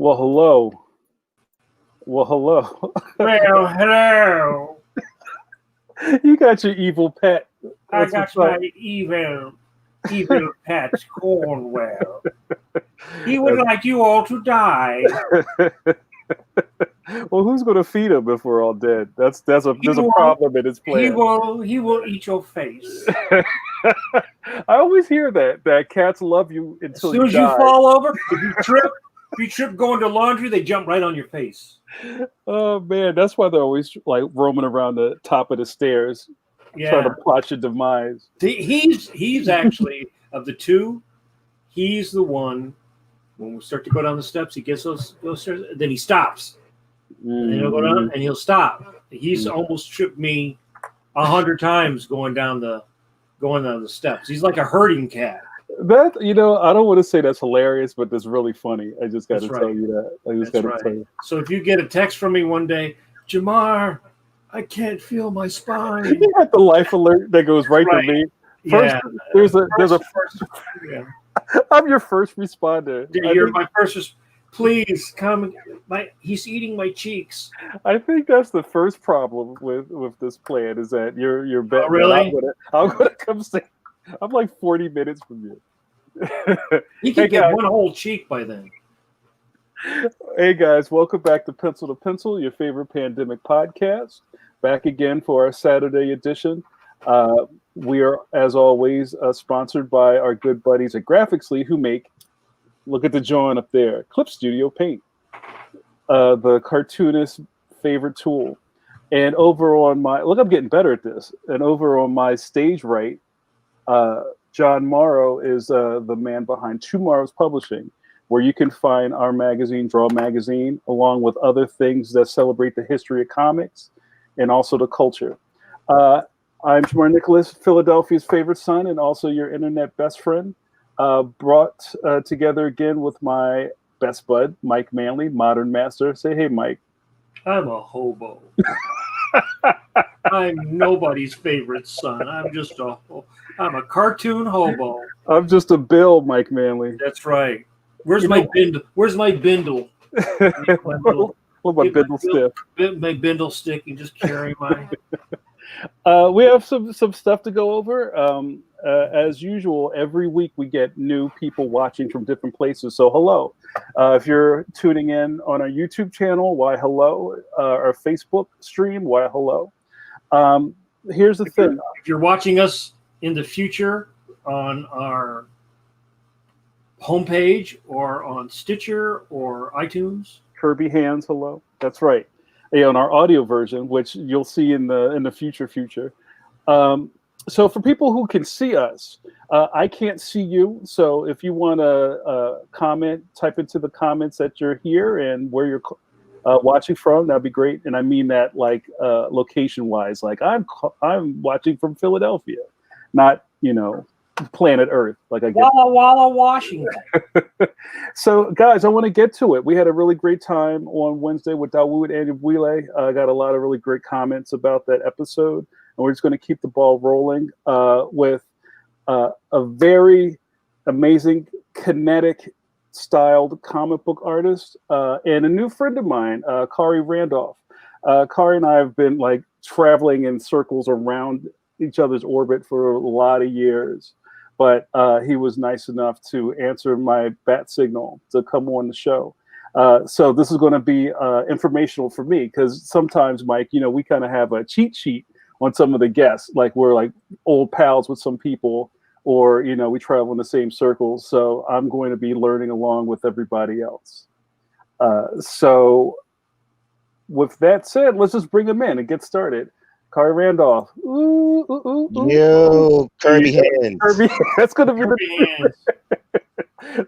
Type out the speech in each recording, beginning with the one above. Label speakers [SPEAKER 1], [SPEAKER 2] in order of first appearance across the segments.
[SPEAKER 1] Well, hello. Well, hello.
[SPEAKER 2] Well, hello.
[SPEAKER 1] You got your evil pet.
[SPEAKER 2] I
[SPEAKER 1] That's
[SPEAKER 2] got
[SPEAKER 1] what's up.
[SPEAKER 2] my evil pet Cornwell. He would like you all to die.
[SPEAKER 1] Well, who's going to feed him if we're all dead? There's a problem in his plan.
[SPEAKER 2] He will eat your face.
[SPEAKER 1] I always hear that cats love you until
[SPEAKER 2] as soon as
[SPEAKER 1] die.
[SPEAKER 2] you fall over, if you trip going to laundry, they jump right on your face.
[SPEAKER 1] Oh man, that's why they're always like roaming around the top of the stairs, trying to plot your demise.
[SPEAKER 2] He's actually of the two, he's the one. When we start to go down the steps, he gets those stairs, then he stops. And he'll go down and he'll stop. He's almost tripped me 100 times going down the steps. He's like a herding cat.
[SPEAKER 1] That, I don't want to say that's hilarious, but that's really funny. I just got to tell you that. I just got to tell you.
[SPEAKER 2] So if you get a text from me one day, Jamar, I can't feel my spine.
[SPEAKER 1] You got the life alert that goes right to me. First, there's a.
[SPEAKER 2] Yeah.
[SPEAKER 1] I'm your first responder.
[SPEAKER 2] You're my first. Please come. He's eating my cheeks.
[SPEAKER 1] I think that's the first problem with this plan is that you're betting.
[SPEAKER 2] Oh, really?
[SPEAKER 1] I'm gonna come stay. I'm like 40 minutes from you.
[SPEAKER 2] He can get one whole cheek by then.
[SPEAKER 1] Hey guys, welcome back to Pencil to Pencil, your favorite pandemic podcast. Back again for our Saturday edition. We are, as always, sponsored by our good buddies at Graphicsly, who make, look at the drawing up there, Clip Studio Paint, the cartoonist's favorite tool. And over on my, look, I'm getting better at this. And over on my stage right, John Morrow is the man behind Tomorrow's Publishing, where you can find our magazine, Draw Magazine, along with other things that celebrate the history of comics and also the culture. I'm Jamar Nicholas, Philadelphia's favorite son, and also your internet best friend, brought together again with my best bud, Mike Manley, Modern Master. Say hey, Mike.
[SPEAKER 2] I'm a hobo. I'm nobody's favorite son. I'm a cartoon hobo.
[SPEAKER 1] I'm just a bill, Mike Manley.
[SPEAKER 2] That's right. Where's my bindle? Where's my bindle?
[SPEAKER 1] What about bindle stick?
[SPEAKER 2] My bindle stick and just carry my.
[SPEAKER 1] We have some stuff to go over. As usual, every week we get new people watching from different places. So hello. If you're tuning in on our YouTube channel, why hello. Our Facebook stream, why hello. Here's the thing.
[SPEAKER 2] If you're watching us in the future on our homepage or on Stitcher or iTunes.
[SPEAKER 1] Kirby Hands, hello. That's right. Yeah, on our audio version, which you'll see in the future. So for people who can see us, I can't see you. So if you want to comment, type into the comments that you're here and where you're watching from, that'd be great. And I mean that like location-wise, like I'm watching from Philadelphia, not planet Earth. Like I get
[SPEAKER 2] Walla Walla, Washington.
[SPEAKER 1] So guys, I want to get to it. We had a really great time on Wednesday with Dawood and Wile. I got a lot of really great comments about that episode, and we're just going to keep the ball rolling with a very amazing kinetic styled comic book artist and a new friend of mine, KHARY Randolph. KHARY and I have been like traveling in circles around each other's orbit for a lot of years. But he was nice enough to answer my bat signal to come on the show. So this is going to be informational for me because sometimes, Mike, we kind of have a cheat sheet on some of the guests. Like we're like old pals with some people or, we travel in the same circles. So I'm going to be learning along with everybody else. So with that said, let's just bring them in and get started. KHARY Randolph. Ooh, ooh, ooh, ooh.
[SPEAKER 3] Yo, Kirby Hands.
[SPEAKER 1] Kirby, that's gonna be the.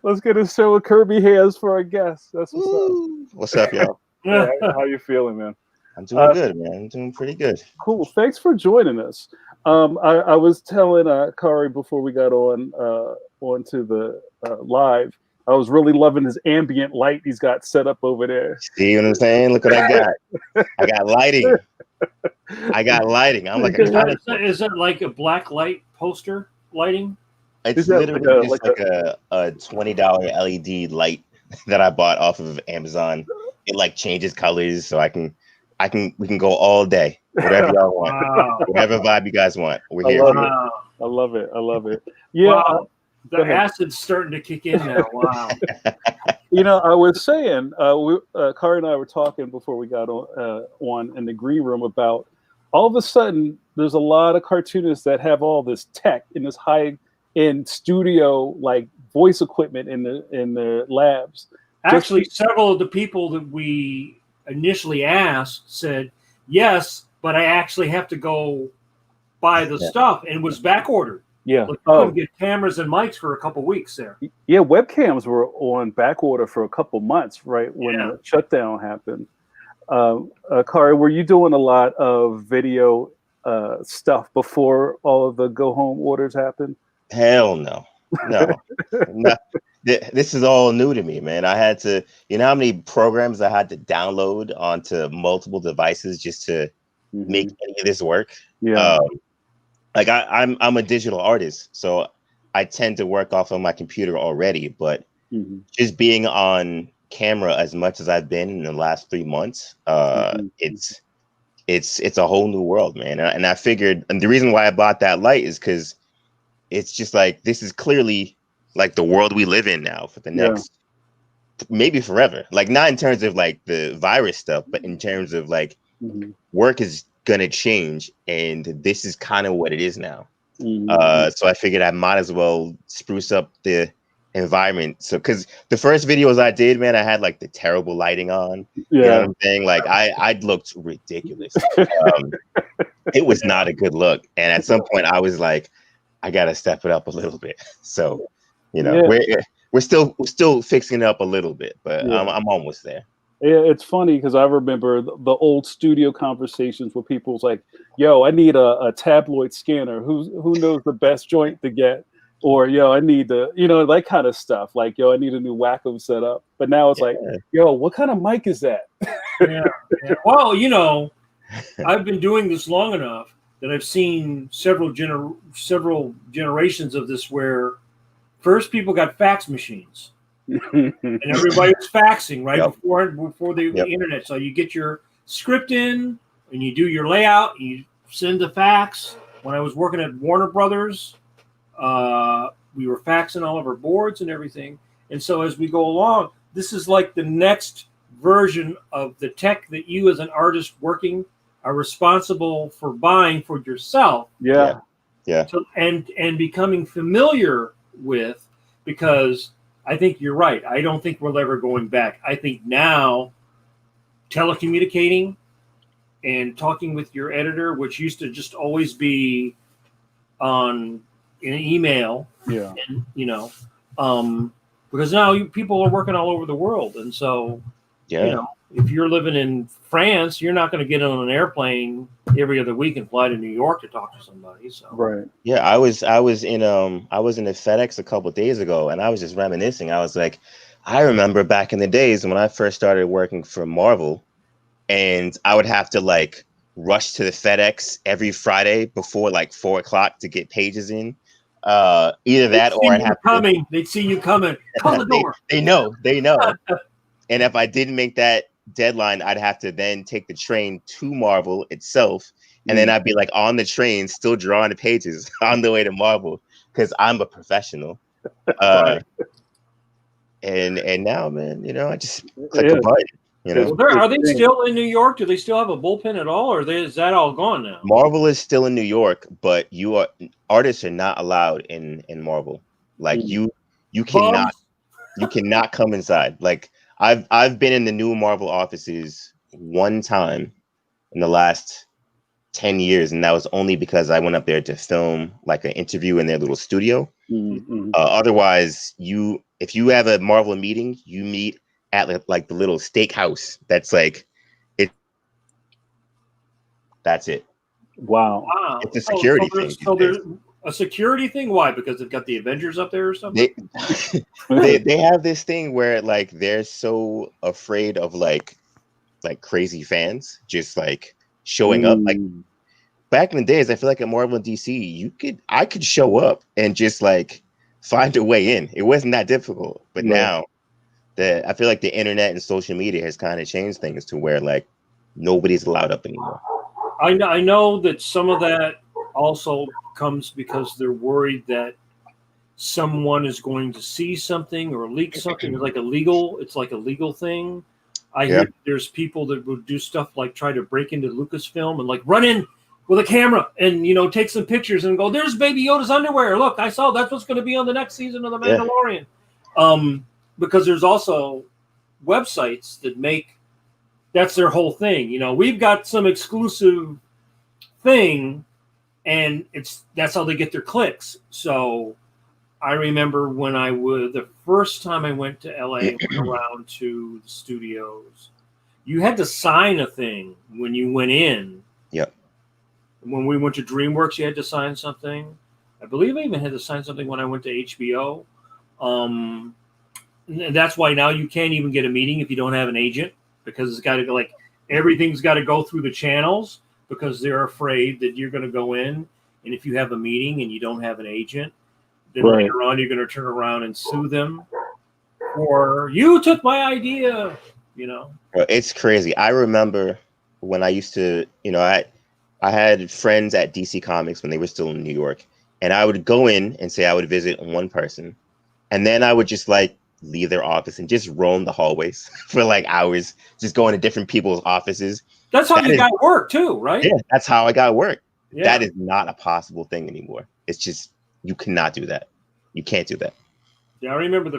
[SPEAKER 1] Let's get a show of Kirby Hands for our guests. That's what's up.
[SPEAKER 3] What's up, y'all?
[SPEAKER 1] Yeah, how you feeling, man?
[SPEAKER 3] I'm doing good, man. I'm doing pretty good.
[SPEAKER 1] Cool. Thanks for joining us. I was telling KHARY before we got onto the live. I was really loving his ambient light he's got set up over there.
[SPEAKER 3] See what I'm saying? Look what I got. I got lighting. I'm like,
[SPEAKER 2] is that like a black light poster lighting?
[SPEAKER 3] It's literally just like a $20 LED light. that I bought off of Amazon. It like changes colors, so we can go all day. Whatever y'all want, whatever vibe you guys want, we're here.
[SPEAKER 1] I love it. I love it. Yeah.
[SPEAKER 2] Wow. The acid's starting to kick in now. Wow.
[SPEAKER 1] I was saying, Kari and I were talking before we got on in the green room about all of a sudden there's a lot of cartoonists that have all this tech in this high-end studio like voice equipment in the labs.
[SPEAKER 2] Actually, several of the people that we initially asked said yes, but I actually have to go buy the stuff, and it was back ordered.
[SPEAKER 1] Yeah.
[SPEAKER 2] Like, you couldn't get cameras and mics for a couple weeks there.
[SPEAKER 1] Yeah, webcams were on back order for a couple months, right, when the shutdown happened. Kari, were you doing a lot of video stuff before all of the go home orders happened?
[SPEAKER 3] Hell no. No. This is all new to me, man. I had to, you know how many programs I had to download onto multiple devices just to make any of this work?
[SPEAKER 1] Yeah.
[SPEAKER 3] Like I'm a digital artist, so I tend to work off of my computer already, but just being on camera as much as I've been in the last 3 months, it's a whole new world, man. And I figured, and the reason why I bought that light is because it's just like, this is clearly like the world we live in now for the next maybe forever. Like, not in terms of like the virus stuff, but in terms of like work is gonna change, and this is kind of what it is now. So I figured I might as well spruce up the environment. So because the first videos I did, man, I had like the terrible lighting on. You know what I'm saying? Like I looked ridiculous. It was not a good look. And at some point I was like, I gotta step it up a little bit. So, we're still fixing it up a little bit, but I'm almost there.
[SPEAKER 1] Yeah, it's funny because I remember the old studio conversations where people was like, "Yo, I need a tabloid scanner. Who knows the best joint to get?" Or, "Yo, I need that kind of stuff. Like, yo, I need a new wacko setup." But now it's like, "Yo, what kind of mic is that?"
[SPEAKER 2] Well, I've been doing this long enough that I've seen several generations of this, where first people got fax machines. And everybody was faxing before the internet. So you get your script in and you do your layout, and you send the fax. When I was working at Warner Brothers, we were faxing all of our boards and everything. And so as we go along, this is like the next version of the tech that you as an artist working are responsible for buying for yourself.
[SPEAKER 1] Yeah.
[SPEAKER 2] So, and becoming familiar with, because I think you're right. I don't think we're ever going back. I think now telecommunicating and talking with your editor, which used to just always be in an email, because now people are working all over the world. And so, if you're living in France, you're not going to get on an airplane every other week and fly to New York to talk to somebody. So
[SPEAKER 3] yeah, I was in the FedEx a couple of days ago, and I was just reminiscing. I was like, I remember back in the days when I first started working for Marvel, and I would have to like rush to the FedEx every Friday before like 4 o'clock to get pages in. Either that or I'd have
[SPEAKER 2] coming. They'd see you coming. Come the door.
[SPEAKER 3] They know. And if I didn't make that deadline, I'd have to then take the train to Marvel itself, and then I'd be like on the train still drawing the pages on the way to Marvel, because I'm a professional. And now, man, I just click a button.
[SPEAKER 2] Are they still in New York? Do they still have a bullpen at all, or is that all gone now?
[SPEAKER 3] Marvel is still in New York, but artists are not allowed in Marvel. Like you cannot come inside. Like I've been in the new Marvel offices one time in the last 10 years, and that was only because I went up there to film like an interview in their little studio. Otherwise, if you have a Marvel meeting, you meet at like the little steakhouse that's like it. That's it.
[SPEAKER 1] Wow.
[SPEAKER 3] It's a security thing.
[SPEAKER 2] So there's a security thing. Why? Because they've got the Avengers up there or something.
[SPEAKER 3] They have this thing where like they're so afraid of like crazy fans just like showing up. Like back in the days, I feel like at Marvel and DC, I could show up and just like find a way in. It wasn't that difficult. But now I feel like the internet and social media has kind of changed things to where like nobody's allowed up anymore.
[SPEAKER 2] I know that some of that also comes because they're worried that someone is going to see something or leak something. It's like a legal thing. I hear there's people that would do stuff like try to break into Lucasfilm and like run in with a camera and, you know, take some pictures and go, there's Baby Yoda's underwear. Look, I saw that's what's going to be on the next season of The Mandalorian. Because there's also websites that that's their whole thing. You know, we've got some exclusive thing and that's how they get their clicks. So I remember when the first time I went to LA and went around to the studios, you had to sign a thing when you went in.
[SPEAKER 3] Yep.
[SPEAKER 2] When we went to DreamWorks, you had to sign something. I believe I even had to sign something when I went to HBO. And that's why now you can't even get a meeting if you don't have an agent, because it's got to go everything's got to go through the channels because they're afraid that you're going to go in. And if you have a meeting and you don't have an agent, then later on you're going to turn around and sue them or you took my idea, you know.
[SPEAKER 3] Well, it's crazy. I remember when I used to, you know, I had friends at DC Comics when they were still in New York, and I would go in and say I would visit one person, and then I would just like leave their office and just roam the hallways for like hours, just going to different people's offices.
[SPEAKER 2] That's how you got work too, right?
[SPEAKER 3] Yeah, that's how I got work.
[SPEAKER 2] Yeah.
[SPEAKER 3] That is not a possible thing anymore. It's just, you cannot do that. You can't do that.
[SPEAKER 2] Yeah, I remember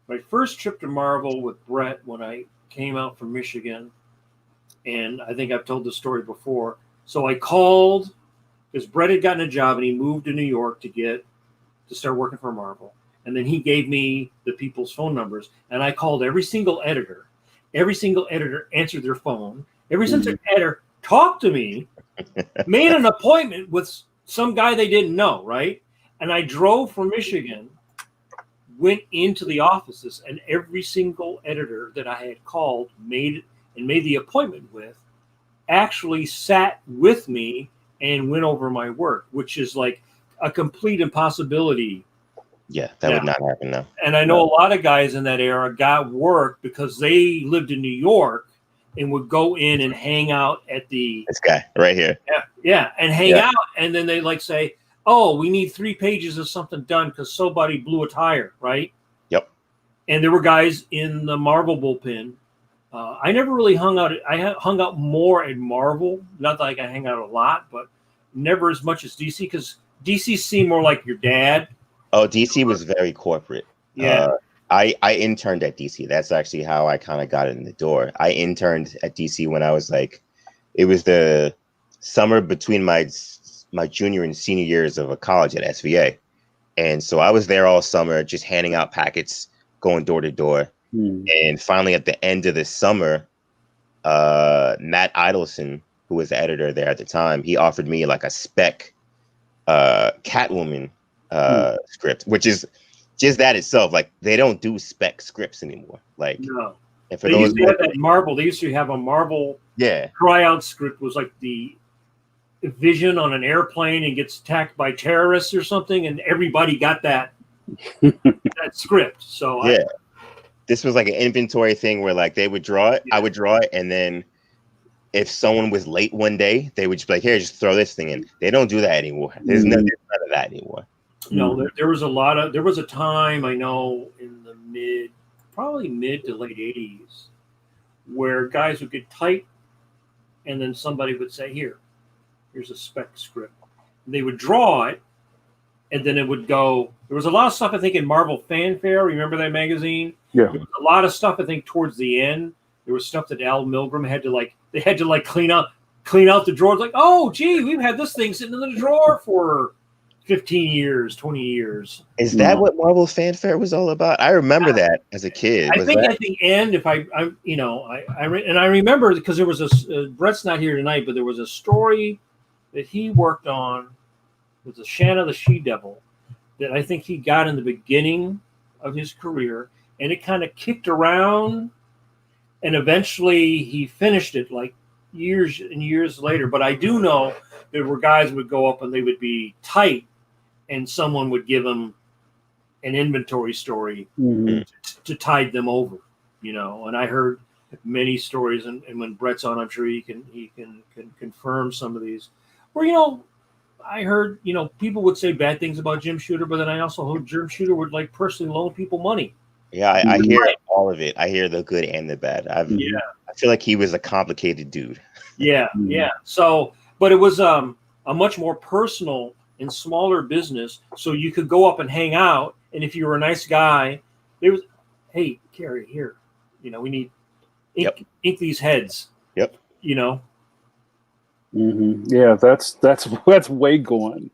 [SPEAKER 2] my first trip to Marvel with Bret when I came out from Michigan, and I think I've told this story before. So I called because Bret had gotten a job and he moved to New York to start working for Marvel. And then he gave me the people's phone numbers, and I called every single editor. Every single editor answered their phone. Every single editor talked to me, made an appointment with some guy they didn't know, right? And I drove from Michigan, went into the offices, and every single editor that I had called made the appointment with actually sat with me and went over my work, which is like a complete impossibility.
[SPEAKER 3] Yeah, that would not happen now.
[SPEAKER 2] And I know a lot of guys in that era got work because they lived in New York and would go in and hang out at
[SPEAKER 3] this guy right here.
[SPEAKER 2] Yeah, and hang out, and then they like say, "Oh, we need 3 pages of something done because somebody blew a tire," right?
[SPEAKER 3] Yep.
[SPEAKER 2] And there were guys in the Marvel bullpen. I never really hung out. I hung out more at Marvel. Not like I hang out a lot, but never as much as DC because DC seemed more like your dad.
[SPEAKER 3] Oh, DC was very corporate.
[SPEAKER 2] Yeah.
[SPEAKER 3] I interned at DC. That's actually how I kind of got in the door. I interned at DC when I was like, it was the summer between my junior and senior years of a college at SVA. And so I was there all summer, just handing out packets, going door to door. And finally, at the end of the summer, Matt Idelson, who was the editor there at the time, he offered me like a spec Catwoman script, which is just that itself. Like they don't do spec scripts anymore. Like,
[SPEAKER 2] no.
[SPEAKER 3] And for
[SPEAKER 2] they
[SPEAKER 3] those
[SPEAKER 2] used to have that Marvel. They used to have a Marvel tryout script was like the Vision on an airplane and gets attacked by terrorists or something, and everybody got that script. So
[SPEAKER 3] this was like an inventory thing where like they would draw it, I would draw it, and then if someone was late one day, they would just be like, "Here, just throw this thing in." They don't do that anymore. There's none of that anymore.
[SPEAKER 2] No, there was a time I know in the mid to late 80s where guys would get tight and then somebody would say, here's a spec script. And they would draw it and then it would go. There was a lot of stuff, I think, in Marvel Fanfare. Remember that magazine?
[SPEAKER 1] Yeah.
[SPEAKER 2] There was a lot of stuff, I think, towards the end. There was stuff that Al Milgrom had to clean out the drawers. Like, oh, gee, we've had this thing sitting in the drawer for 15 years, 20 years.
[SPEAKER 3] Is that what Marvel Fanfare was all about? I remember that as a kid.
[SPEAKER 2] I think at the end, if I remember because there was Bret's not here tonight, but there was a story that he worked on with the Shanna the She-Devil that I think he got in the beginning of his career, and it kind of kicked around, and eventually he finished it like years and years later. But I do know there were guys who would go up and they would be tight, and someone would give them an inventory story
[SPEAKER 1] Mhm.
[SPEAKER 2] to tide them over, you know. And I heard many stories, and when Bret's on, I'm sure he can confirm some of these. Where, you know, I heard, you know, people would say bad things about Jim Shooter, but then I also heard Jim Shooter would like personally loan people money.
[SPEAKER 3] Yeah, I hear all of it. I hear the good and the bad. I feel like he was a complicated dude.
[SPEAKER 2] Yeah, yeah. So, but it was a much more personal and smaller business. So you could go up and hang out, and if you were a nice guy, there was, hey, KHARY, here, you know, we need ink these heads.
[SPEAKER 3] Yep.
[SPEAKER 2] You know.
[SPEAKER 1] Yeah, that's way gone.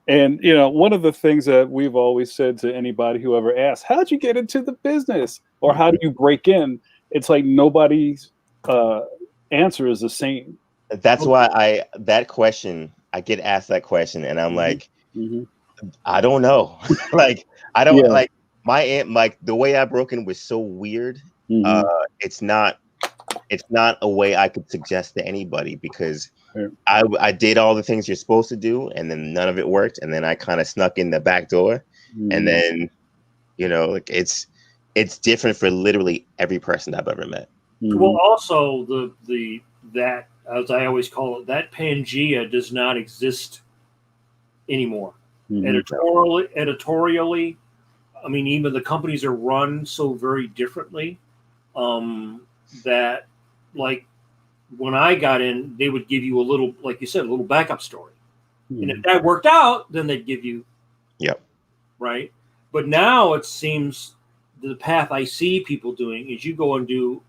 [SPEAKER 1] And, you know, one of the things that we've always said to anybody who ever asks, how'd you get into the business? Or how do you break in? It's like nobody's answer is the same.
[SPEAKER 3] That's why I get asked that question, and I'm like, I don't know. Like, I don't like my aunt, like the way I broke in was so weird. It's not a way I could suggest to anybody, because I did all the things you're supposed to do, and then none of it worked, and then I kind of snuck in the back door, and then, you know, like it's different for literally every person I've ever met.
[SPEAKER 2] Well, also that, as I always call it, that Pangea does not exist anymore. Editorially, I mean, even the companies are run so very differently that, like, when I got in, they would give you a little, like you said, a little backup story. And if that worked out, then they'd give you, right? But now it seems the path I see people doing is you go and you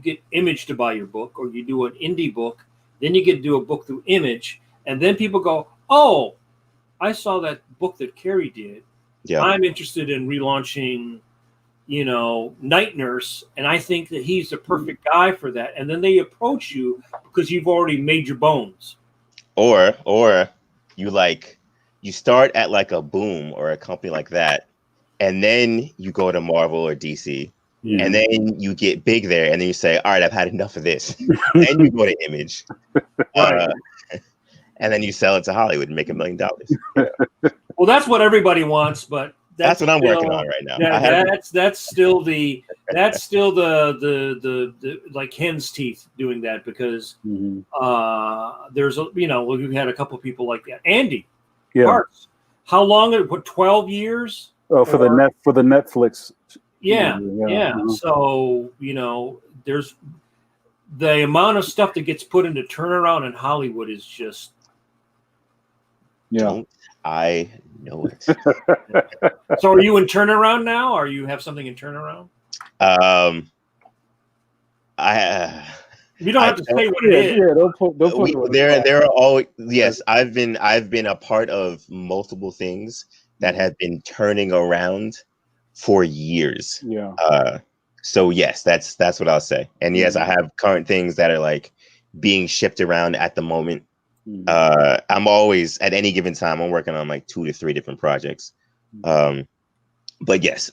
[SPEAKER 2] get Image to buy your book, or you do an indie book, then you get to do a book through Image, and then people go, oh, I saw that book that KHARY did. I'm interested in relaunching, you know, Night Nurse, and I think that he's the perfect guy for that. And then they approach you because you've already made your bones.
[SPEAKER 3] Or you start at like a Boom or a company like that, and then you go to Marvel or DC, and then you get big there, and then you say, all right, I've had enough of this. Then you go to Image. And then you sell it to Hollywood and make $1 million.
[SPEAKER 2] Well, that's what everybody wants, but
[SPEAKER 3] that's what I'm working on right now.
[SPEAKER 2] That's still the like hen's teeth doing that, because there's a, you know, we've had a couple of people like that. Andy Parks. How long? What, 12 years?
[SPEAKER 1] Oh, for the Netflix.
[SPEAKER 2] Yeah. So, you know, there's the amount of stuff that gets put into turnaround in Hollywood is just.
[SPEAKER 3] Don't I know it?
[SPEAKER 2] So are you in turnaround now, or you have something in turnaround? You don't have to say what it is.
[SPEAKER 1] Yeah, don't put
[SPEAKER 3] there are all, yes, I've been a part of multiple things that have been turning around for years. So yes, that's what I'll say. And yes, I have current things that are like being shipped around at the moment. I'm always, at any given time, I'm working on like 2 to 3 different projects. But yes,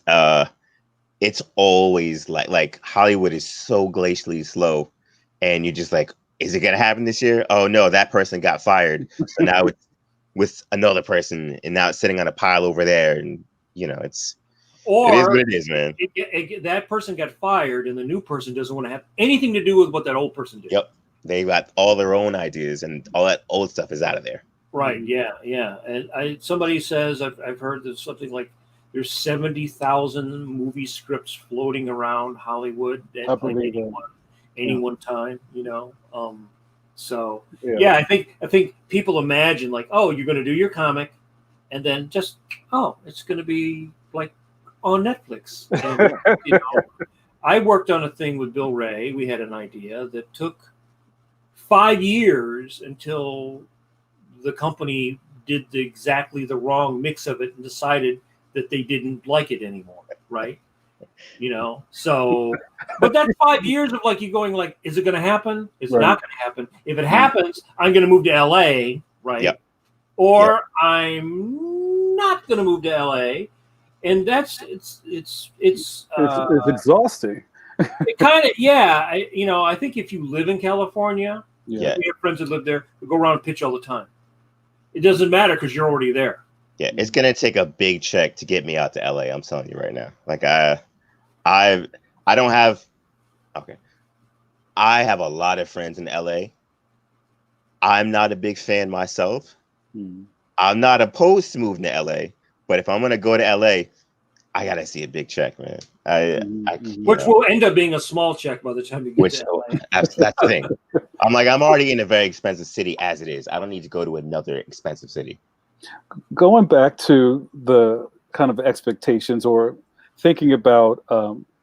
[SPEAKER 3] it's always like Hollywood is so glacially slow, and you're just like, is it gonna happen this year? Oh no, that person got fired, so now it's with another person, and now it's sitting on a pile over there, and you know, it is what it is, man.
[SPEAKER 2] That person got fired, and the new person doesn't want to have anything to do with what that old person did.
[SPEAKER 3] Yep. They got all their own ideas, and all that old stuff is out of there.
[SPEAKER 2] Right. Yeah. And somebody says, I've heard there's something like there's 70,000 movie scripts floating around Hollywood at any one time. You know. So I think people imagine like, oh, you're going to do your comic, and then just it's going to be like on Netflix. And, you know, I worked on a thing with Bill Ray. We had an idea that took 5 years until the company did exactly the wrong mix of it and decided that they didn't like it anymore, right? You know, so, but that's 5 years of like you going like, is it going to happen? Is it not going to happen? If it happens, I'm going to move to LA, right?
[SPEAKER 3] Yep.
[SPEAKER 2] Or I'm not going to move to LA, and that's it's
[SPEAKER 1] exhausting.
[SPEAKER 2] It kind of, I think if you live in California, we have friends that live there, we go around and pitch all the time. It doesn't matter because you're already there.
[SPEAKER 3] Yeah, it's gonna take a big check to get me out to LA. I'm telling you right now. Like I don't have. Okay, I have a lot of friends in LA. I'm not a big fan myself. I'm not opposed to moving to LA, but if I'm gonna go to LA, I gotta see a big check, man.
[SPEAKER 2] Which will end up being a small check by the time you get to LA.
[SPEAKER 3] That's the thing. I'm already in a very expensive city as it is. I don't need to go to another expensive city.
[SPEAKER 1] Going back to the kind of expectations, or thinking about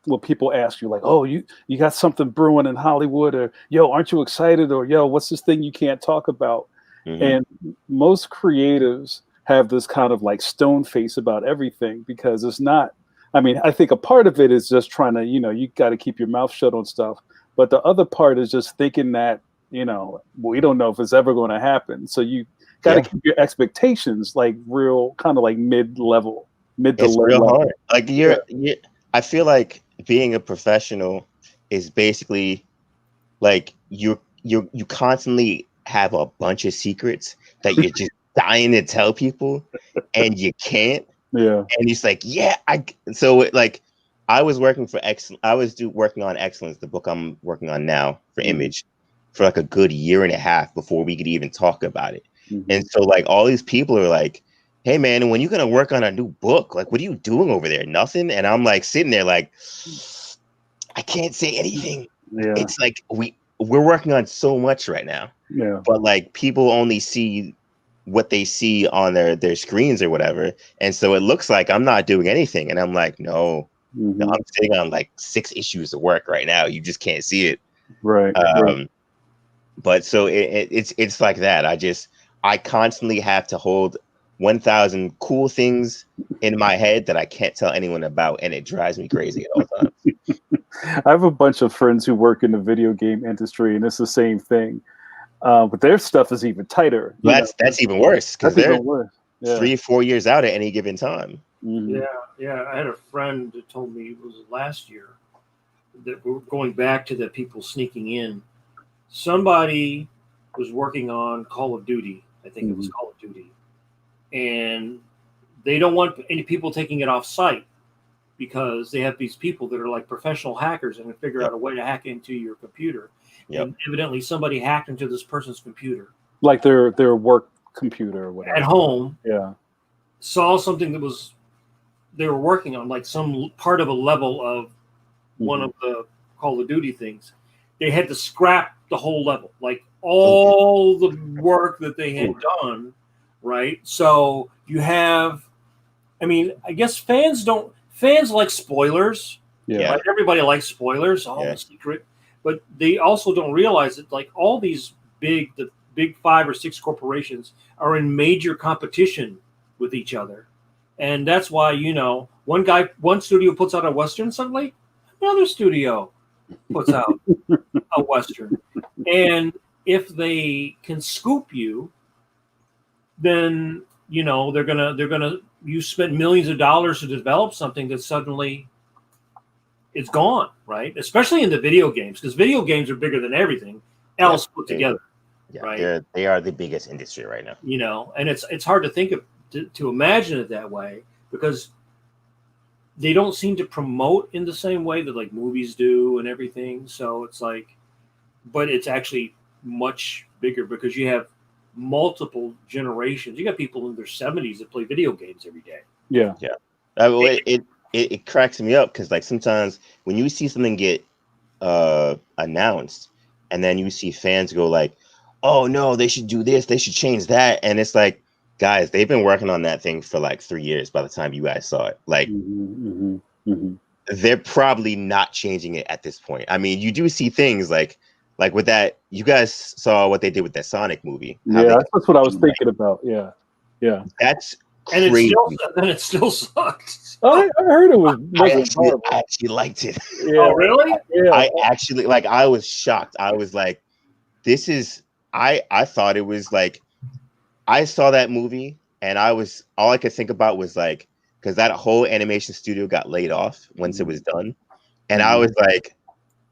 [SPEAKER 1] what people ask you, like, oh, you got something brewing in Hollywood, or yo, aren't you excited, or yo, what's this thing you can't talk about? And most creatives have this kind of like stone face about everything, because it's not, I mean, I think a part of it is just trying to, you got to keep your mouth shut on stuff. But the other part is just thinking that, we don't know if it's ever going to happen. So you got to keep your expectations like real kind of like mid to low
[SPEAKER 3] Real hard. Like
[SPEAKER 1] Yeah.
[SPEAKER 3] I feel like being a professional is basically like you constantly have a bunch of secrets that you're just dying to tell people and you can't.
[SPEAKER 1] Yeah.
[SPEAKER 3] And he's like, I was working for working on Excellence, the book I'm working on now for Image, for like a good year and a half before we could even talk about it. And so like all these people are like, hey man, when you gonna work on a new book? Like, what are you doing over there? Nothing. And I'm like sitting there like, I can't say anything.
[SPEAKER 1] Yeah.
[SPEAKER 3] It's like we're working on so much right now.
[SPEAKER 1] Yeah.
[SPEAKER 3] But like people only see what they see on their screens or whatever. And so it looks like I'm not doing anything. And I'm like, no, I'm sitting on like 6 issues of work right now. You just can't see it.
[SPEAKER 1] Right.
[SPEAKER 3] But so it's like that. I constantly have to hold 1,000 cool things in my head that I can't tell anyone about, and it drives me crazy at all times.
[SPEAKER 1] I have a bunch of friends who work in the video game industry, and it's the same thing. But their stuff is even tighter.
[SPEAKER 3] That's even worse, because they're 3-4 years out at any given time.
[SPEAKER 2] Yeah. I had a friend that told me it was last year that we're going back to the people sneaking in. Somebody was working on Call of Duty. I think it was Call of Duty. And they don't want any people taking it off site, because they have these people that are like professional hackers and can figure out a way to hack into your computer. And evidently somebody hacked into this person's computer. Like
[SPEAKER 1] their work computer or whatever.
[SPEAKER 2] At home.
[SPEAKER 1] Yeah.
[SPEAKER 2] Saw something that they were working on, like some part of a level of one of the Call of Duty things. They had to scrap the whole level, like all the work that they had done, right? So you have, I mean, I guess fans like spoilers.
[SPEAKER 1] Yeah.
[SPEAKER 2] Right? Everybody likes spoilers, the secret. But they also don't realize that like all these the big 5 or 6 corporations are in major competition with each other. And that's why, one studio puts out a Western suddenly, another studio puts out a Western. And if they can scoop you, then, they're gonna you spent millions of dollars to develop something that suddenly it's gone, right? Especially in the video games, because video games are bigger than everything else put together.
[SPEAKER 3] Yeah,
[SPEAKER 2] right?
[SPEAKER 3] They are the biggest industry right now.
[SPEAKER 2] And it's hard to think of to imagine it that way, because they don't seem to promote in the same way that like movies do and everything. So it's like, but it's actually much bigger because you have multiple generations. You got people in their 70s that play video games every day.
[SPEAKER 1] Yeah.
[SPEAKER 3] It cracks me up because like sometimes when you see something get announced and then you see fans go like, oh no, they should do this, they should change that, and it's like, guys, they've been working on that thing for like 3 years by the time you guys saw it. Like they're probably not changing it at this point. I mean, you do see things like with that, you guys saw what they did with that Sonic movie.
[SPEAKER 1] Yeah, that's what I was thinking about. Yeah.
[SPEAKER 3] That's crazy.
[SPEAKER 2] And it still sucks.
[SPEAKER 1] I heard it was.
[SPEAKER 3] I actually liked it.
[SPEAKER 1] Yeah.
[SPEAKER 2] Oh, really?
[SPEAKER 1] Yeah.
[SPEAKER 3] I actually I was shocked. I was like, this is. I thought it was like, I saw that movie and all I could think about was like, because that whole animation studio got laid off once it was done, and I was like,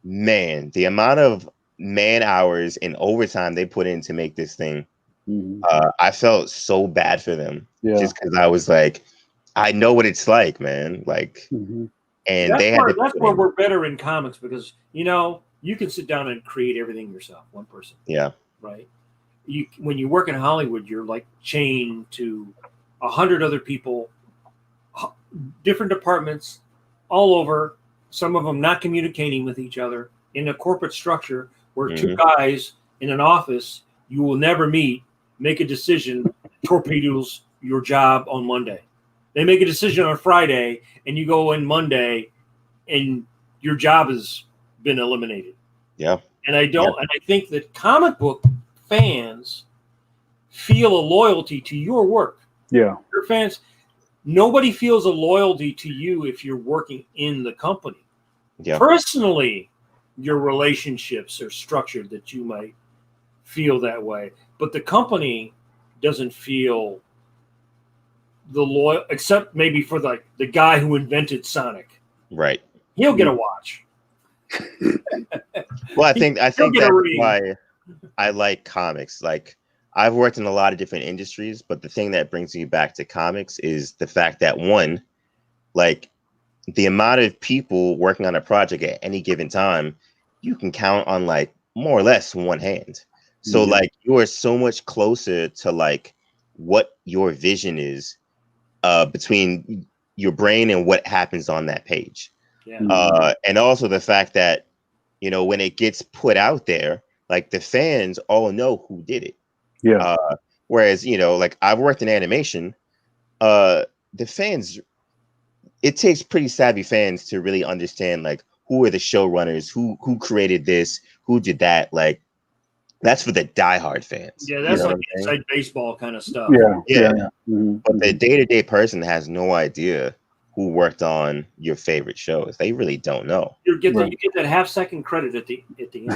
[SPEAKER 3] man, the amount of man hours and overtime they put in to make this thing I felt so bad for them just because I was like, I know what it's like, man. Like, and
[SPEAKER 2] that's where we're better in comics because you can sit down and create everything yourself, one person.
[SPEAKER 3] Yeah.
[SPEAKER 2] Right. When you work in Hollywood, you're like chained to 100 other people, different departments, all over. Some of them not communicating with each other in a corporate structure where two guys in an office you will never meet make a decision, torpedoes your job on Monday. They make a decision on Friday, and you go in Monday, and your job has been eliminated.
[SPEAKER 3] Yeah.
[SPEAKER 2] And I think that comic book fans feel a loyalty to your work.
[SPEAKER 1] Yeah.
[SPEAKER 2] Your fans, nobody feels a loyalty to you if you're working in the company.
[SPEAKER 3] Yeah.
[SPEAKER 2] Personally, your relationships are structured that you might feel that way, but the company doesn't feel the loyal, except maybe for the guy who invented Sonic.
[SPEAKER 3] Right.
[SPEAKER 2] He'll get a watch.
[SPEAKER 3] Well, I think that's why I like comics. Like, I've worked in a lot of different industries, but the thing that brings me back to comics is the fact that one, like, the amount of people working on a project at any given time, you can count on like more or less one hand. So like you are so much closer to like what your vision is between your brain and what happens on that page.
[SPEAKER 2] Yeah.
[SPEAKER 3] And also the fact that, when it gets put out there, like the fans all know who did it.
[SPEAKER 1] Yeah.
[SPEAKER 3] Whereas, like I've worked in animation, the fans, it takes pretty savvy fans to really understand like who are the showrunners, who created this, who did that. Like that's for the diehard fans.
[SPEAKER 2] Yeah, that's like inside baseball kind of stuff.
[SPEAKER 3] Yeah. But the day-to-day person has no idea who worked on your favorite shows. They really don't know.
[SPEAKER 2] You get that half-second credit at the end.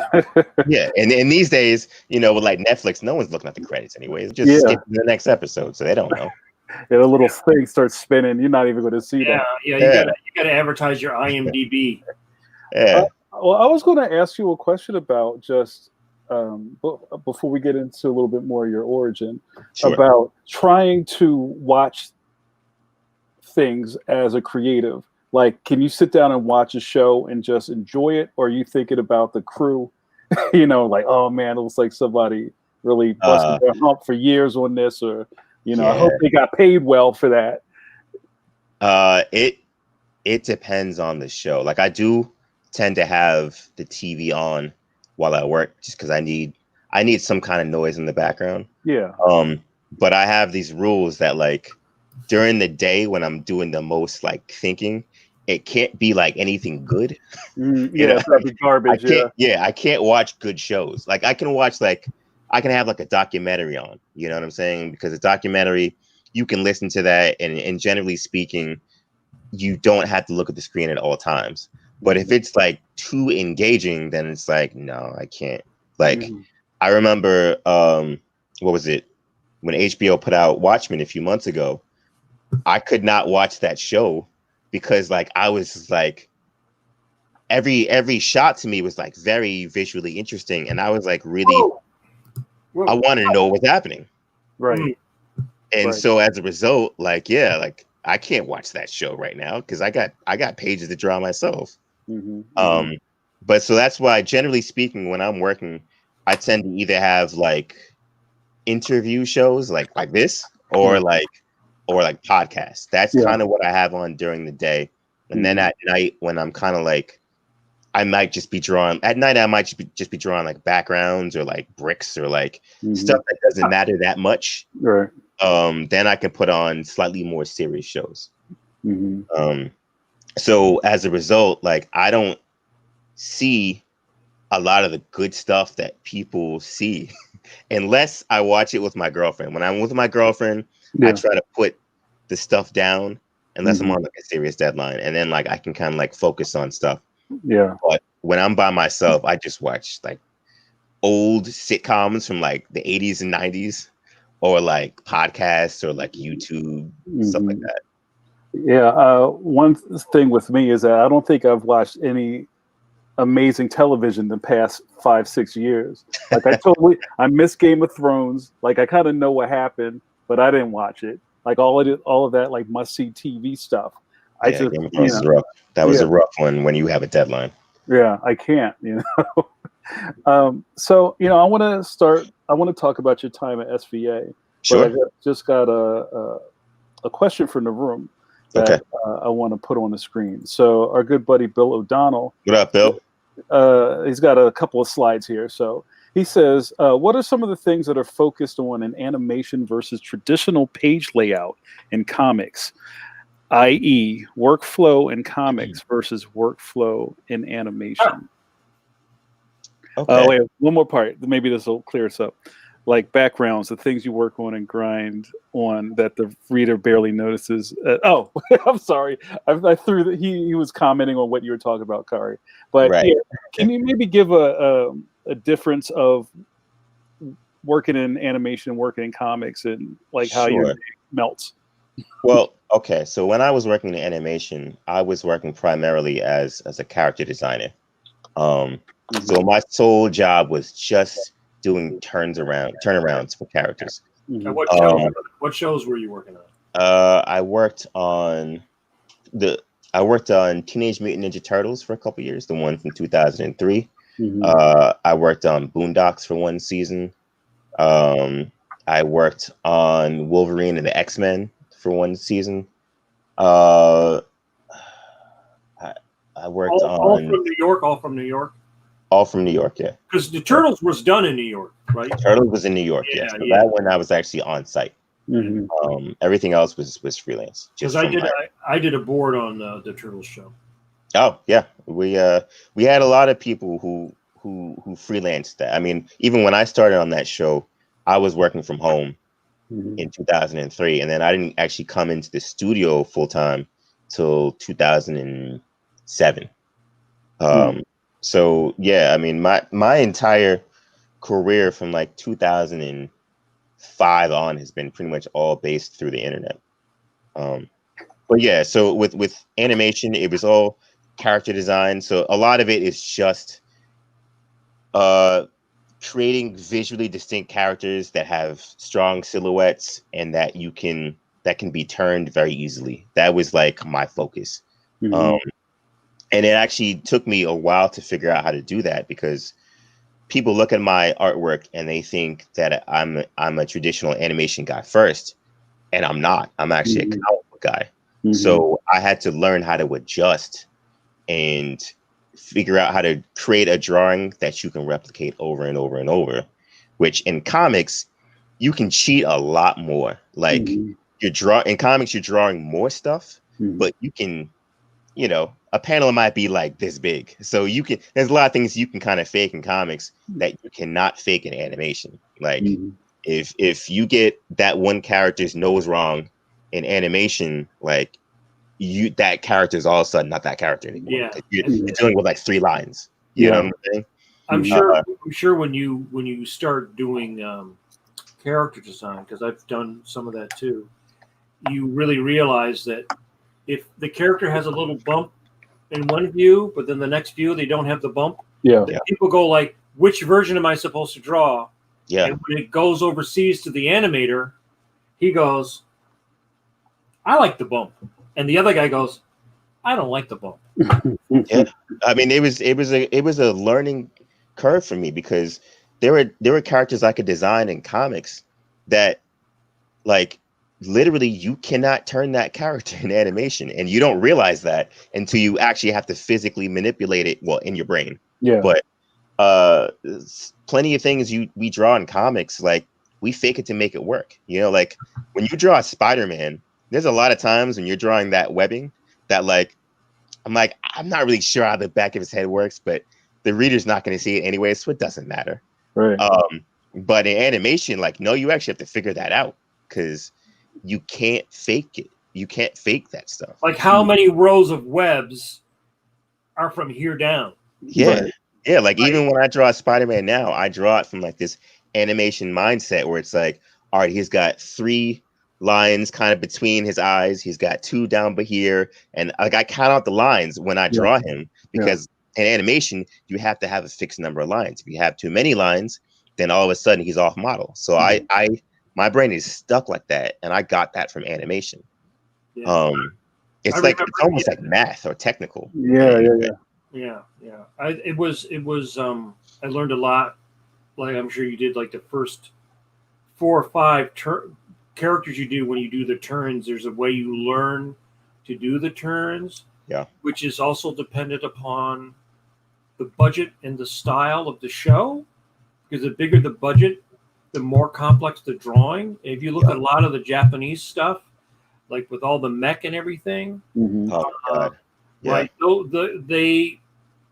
[SPEAKER 3] Yeah, and these days, with like Netflix, no one's looking at the credits anyways. Just skip to the next episode, so they don't know.
[SPEAKER 1] Yeah, the little thing starts spinning. You're not even going to see that.
[SPEAKER 2] Yeah, you gotta advertise your IMDb.
[SPEAKER 3] Yeah.
[SPEAKER 1] Well, I was going to ask you a question about just before we get into a little bit more of your origin, about trying to watch things as a creative. Like, can you sit down and watch a show and just enjoy it, or are you thinking about the crew? Like, oh man, it looks like somebody really busted their hump for years on this, or I hope they got paid well for that.
[SPEAKER 3] It depends on the show. Like I do tend to have the TV on while I work, just because I need some kind of noise in the background.
[SPEAKER 1] Yeah.
[SPEAKER 3] But I have these rules that like during the day when I'm doing the most like thinking, it can't be like anything good.
[SPEAKER 1] It's not the garbage.
[SPEAKER 3] I can't watch good shows. Like I can have like a documentary on, you know what I'm saying? Because a documentary, you can listen to that and generally speaking, you don't have to look at the screen at all times. But if it's like too engaging, then it's like, no, I can't. Like I remember, what was it? When HBO put out Watchmen a few months ago, I could not watch that show because like I was like every shot to me was like very visually interesting, and I was like really I wanted to know what's happening.
[SPEAKER 1] Right.
[SPEAKER 3] And so as a result, like I can't watch that show right now because I got pages to draw myself. But so that's why, generally speaking, when I'm working, I tend to either have like interview shows like this or like podcasts. That's kind of what I have on during the day. And then at night, when I'm kind of like, I might just be drawing at night. I might just be drawing like backgrounds or like bricks or like stuff that doesn't matter that much.
[SPEAKER 1] Right.
[SPEAKER 3] Then I can put on slightly more serious shows. So as a result, like I don't see a lot of the good stuff that people see unless I watch it with my girlfriend. When I'm with my girlfriend, I try to put the stuff down unless I'm on like a serious deadline, and then like I can kind of like focus on stuff.
[SPEAKER 1] Yeah.
[SPEAKER 3] But when I'm by myself, I just watch like old sitcoms from like the 80s and 90s, or like podcasts or like YouTube, stuff like that.
[SPEAKER 1] Yeah. One thing with me is that I don't think I've watched any amazing television the past 5-6 years. Like I miss Game of Thrones. Like I kind of know what happened, but I didn't watch it. Like all of that like must see TV stuff. I
[SPEAKER 3] Yeah,
[SPEAKER 1] just,
[SPEAKER 3] Game of Thrones is rough. That was a rough one when you have a deadline.
[SPEAKER 1] Yeah, I can't, So, I want to talk about your time at SVA.
[SPEAKER 3] Sure.
[SPEAKER 1] But I just got a question from the room that I want to put on the screen. So our good buddy Bill O'Donnell.
[SPEAKER 3] What up, Bill?
[SPEAKER 1] He's got a couple of slides here. So he says, what are some of the things that are focused on in animation versus traditional page layout in comics, i.e. workflow in comics versus workflow in animation?
[SPEAKER 3] Okay.
[SPEAKER 1] Wait, one more part. Maybe this will clear us up. Like backgrounds, the things you work on and grind on that the reader barely notices. I'm sorry. I threw that. He was commenting on what you were talking about, Kari. But
[SPEAKER 3] right.
[SPEAKER 1] Yeah, can you maybe give a difference of working in animation and working in comics and like how your day melts?
[SPEAKER 3] Well, okay. So when I was working in animation, I was working primarily as a character designer. So my sole job was just doing turnarounds for characters.
[SPEAKER 2] And what shows were you working on?
[SPEAKER 3] I worked on Teenage Mutant Ninja Turtles for a couple of years, the one from 2003. I worked on Boondocks for one season. I worked on Wolverine and the X-Men for one season. I worked
[SPEAKER 2] all from New York.
[SPEAKER 3] All from New York, yeah.
[SPEAKER 2] Because the Turtles was done in New York, right?
[SPEAKER 3] Turtles was in New York, yes. So that one I was actually on site. Everything else was freelance.
[SPEAKER 2] Because I did a board on the Turtles show.
[SPEAKER 3] Oh yeah, we had a lot of people who freelanced that. I mean, even when I started on that show, I was working from home in 2003, and then I didn't actually come into the studio full time till 2007. So yeah, I mean, my entire career from like 2005 on has been pretty much all based through the internet. But yeah, so with animation, it was all character design. So a lot of it is just creating visually distinct characters that have strong silhouettes and that can be turned very easily. That was like my focus. And it actually took me a while to figure out how to do that, because people look at my artwork and they think that I'm a traditional animation guy first, and I'm not. I'm actually a comic book guy. So I had to learn how to adjust and figure out how to create a drawing that you can replicate over and over and over, which in comics, you can cheat a lot more. Like in comics, you're drawing more stuff, but you can, a panel might be like this big. So there's a lot of things you can kind of fake in comics that you cannot fake in animation. Like if you get that one character's nose wrong in animation, like that character is all of a sudden not that character anymore.
[SPEAKER 2] Yeah.
[SPEAKER 3] You're dealing with like 3 lines. You know what I'm saying?
[SPEAKER 2] I'm sure when you start doing character design, because I've done some of that too, you really realize that if the character has a little bump in one view, but then the next view they don't have the bump, people go like, which version am I supposed to draw?
[SPEAKER 3] Yeah.
[SPEAKER 2] And when it goes overseas to the animator, he goes, I like the bump. And the other guy goes, I don't like the bump.
[SPEAKER 3] Yeah. I mean, it was a learning curve for me, because there were characters I could design in comics that, like, literally you cannot turn that character in animation, and you don't realize that until you actually have to physically manipulate it, well, in your brain.
[SPEAKER 1] Yeah.
[SPEAKER 3] But plenty of things we draw in comics, like, we fake it to make it work. Like when you draw Spider-Man, there's a lot of times when you're drawing that webbing that, like, I'm not really sure how the back of his head works, but the reader's not going to see it anyway, so it doesn't matter.
[SPEAKER 1] Right.
[SPEAKER 3] But in animation, like, no, you actually have to figure that out, because you can't fake it. You can't fake that stuff.
[SPEAKER 2] Like, how many rows of webs are from here down?
[SPEAKER 3] Yeah. Right. Yeah. Like, even when I draw Spider-Man now, I draw it from like this animation mindset where it's like, all right, he's got 3 lines kind of between his eyes. He's got 2 down here. And like, I count out the lines when I draw him, because in animation, you have to have a fixed number of lines. If you have too many lines, then all of a sudden he's off model. So my brain is stuck like that, and I got that from animation.
[SPEAKER 2] Yeah.
[SPEAKER 3] It's like it's almost like math or technical.
[SPEAKER 1] Yeah.
[SPEAKER 2] It was. I learned a lot. Like I'm sure you did. Like the first 4 or 5 characters you do when you do the turns. There's a way you learn to do the turns.
[SPEAKER 3] Yeah.
[SPEAKER 2] Which is also dependent upon the budget and the style of the show. Because the bigger the budget, the more complex the drawing. If you look at a lot of the Japanese stuff, like with all the mech and everything,
[SPEAKER 3] Oh God. Yeah.
[SPEAKER 2] right?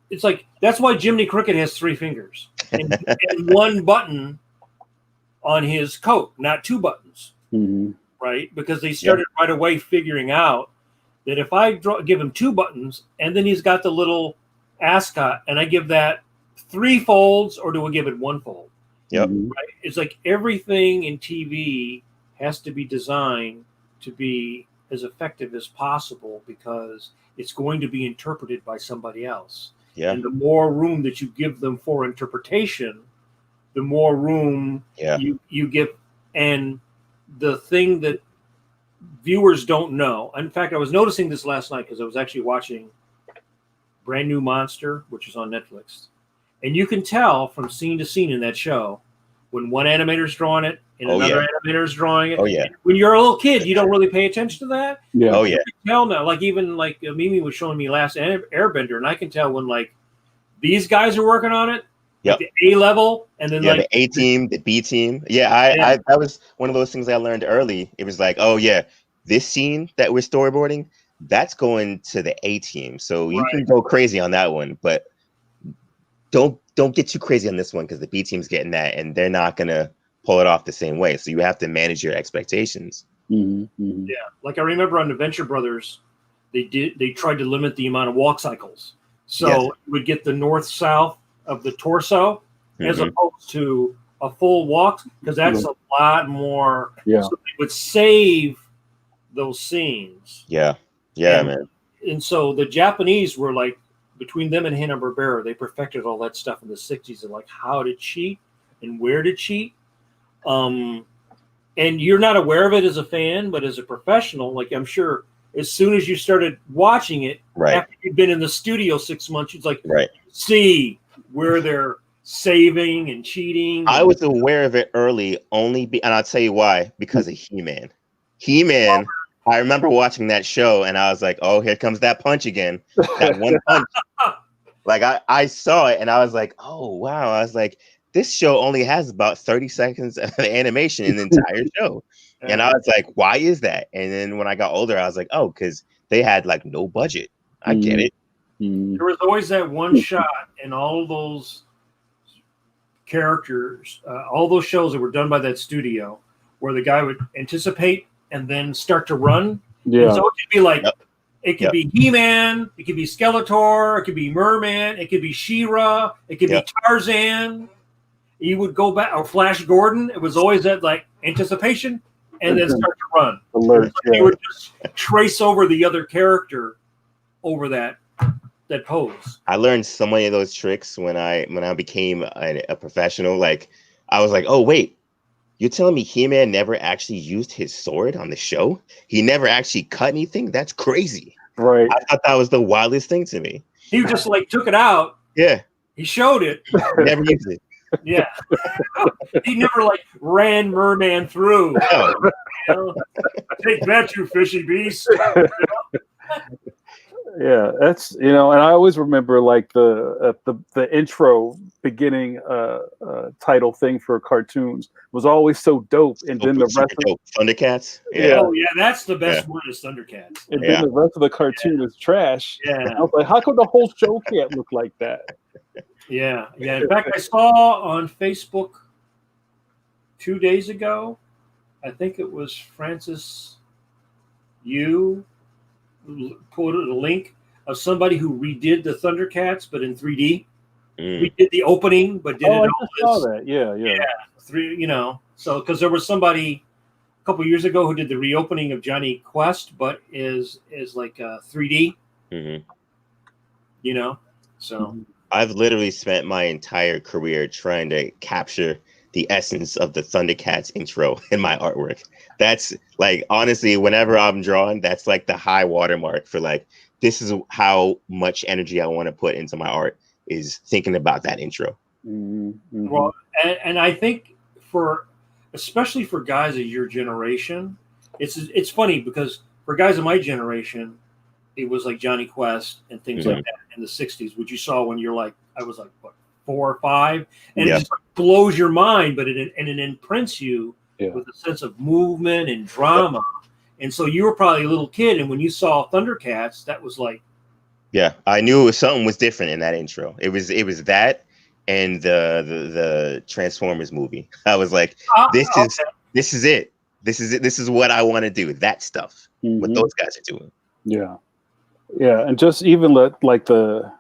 [SPEAKER 2] It's like that's why Jiminy Cricket has 3 fingers and 1 button on his coat, not 2 buttons, right? Because they started right away figuring out that if I give him 2 buttons and then he's got the little ascot, and I give that 3 folds, or do I give it 1 fold?
[SPEAKER 3] Yep.
[SPEAKER 2] Right? It's like everything in TV has to be designed to be as effective as possible because it's going to be interpreted by somebody else.
[SPEAKER 3] Yeah.
[SPEAKER 2] And the more room that you give them for interpretation, the more room you give. And the thing that viewers don't know, in fact, I was noticing this last night because I was actually watching Brand New Monster, which is on Netflix. And you can tell from scene to scene in that show when one animator's drawing it and another animator's drawing it.
[SPEAKER 3] Oh, yeah.
[SPEAKER 2] When you're a little kid, you don't really pay attention to that.
[SPEAKER 1] Yeah.
[SPEAKER 3] Oh, yeah.
[SPEAKER 2] You can tell now, like even like Mimi was showing me Last Airbender, and I can tell when like these guys are working on it, like the A level, and then like
[SPEAKER 3] the A team, the B team. I that was one of those things I learned early. It was like, oh yeah, this scene that we're storyboarding, that's going to the A team. So you can go crazy on that one, but don't get too crazy on this one because the B team's getting that, and they're not gonna pull it off the same way. So you have to manage your expectations.
[SPEAKER 2] Yeah, like I remember on the Venture Brothers, they tried to limit the amount of walk cycles, so you would get the north-south of the torso as opposed to a full walk, because that's a lot more.
[SPEAKER 1] Yeah,
[SPEAKER 2] so they would save those scenes.
[SPEAKER 3] Man.
[SPEAKER 2] And so the Japanese were like, between them and Hanna-Barbera, they perfected all that stuff in the 60s and like how to cheat and where to cheat. And you're not aware of it as a fan, but as a professional, like I'm sure as soon as you started watching it, after you've been in the studio 6 months, it's like, see where they're saving and cheating.
[SPEAKER 3] I was aware of it early and I'll tell you why, because of He-Man. He-Man, I remember watching that show and I was like, oh, here comes that punch again. That one punch. Like I saw it and I was like, oh, wow. I was like, this show only has about 30 seconds of animation in the entire show. And I was like, why is that? And then when I got older, I was like, oh, because they had like no budget. I get it.
[SPEAKER 2] There was always that one shot in all those characters, all those shows that were done by that studio where the guy would anticipate and then start to run. Yeah. And so it could be like, it could be He-Man, it could be Skeletor, it could be Merman, it could be She-Ra, it could be Tarzan. You would go back, or Flash Gordon. It was always that like anticipation and then start to run.
[SPEAKER 1] Alert.
[SPEAKER 2] You would just trace over the other character over that pose.
[SPEAKER 3] I learned so many of those tricks when I became a professional. Like I was like, oh wait, you're telling me He-Man never actually used his sword on the show? He never actually cut anything? That's crazy.
[SPEAKER 1] Right.
[SPEAKER 3] I thought that was the wildest thing to me.
[SPEAKER 2] He just like took it out.
[SPEAKER 3] Yeah.
[SPEAKER 2] He showed it.
[SPEAKER 3] Never used it.
[SPEAKER 2] Yeah. He never like ran Merman through.
[SPEAKER 3] No.
[SPEAKER 2] You know? Take that, you fishy beast. You know?
[SPEAKER 1] Yeah, that's, and I always remember like the intro beginning title thing for cartoons was always so dope, and then the rest of
[SPEAKER 3] Thundercats.
[SPEAKER 2] Oh yeah, that's the best one is Thundercats.
[SPEAKER 1] And then the rest of the cartoon is trash.
[SPEAKER 2] Yeah,
[SPEAKER 1] and I was like, how come the whole show can't look like that?
[SPEAKER 2] Yeah. In fact, I saw on Facebook 2 days ago, I think it was Francis Yu put a link of somebody who redid the Thundercats, but in 3D. Redid the opening, but did it all.
[SPEAKER 1] I saw that. Yeah.
[SPEAKER 2] So because there was somebody a couple years ago who did the reopening of Johnny Quest, but is like 3D. So
[SPEAKER 3] I've literally spent my entire career trying to capture the essence of the Thundercats intro in my artwork. That's like, honestly, whenever I'm drawing, that's like the high watermark for like, this is how much energy I want to put into my art, is thinking about that intro.
[SPEAKER 2] Well, and I think especially for guys of your generation, it's funny because for guys of my generation, it was like Johnny Quest and things like that in the 60s, which you saw when you're like, I was like, what, 4 or 5? And it just like blows your mind, but it imprints you with a sense of movement and drama. And so you were probably a little kid, and when you saw Thundercats, that was like,
[SPEAKER 3] yeah, I knew something was different in that intro. It was that and the Transformers movie. I was like, this is it. This is what I want to do. That stuff. What those guys are doing.
[SPEAKER 1] Yeah. Yeah, and just even like the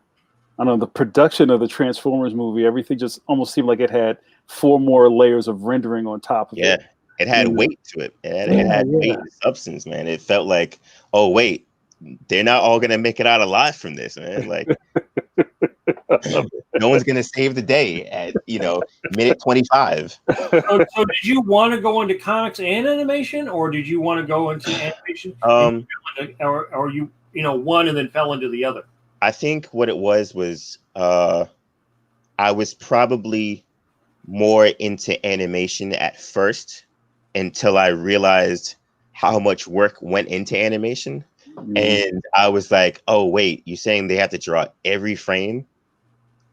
[SPEAKER 1] production of the Transformers movie, everything just almost seemed like it had 4 more layers of rendering on top of it.
[SPEAKER 3] Yeah, it had weight to it. It had weight and substance, man. It felt like, oh wait, they're not all gonna make it out alive from this, man. Like, no one's gonna save the day at minute 25.
[SPEAKER 2] So did you want to go into comics and animation, or did you want to go into animation? Or you one and then fell into the other?
[SPEAKER 3] I think what it was I was probably more into animation at first until I realized how much work went into animation. And I was like, oh, wait, you're saying they have to draw every frame?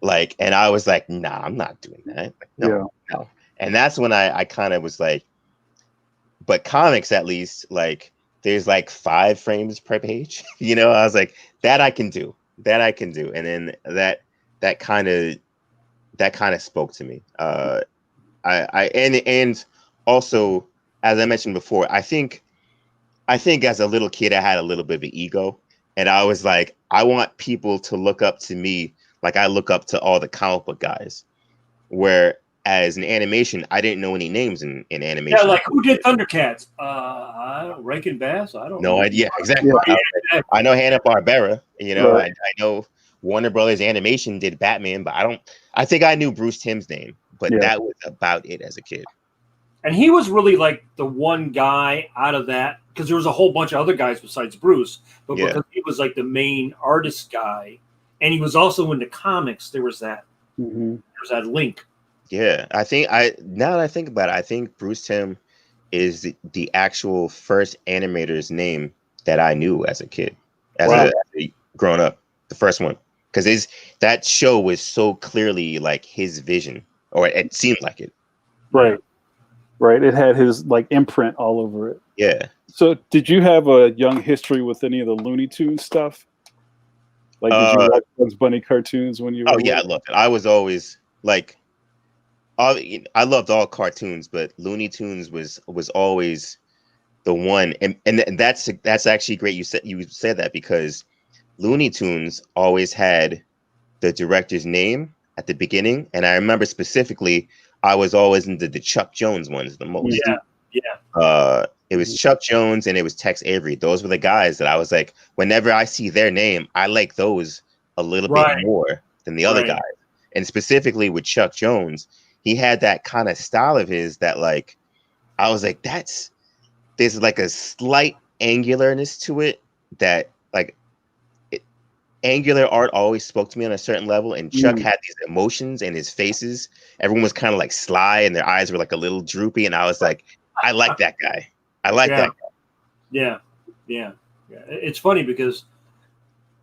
[SPEAKER 3] Like, and I was like, nah, I'm not doing that. Like, no. And that's when I kind of was like, but comics, at least, like, there's like 5 frames per page. I was like, that I can do. And then that kind of spoke to me. And also, as I mentioned before, I think as a little kid, I had a little bit of an ego, and I was like, I want people to look up to me like I look up to all the comic book guys. Where as in animation, I didn't know any names in animation.
[SPEAKER 2] Yeah, like who did Thundercats? I don't Rankin Bass. I don't know.
[SPEAKER 3] No idea. Exactly. Yeah. I know Hanna-Barbera. I know Warner Brothers Animation did Batman, but I think I knew Bruce Timm's name, but that was about it as a kid.
[SPEAKER 2] And he was really like the one guy out of that, because there was a whole bunch of other guys besides Bruce, but because he was like the main artist guy, and he was also into comics, there was that link.
[SPEAKER 3] Yeah, now that I think about it, I think Bruce Timm is the actual first animator's name that I knew as a kid, as a grown up, the first one, because that show was so clearly like his vision, or it seemed like it.
[SPEAKER 1] Right. It had his like imprint all over it.
[SPEAKER 3] Yeah.
[SPEAKER 1] So did you have a young history with any of the Looney Tunes stuff? Like, did you watch Bugs Bunny cartoons when you were
[SPEAKER 3] I loved it. I was always like, I loved all cartoons, but Looney Tunes was always the one. And that's actually great you said that, because Looney Tunes always had the director's name at the beginning. And I remember specifically, I was always into the Chuck Jones ones the most.
[SPEAKER 2] Yeah.
[SPEAKER 3] It was Chuck Jones and it was Tex Avery. Those were the guys that I was like, whenever I see their name, I like those a little bit more than the other guys. And specifically with Chuck Jones, he had that kind of style of his that, like, I was like, there's like a slight angularness to it that, like, angular art always spoke to me on a certain level, and Chuck had these emotions in his faces. Everyone was kind of like sly and their eyes were like a little droopy, and I was like, I like that guy. I like that guy.
[SPEAKER 2] Yeah. It's funny because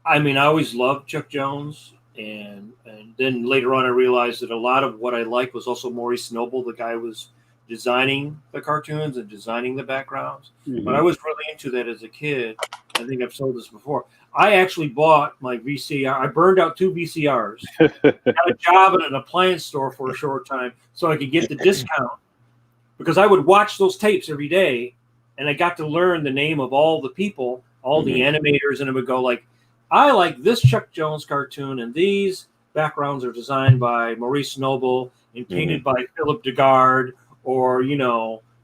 [SPEAKER 2] I always loved Chuck Jones, and then later on I realized that a lot of what I liked was also Maurice Noble, the guy who was designing the cartoons and designing the backgrounds. But I was really into that as a kid. I think I've told this before. I actually bought my VCR. I burned out 2 VCRs. Had a job at an appliance store for a short time so I could get the discount, because I would watch those tapes every day, and I got to learn the name of all the people, all the animators, and it would go like, I like this Chuck Jones cartoon, and these backgrounds are designed by Maurice Noble and painted by Philip Degard, or, you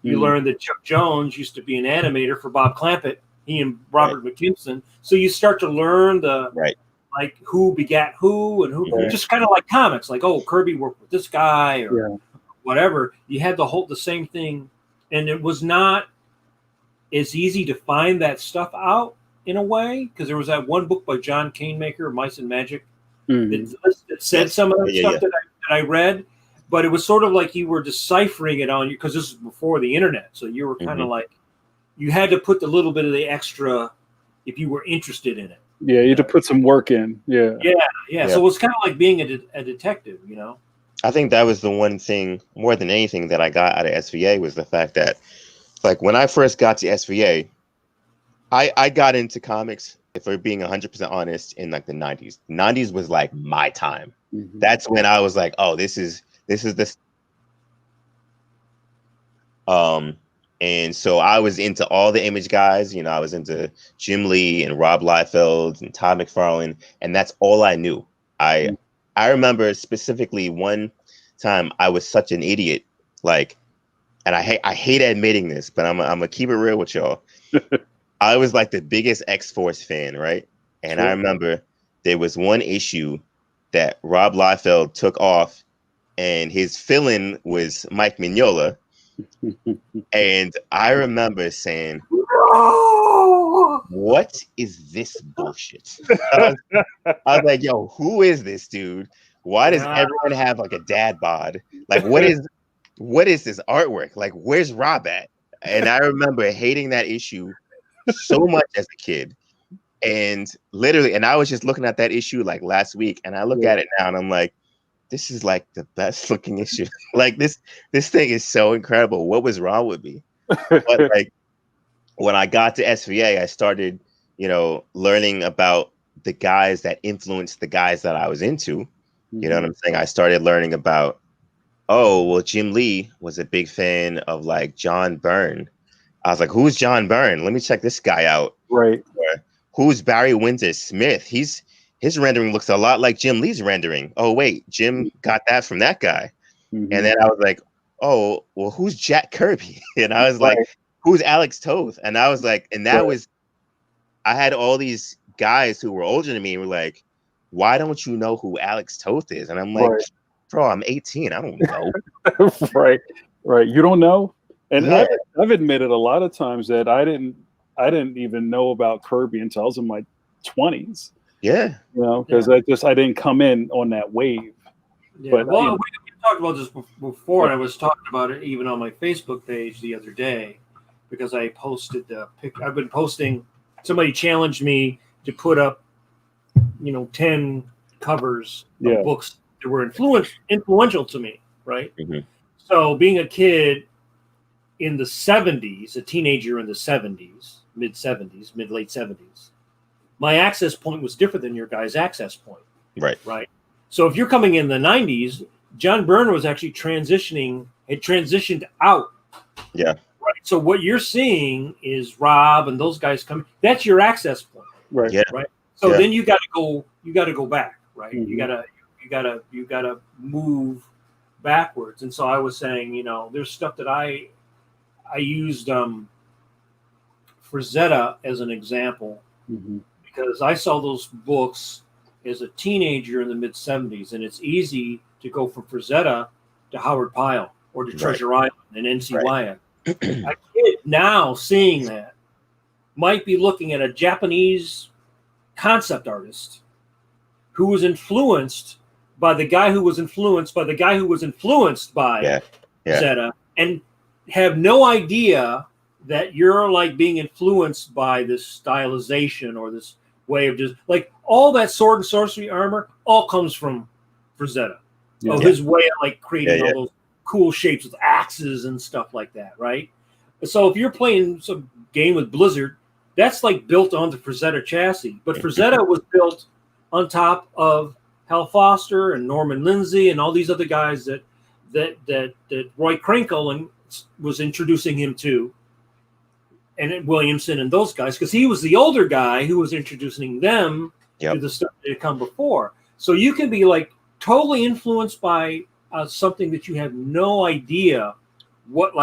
[SPEAKER 2] learn that Chuck Jones used to be an animator for Bob Clampett, he and Robert McKimson. So you start to learn the like who begat who and who, just kind of like comics, like, oh, Kirby worked with this guy or whatever. You had the same thing, and it was not as easy to find that stuff out in a way, because there was that one book by John Canemaker, Mice and Magic, that said some of that stuff that I read, but it was sort of like you were deciphering it on you, because this was before the internet, so you were kind of like, you had to put the little bit of the extra if you were interested in it.
[SPEAKER 1] Yeah, you had to put some work in. Yeah.
[SPEAKER 2] So it was kind of like being a detective, you know?
[SPEAKER 3] I think that was the one thing, more than anything, that I got out of SVA was the fact that, like, when I first got to SVA, I got into comics, if we're being 100% honest, in like the 90s. The 90s was like my time. That's when I was like, oh, this is this. And so I was into all the Image guys. You know, I was into Jim Lee and Rob Liefeld and Todd McFarlane, and that's all I knew. I remember specifically one time I was such an idiot, like, and I hate admitting this, but I'm gonna keep it real with y'all. I was like the biggest X-Force fan, right? And I remember there was one issue that Rob Liefeld took off, and his fill-in was Mike Mignola. And I remember saying, what is this bullshit? I was like, yo, who is this dude? Why does everyone have like a dad bod? Like, what is this artwork? Like, where's Rob at? And I remember hating that issue so much as a kid. And literally, and I was just looking at that issue like last week, and I look at it now and I'm like, this is like the best looking issue. Like this thing is so incredible. What was wrong with me? But like when I got to SVA, I started, you know, learning about the guys that influenced the guys that I was into. You know what I'm saying? I started learning about, oh, well, Jim Lee was a big fan of like John Byrne. I was like, who's John Byrne? Let me check this guy out.
[SPEAKER 1] Right.
[SPEAKER 3] Or, who's Barry Windsor Smith? His rendering looks a lot like Jim Lee's rendering. Oh, wait, Jim got that from that guy. And then I was like, oh, well, who's Jack Kirby? And I was like, who's Alex Toth? And I was like, and that was, I had all these guys who were older than me were like, why don't you know who Alex Toth is? And I'm like, bro, I'm 18. I don't know.
[SPEAKER 1] Right. You don't know? And I've admitted a lot of times that I didn't even know about Kirby until I was in my 20s.
[SPEAKER 3] Yeah.
[SPEAKER 1] You know, because I didn't come in on that wave.
[SPEAKER 2] Yeah.
[SPEAKER 1] But
[SPEAKER 2] well, we talked about this before, and I was talking about it even on my Facebook page the other day, because I posted the pic. I've been posting. Somebody challenged me to put up, 10 covers of books that were influential to me, right? So being a kid in the 70s, a teenager in the 70s, mid late 70s, my access point was different than your guy's access point. Right. So if you're coming in the 90s, John Byrne was actually transitioned out. Yeah. Right. So what you're seeing is Rob and those guys coming. That's your access point. Right. Yeah. Right. So then you got to go back. Right. You gotta move backwards. And so I was saying, there's stuff that I used Frazetta as an example, because I saw those books as a teenager in the mid 70s, and it's easy to go from Frazetta to Howard Pyle or to Treasure Island and N.C. Wyatt. A kid now seeing that might be looking at a Japanese concept artist who was influenced by the guy who was influenced by the guy who was influenced by Frazetta, and have no idea that you're like being influenced by this stylization or this way of just like all that sword and sorcery armor all comes from Frazetta. His way of like creating all those cool shapes with axes and stuff like that, right? So if you're playing some game with Blizzard, that's like built onto Frazetta chassis, but Frazetta was built on top of Hal Foster and Norman Lindsay and all these other guys that Roy Krinkle was introducing him to, and Williamson and those guys, because he was the older guy who was introducing them to the stuff that had come before. So you can be like totally influenced by something that you have no idea what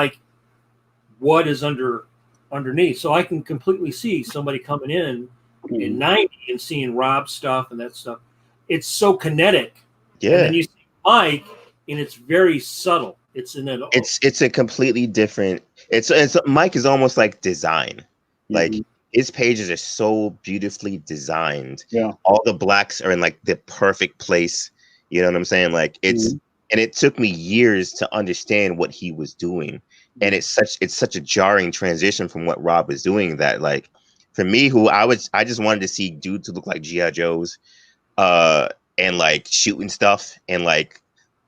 [SPEAKER 2] is underneath. So I can completely see somebody coming in in '90 and seeing Rob's stuff and that stuff. It's so kinetic.
[SPEAKER 3] Yeah.
[SPEAKER 2] And then you see Mike, and it's very subtle. It's
[SPEAKER 3] a completely different. It's Mike is almost like design. Like his pages are so beautifully designed.
[SPEAKER 1] Yeah.
[SPEAKER 3] All the blacks are in like the perfect place. You know what I'm saying? Like it's and it took me years to understand what he was doing. And it's such a jarring transition from what Rob was doing that like for me, I just wanted to see dudes who look like G.I. Joes, and like shooting stuff and like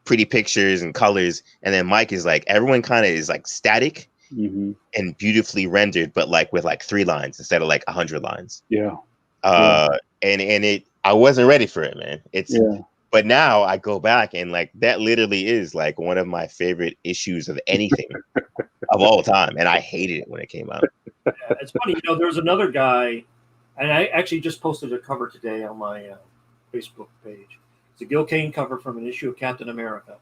[SPEAKER 3] pretty pictures and colors. And then Mike is like everyone kind of is like static and beautifully rendered, but like with like 3 lines instead of like 100 lines.
[SPEAKER 1] Yeah.
[SPEAKER 3] And I wasn't ready for it, man. But now I go back and like that literally is like one of my favorite issues of anything of all time, and I hated it when it came out.
[SPEAKER 2] Yeah, it's funny, there's another guy, and I actually just posted a cover today on my Facebook page. It's a Gil Kane cover from an issue of Captain America.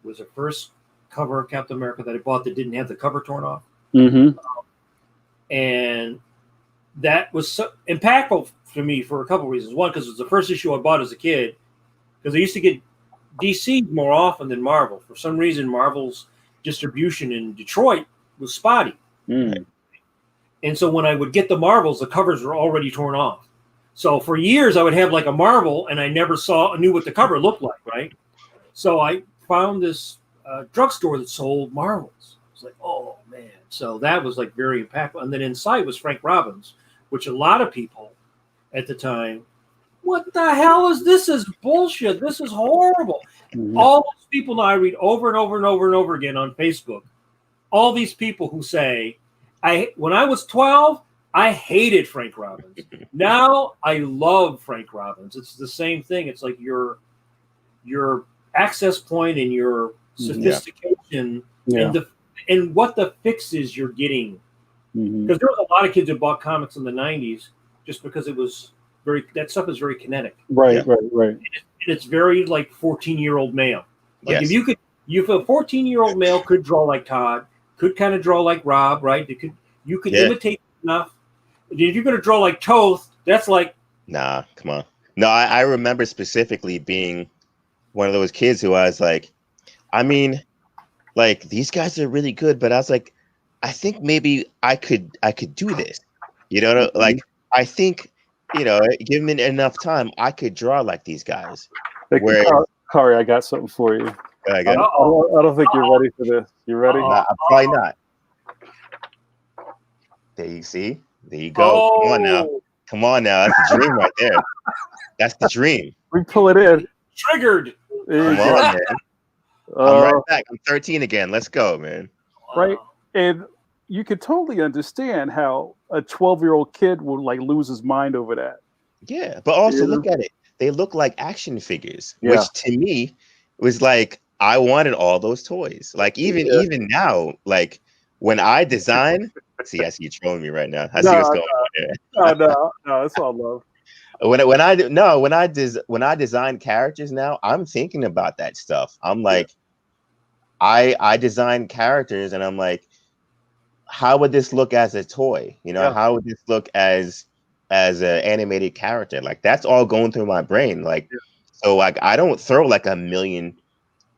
[SPEAKER 2] It was the first cover of Captain America that I bought that didn't have the cover torn off. And that was so impactful to me for a couple of reasons. One, because it was the first issue I bought as a kid, because I used to get DC more often than Marvel. For some reason, Marvel's distribution in Detroit was spotty. And so when I would get the Marvels, the covers were already torn off. So for years, I would have like a Marvel, and I never knew what the cover looked like, right? So I found this drugstore that sold Marvels. I was like, oh, man. So that was like very impactful. And then inside was Frank Robbins, which a lot of people at the time, what the hell is this? Is bullshit. This is horrible. All those people now I read over and over and over and over again on Facebook, all these people who say, when I was 12, I hated Frank Robbins. Now I love Frank Robbins. It's the same thing. It's like your access point and your sophistication and what the fixes you're getting. Because there was a lot of kids who bought comics in the 90s just because it was that stuff is very kinetic.
[SPEAKER 1] Right.
[SPEAKER 2] And it's very like 14-year-old male. Like if a 14-year-old male could draw like Todd, could kind of draw like Rob, right? You could imitate enough. If you're going to draw like Toth, that's like...
[SPEAKER 3] Nah, come on. No, I remember specifically being one of those kids who I was like, I mean, like these guys are really good, but I was like, I think maybe I could do this. Like I think, give me enough time, I could draw like these guys.
[SPEAKER 1] Kari, I got something for you. I don't think you're ready for this. You ready?
[SPEAKER 3] Nah, probably not. There you see. There you go. Come on now. That's the dream right there. That's the dream.
[SPEAKER 1] We pull it in.
[SPEAKER 2] Triggered.
[SPEAKER 3] Come on, man. I'm right back. I'm 13 again. Let's go, man.
[SPEAKER 1] Right. And you could totally understand how a 12-year-old kid would like lose his mind over that.
[SPEAKER 3] Yeah, but also look at it. They look like action figures, which to me was like I wanted all those toys. Like even now, like when I design, I see you trolling me right now. I see what's going on there.
[SPEAKER 1] No, it's all love.
[SPEAKER 3] When I design characters now, I'm thinking about that stuff. I'm like, I design characters, and I'm like, how would this look as a toy? How would this look as an animated character? Like that's all going through my brain. Like, so like I don't throw like a million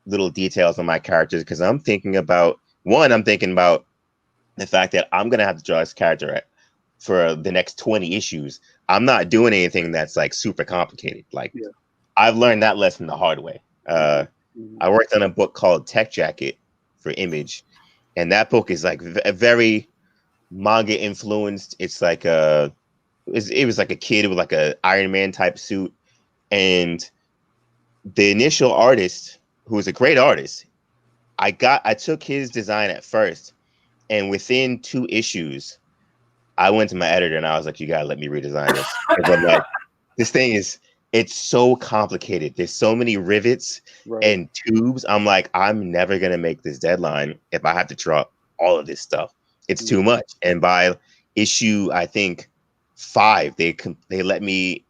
[SPEAKER 3] little details on my characters because I'm thinking about the fact that I'm gonna have to draw this character for the next 20 issues. I'm not doing anything that's like super complicated. Like I've learned that lesson the hard way. I worked on a book called Tech Jacket for Image, and that book is like a very manga influenced. It's like it was like a kid with like a Iron Man type suit, and the initial artist, who was a great artist, I took his design at first, and within 2 issues, I went to my editor and I was like, "You gotta let me redesign this." I'm like, this thing it's so complicated. There's so many rivets and tubes. I'm like, I'm never gonna make this deadline if I have to draw all of this stuff. It's too much. And by issue, I think 5, they let me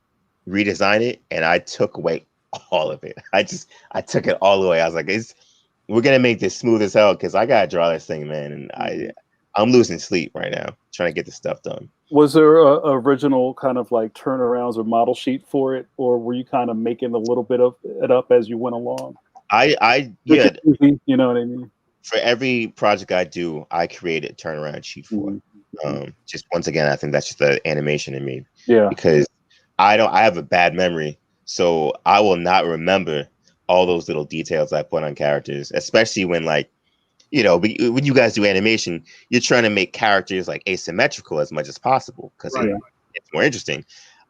[SPEAKER 3] redesign it, and I took away all of it. I took it all away. I was like, we're gonna make this smooth as hell because I gotta draw this thing, man. And I'm losing sleep right now trying to get this stuff done.
[SPEAKER 1] Was there a original kind of like turnarounds or model sheet for it, or were you kind of making a little bit of it up as you went along?
[SPEAKER 3] Yeah.
[SPEAKER 1] You know what I mean?
[SPEAKER 3] For every project I do, I create a turnaround sheet for. Just once again, I think that's just the animation in me.
[SPEAKER 1] Yeah.
[SPEAKER 3] Because I have a bad memory, so I will not remember all those little details I put on characters, especially when like, you know, when you guys do animation, you're trying to make characters like asymmetrical as much as possible because it's more interesting.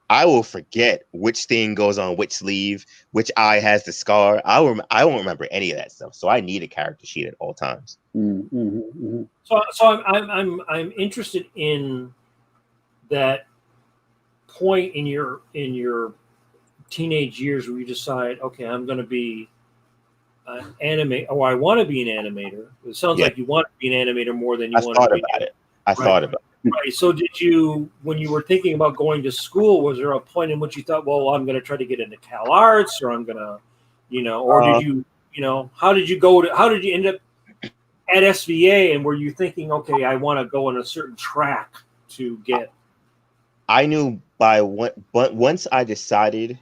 [SPEAKER 3] I will forget which thing goes on which sleeve, which eye has the scar. I won't remember any of that stuff. So I need a character sheet at all times.
[SPEAKER 2] So I'm interested in that point in your teenage years where you decide, okay, I'm going to be an animator, or I want to be an animator. It sounds like you want to be an animator more than you want to be.
[SPEAKER 3] I thought about it.
[SPEAKER 2] Right. So did you, when you were thinking about going to school, was there a point in which you thought, well, I'm going to try to get into Cal Arts, or I'm going to, you know, or did you, you know, how did you end up at SVA, and were you thinking, okay, I want to go on a certain track to get?
[SPEAKER 3] I knew but once I decided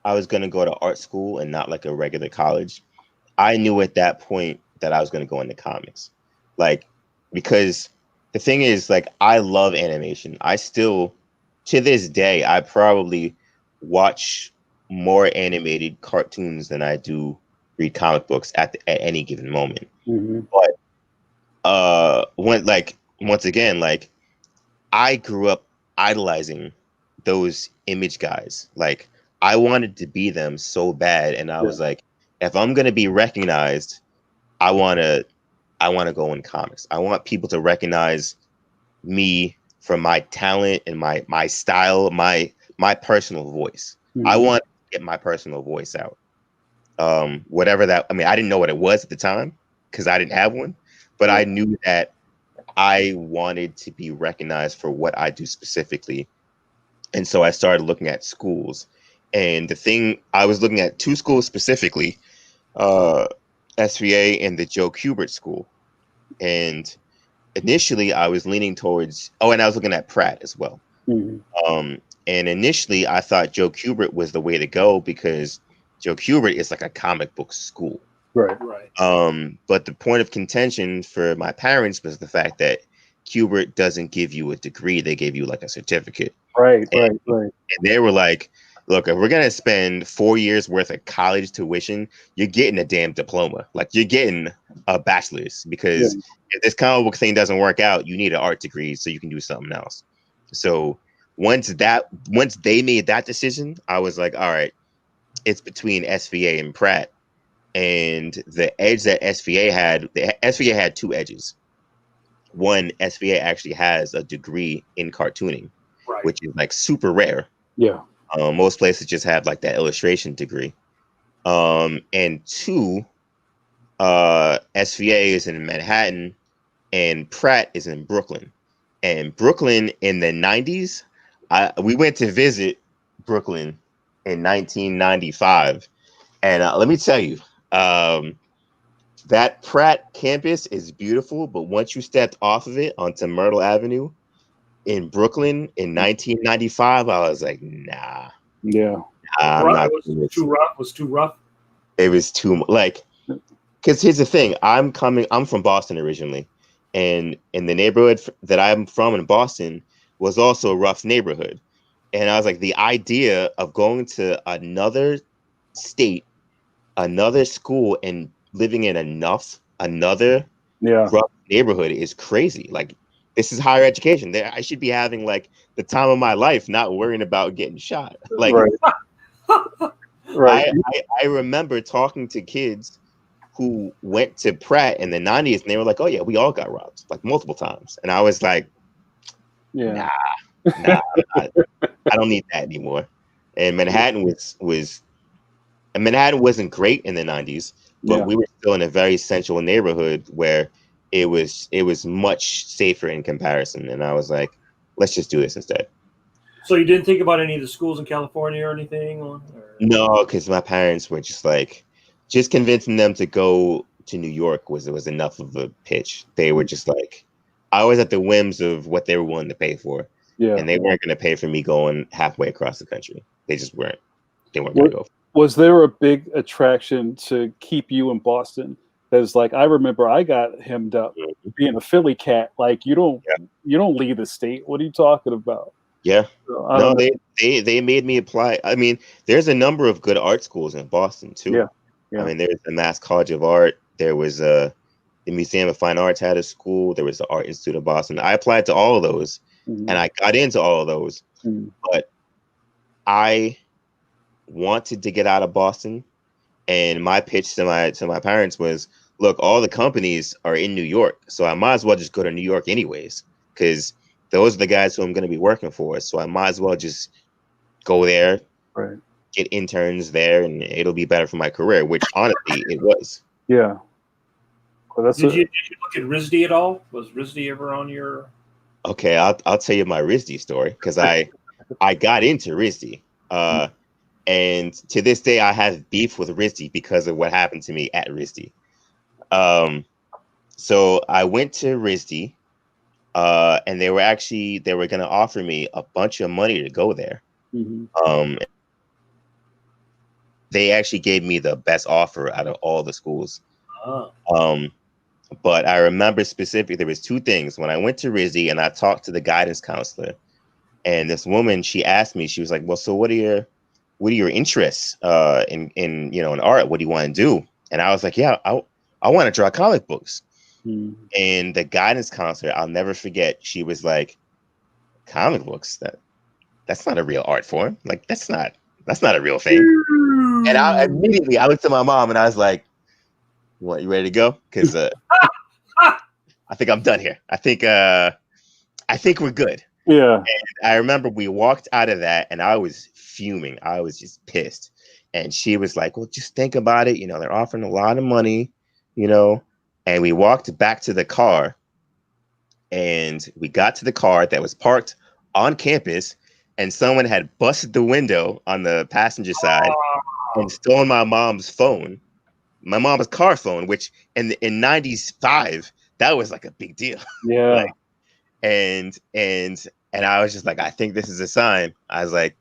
[SPEAKER 3] I was going to go to art school and not like a regular college, I knew at that point that I was going to go into comics. Like, because the thing is, like, I love animation. I still, to this day, I probably watch more animated cartoons than I do read comic books at any given moment. But once again, like, I grew up idolizing those image guys. Like, I wanted to be them so bad, and I was like, if I'm gonna be recognized, I wanna go in comics. I want people to recognize me for my talent and my style, my personal voice. I want to get my personal voice out. Whatever that, I mean, I didn't know what it was at the time because I didn't have one, but I knew that I wanted to be recognized for what I do specifically. And so I started looking at schools. And the thing, I was looking at two schools specifically, SVA and the Joe Kubert School. And initially I was leaning towards, and I was looking at Pratt as well. And initially I thought Joe Kubert was the way to go because Joe Kubert is like a comic book school.
[SPEAKER 1] Right.
[SPEAKER 3] But the point of contention for my parents was the fact that Kubert doesn't give you a degree; they gave you like a certificate.
[SPEAKER 1] Right.
[SPEAKER 3] And they were like, "Look, if we're gonna spend 4 years worth of college tuition, you're getting a damn diploma. Like you're getting a bachelor's because if this comic book thing doesn't work out, you need an art degree so you can do something else." So once they made that decision, I was like, "All right, it's between SVA and Pratt." And the edge that SVA had two edges. One, SVA actually has a degree in cartooning, which is like super rare.
[SPEAKER 1] Yeah.
[SPEAKER 3] Most places just have like that illustration degree. And two, SVA is in Manhattan and Pratt is in Brooklyn. And Brooklyn in the 90s, we went to visit Brooklyn in 1995. And let me tell you, that Pratt campus is beautiful, but once you stepped off of it onto Myrtle Avenue in Brooklyn in 1995, I was like, nah.
[SPEAKER 1] Yeah.
[SPEAKER 3] I'm not.
[SPEAKER 2] It was too rough. It was too rough.
[SPEAKER 3] It was too like, because here's the thing. I'm from Boston originally, and in the neighborhood that I'm from in Boston was also a rough neighborhood. And I was like, the idea of going to another state, another school, and living in another rough neighborhood is crazy. Like, this is higher education. I should be having like the time of my life, not worrying about getting shot. Like, I remember talking to kids who went to Pratt in the 90s, and they were like, "Oh yeah, we all got robbed like multiple times," and I was like, "Nah, I don't need that anymore." And Manhattan wasn't great in the 90s, but we were still in a very central neighborhood where it was much safer in comparison. And I was like, let's just do this instead.
[SPEAKER 2] So you didn't think about any of the schools in California or anything?
[SPEAKER 3] No, because my parents were just like, just convincing them to go to New York was enough of a pitch. They were just like, I was at the whims of what they were willing to pay for.
[SPEAKER 1] Yeah.
[SPEAKER 3] And they weren't going to pay for me going halfway across the country. They just weren't. They weren't going to go.
[SPEAKER 1] Was there a big attraction to keep you in Boston? Because like I remember I got hemmed up being a Philly cat. Like you don't leave the state. What are you talking about?
[SPEAKER 3] Yeah.
[SPEAKER 1] So,
[SPEAKER 3] No, they made me apply. I mean, there's a number of good art schools in Boston too.
[SPEAKER 1] Yeah. Yeah.
[SPEAKER 3] I mean, there's the Mass College of Art. There was the Museum of Fine Arts had a school. There was the Art Institute of Boston. I applied to all of those, and I got into all of those. But I wanted to get out of Boston, and my pitch to my parents was, look, all the companies are in New York, so I might as well just go to New York anyways, because those are the guys who I'm going to be working for. So I might as well just go there, get interns there, and it'll be better for my career, which honestly it was.
[SPEAKER 1] Yeah. Well,
[SPEAKER 2] did you look at RISD at all? Was RISD ever on your?
[SPEAKER 3] Okay, I'll tell you my RISD story, because I got into RISD. And to this day, I have beef with RISD because of what happened to me at RISD. So I went to RISD, and they were going to offer me a bunch of money to go there. They actually gave me the best offer out of all the schools. But I remember specifically, there was two things. When I went to RISD and I talked to the guidance counselor, and this woman, she asked me, she was like, well, so what are your interests in art? What do you want to do? And I was like, yeah, I want to draw comic books. And the guidance counselor, I'll never forget, she was like, comic books, that's not a real art form. Like that's not a real thing. And I immediately looked at my mom and I was like, what, you ready to go? Because I think I'm done here. I think we're good.
[SPEAKER 1] Yeah.
[SPEAKER 3] And I remember we walked out of that and I was fuming. I was just pissed. And she was like, well, just think about it. They're offering a lot of money, and we walked back to the car, and we got to the car that was parked on campus, and someone had busted the window on the passenger side and stolen my mom's phone, my mom's car phone, which in 95, that was like a big deal.
[SPEAKER 1] Yeah.
[SPEAKER 3] And I was just like, I think this is a sign. I was like,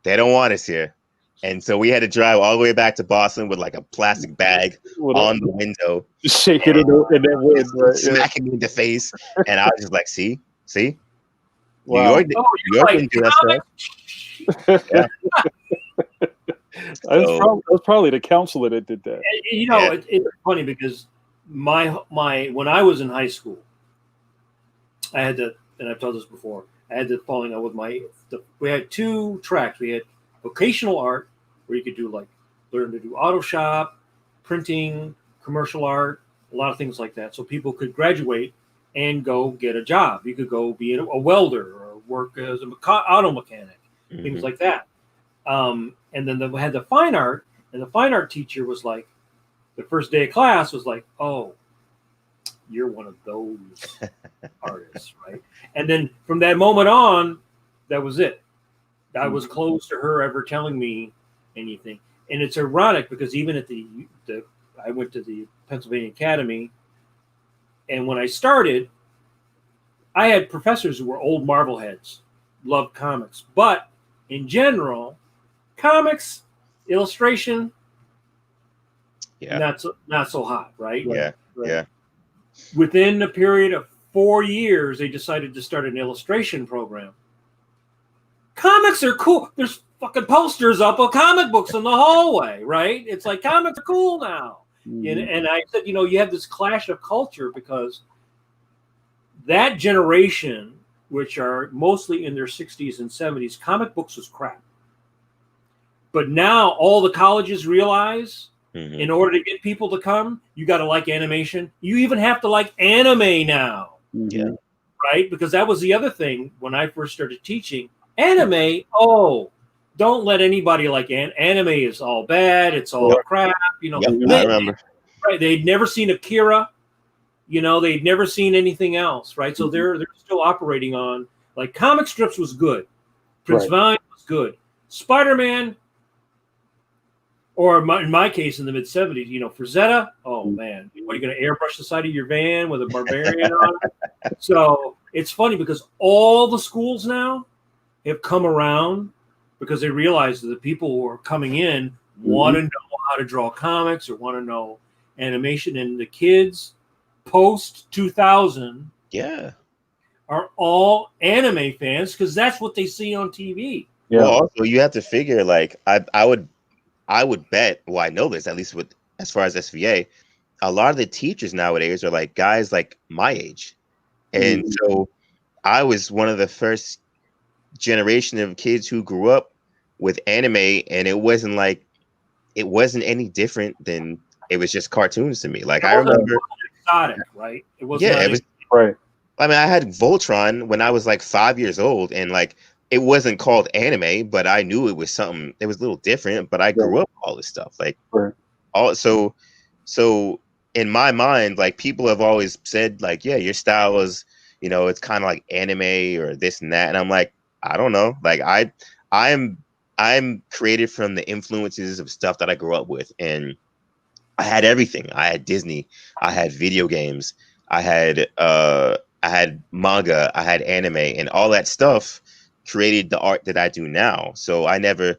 [SPEAKER 3] they don't want us here. And so we had to drive all the way back to Boston with like a plastic bag on the window.
[SPEAKER 1] Just shaking it in that wind, right?
[SPEAKER 3] Smacking me in the face. And I was just like, see?
[SPEAKER 1] Wow.
[SPEAKER 3] New York didn't do that stuff. Yeah.
[SPEAKER 1] That was probably the counselor that did that.
[SPEAKER 2] It's funny because when I was in high school, I had to, and I've told this before, I had to falling out with we had two tracks. We had vocational art, where you could do learn to do auto shop, printing, commercial art, a lot of things like that. So people could graduate and go get a job. You could go be a welder or work as an auto mechanic, things like that. And then we had the fine art, and the fine art teacher was like, the first day of class was like, oh, you're one of those artists, right? And then from that moment on, that was it. I was closed to her ever telling me anything. And it's ironic because even at I went to the Pennsylvania Academy, and when I started, I had professors who were old Marvel heads, loved comics. But in general, comics, illustration, not so hot, right?
[SPEAKER 3] Yeah,
[SPEAKER 2] right.
[SPEAKER 3] Yeah.
[SPEAKER 2] Within a period of 4 years, they decided to start an illustration program. Comics are cool. There's fucking posters up of comic books in the hallway, right? It's like comics are cool now. And I said, you have this clash of culture because that generation, which are mostly in their 60s and 70s, comic books was crap. But now all the colleges realize in order to get people to come, you got to like animation. You even have to like anime now.
[SPEAKER 3] Yeah.
[SPEAKER 2] Right? Because that was the other thing when I first started teaching. Anime, don't let anybody like anime is all bad. It's all crap.
[SPEAKER 3] I remember.
[SPEAKER 2] Right? They'd never seen Akira. They'd never seen anything else. Right? So they're still operating on like comic strips was good. Prince Valiant was good. Spider-Man, or in my case in the mid-70s, Frazetta. Oh man, what are you going to airbrush the side of your van with a barbarian on it? So it's funny because all the schools now have come around because they realize that the people who are coming in want to know how to draw comics or want to know animation, and the kids post 2000 are all anime fans because that's what they see on TV.
[SPEAKER 1] Yeah.
[SPEAKER 3] Well, also you have to figure like I would bet, well, I know this at least with as far as SVA, a lot of the teachers nowadays are like guys like my age. And so I was one of the first generation of kids who grew up with anime, and it wasn't any different than it was just cartoons to me. Like I remember
[SPEAKER 2] exotic, right? It was
[SPEAKER 1] right.
[SPEAKER 3] I mean, I had Voltron when I was like 5 years old, and like it wasn't called anime, but I knew it was something. It was a little different, but I grew up with all this stuff. Like so in my mind, like people have always said, like, yeah, your style is, you know, it's kind of like anime or this and that, and I'm like, I don't know. Like I'm created from the influences of stuff that I grew up with, and I had everything. I had Disney, I had video games, I had manga, I had anime, and all that stuff created the art that I do now. So I never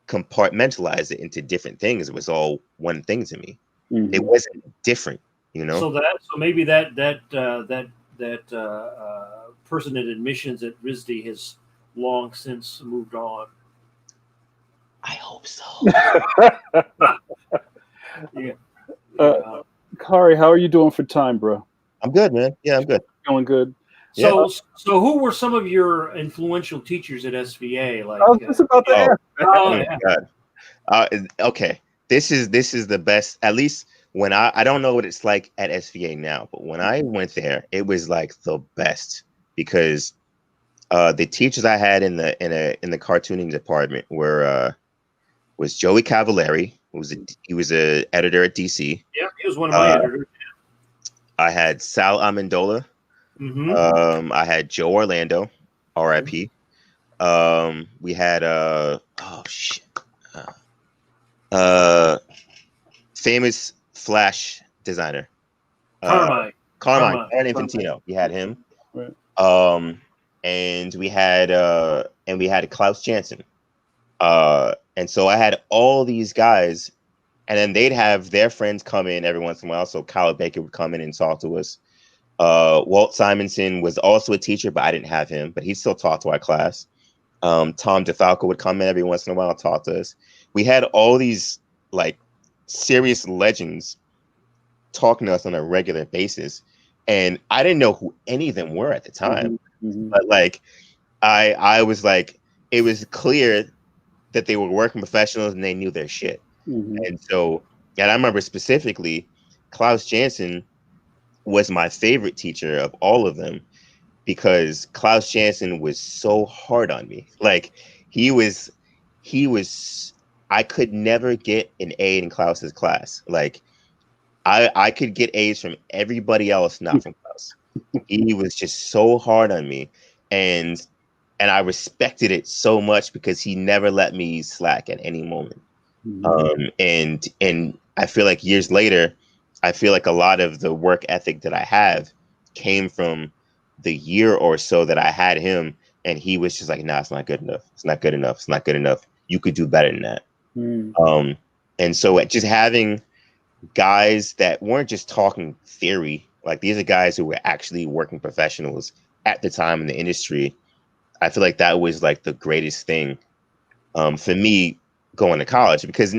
[SPEAKER 3] compartmentalized it into different things. It was all one thing to me. It wasn't different, you know.
[SPEAKER 2] So maybe that person in admissions at RISD has long since moved on.
[SPEAKER 3] I hope so.
[SPEAKER 1] KHARY, how are you doing for time, bro?
[SPEAKER 3] I'm good, man. Yeah, I'm good.
[SPEAKER 1] Going good.
[SPEAKER 2] So who were some of your influential teachers at SVA? Like,
[SPEAKER 1] I was just about to ask.
[SPEAKER 3] Okay. This is the best. At least when I don't know what it's like at SVA now, but when I went there, it was like the best because the teachers I had in the cartooning department was Joey Cavallari, he was a editor at DC.
[SPEAKER 2] Yeah, he was one of my editors.
[SPEAKER 3] I had Sal Amendola. I had Joe Orlando, R.I.P. We had famous Flash designer, Carmine Infantino. We had him.
[SPEAKER 1] Right.
[SPEAKER 3] And we had Klaus Janson. And so I had all these guys, and then they'd have their friends come in every once in a while. So Kyle Baker would come in and talk to us. Walt Simonson was also a teacher, but I didn't have him, but he still taught to our class. Tom DeFalco would come in every once in a while and talk to us. We had all these like serious legends talking to us on a regular basis, and I didn't know who any of them were at the time. But like I was like, it was clear that they were working professionals and they knew their shit. And I remember specifically Klaus Janson was my favorite teacher of all of them because Klaus Janson was so hard on me. Like he was I could never get an A in Klaus's class. Like I could get A's from everybody else, not from Klaus. He was just so hard on me, and I respected it so much because he never let me slack at any moment. And I feel like years later, I feel like a lot of the work ethic that I have came from the year or so that I had him, and he was just like, nah, it's not good enough. It's not good enough. It's not good enough. You could do better than that. And so just having guys that weren't just talking theory, like these are guys who were actually working professionals at the time in the industry. I feel like that was like the greatest thing for me going to college, because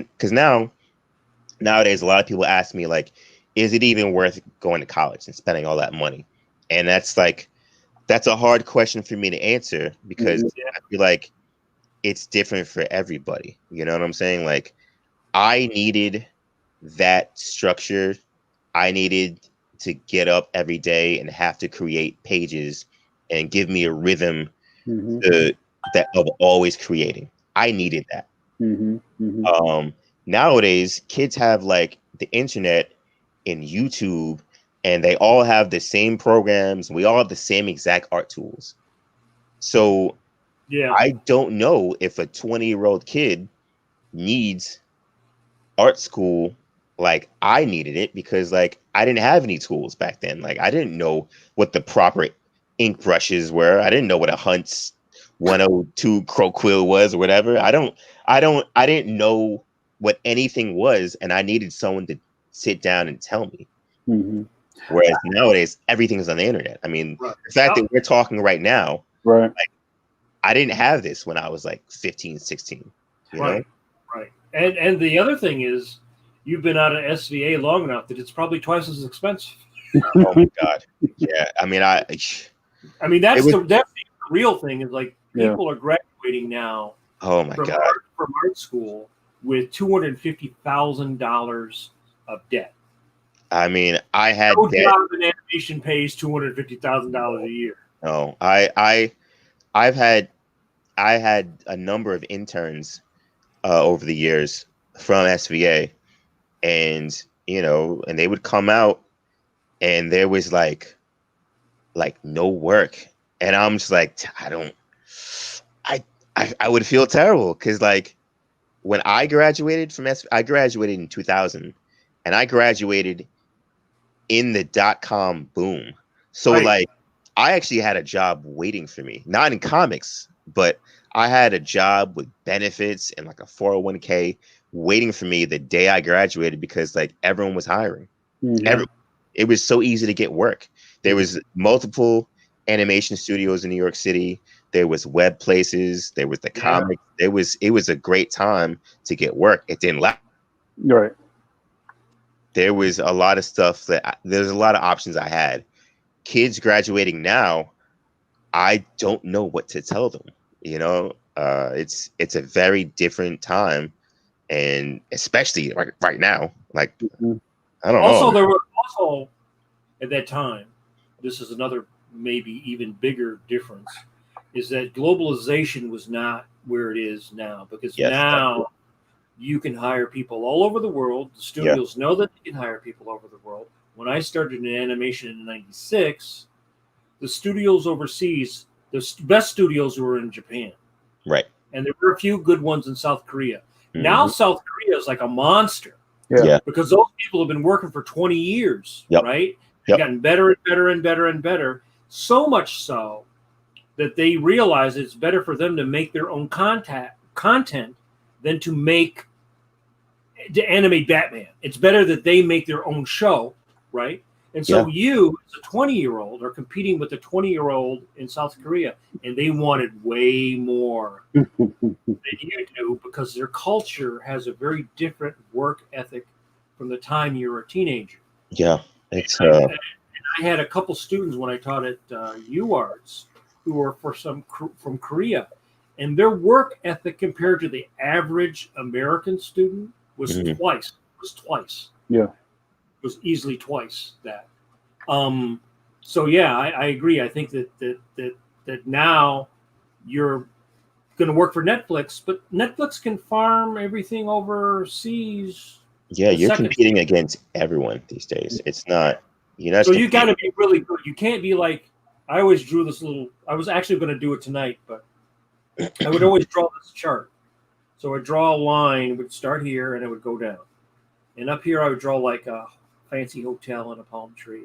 [SPEAKER 3] nowadays a lot of people ask me like, is it even worth going to college and spending all that money? And that's a hard question for me to answer because I feel like it's different for everybody. You know what I'm saying? Like I needed that structure. I needed to get up every day and have to create pages and give me a rhythm of always creating. I needed that. Nowadays, kids have like the internet and YouTube, and they all have the same programs. We all have the same exact art tools. So I don't know if a 20-year-old kid needs art school like I needed it, because like I didn't have any tools back then. Like I didn't know what the proper ink brushes were. I didn't know what a Hunt's 102 Croquill was or whatever. I didn't know what anything was, and I needed someone to sit down and tell me.
[SPEAKER 1] Mm-hmm.
[SPEAKER 3] Whereas nowadays, everything is on the internet. I mean,
[SPEAKER 2] Right.
[SPEAKER 3] the fact that we're talking right now,
[SPEAKER 1] Right.
[SPEAKER 3] like, I didn't have this when I was like 15, 16. You know?
[SPEAKER 2] Right. And the other thing is, you've been out of SVA long enough that it's probably twice as expensive.
[SPEAKER 3] Oh my God. Yeah. I mean,
[SPEAKER 2] that's the real thing is like people are graduating now
[SPEAKER 3] oh my God.
[SPEAKER 2] from art school with $250,000 of debt.
[SPEAKER 3] I mean, I had
[SPEAKER 2] no
[SPEAKER 3] debt.
[SPEAKER 2] job in animation pays $250,000 a year.
[SPEAKER 3] No, I had a number of interns over the years from SVA, and and they would come out, and there was like no work, and I'm just like, I would feel terrible because like when I graduated from I graduated in 2000, and I graduated in the .com boom. So like I actually had a job waiting for me, not in comics, but I had a job with benefits and like a 401k waiting for me the day I graduated because like everyone was hiring.
[SPEAKER 1] Mm-hmm.
[SPEAKER 3] It was so easy to get work. There was multiple animation studios in New York City. There was web places. There was the comic. It was a great time to get work. It didn't last.
[SPEAKER 1] Right.
[SPEAKER 3] There was a lot of stuff there's a lot of options I had. Kids graduating now, I don't know what to tell them. It's a very different time, and especially right now, like I don't know.
[SPEAKER 2] There was also at that time, this is another maybe even bigger difference, is that globalization was not where it is now, because now you can hire people all over the world. The studios know that they can hire people over the world. When I started in animation in '96, the studios overseas, the best studios were in Japan.
[SPEAKER 3] Right.
[SPEAKER 2] And there were a few good ones in South Korea. Mm-hmm. Now South Korea is like a monster.
[SPEAKER 1] Yeah.
[SPEAKER 2] Because those people have been working for 20 years, right? They've gotten better and better and better and better. So much so that they realize it's better for them to make their own content than to animate Batman. It's better that they make their own show, right? And so you, as a 20-year-old, are competing with a 20-year-old in South Korea, and they wanted way more than you do because their culture has a very different work ethic from the time you were a teenager.
[SPEAKER 3] Yeah, it's.
[SPEAKER 2] And I had a couple students when I taught at UArts who were from Korea, and their work ethic compared to the average American student was twice.
[SPEAKER 1] Yeah.
[SPEAKER 2] Was easily twice that. So yeah, I agree. I think that now you're going to work for Netflix, but Netflix can farm everything overseas.
[SPEAKER 3] Yeah, you're competing against everyone these days. It's not.
[SPEAKER 2] So you got to be really good. You can't be like I always drew this little. I was actually going to do it tonight, but I would always draw this chart. So I'd draw a line. It would start here and it would go down, and up here I would draw like a fancy hotel and a palm tree,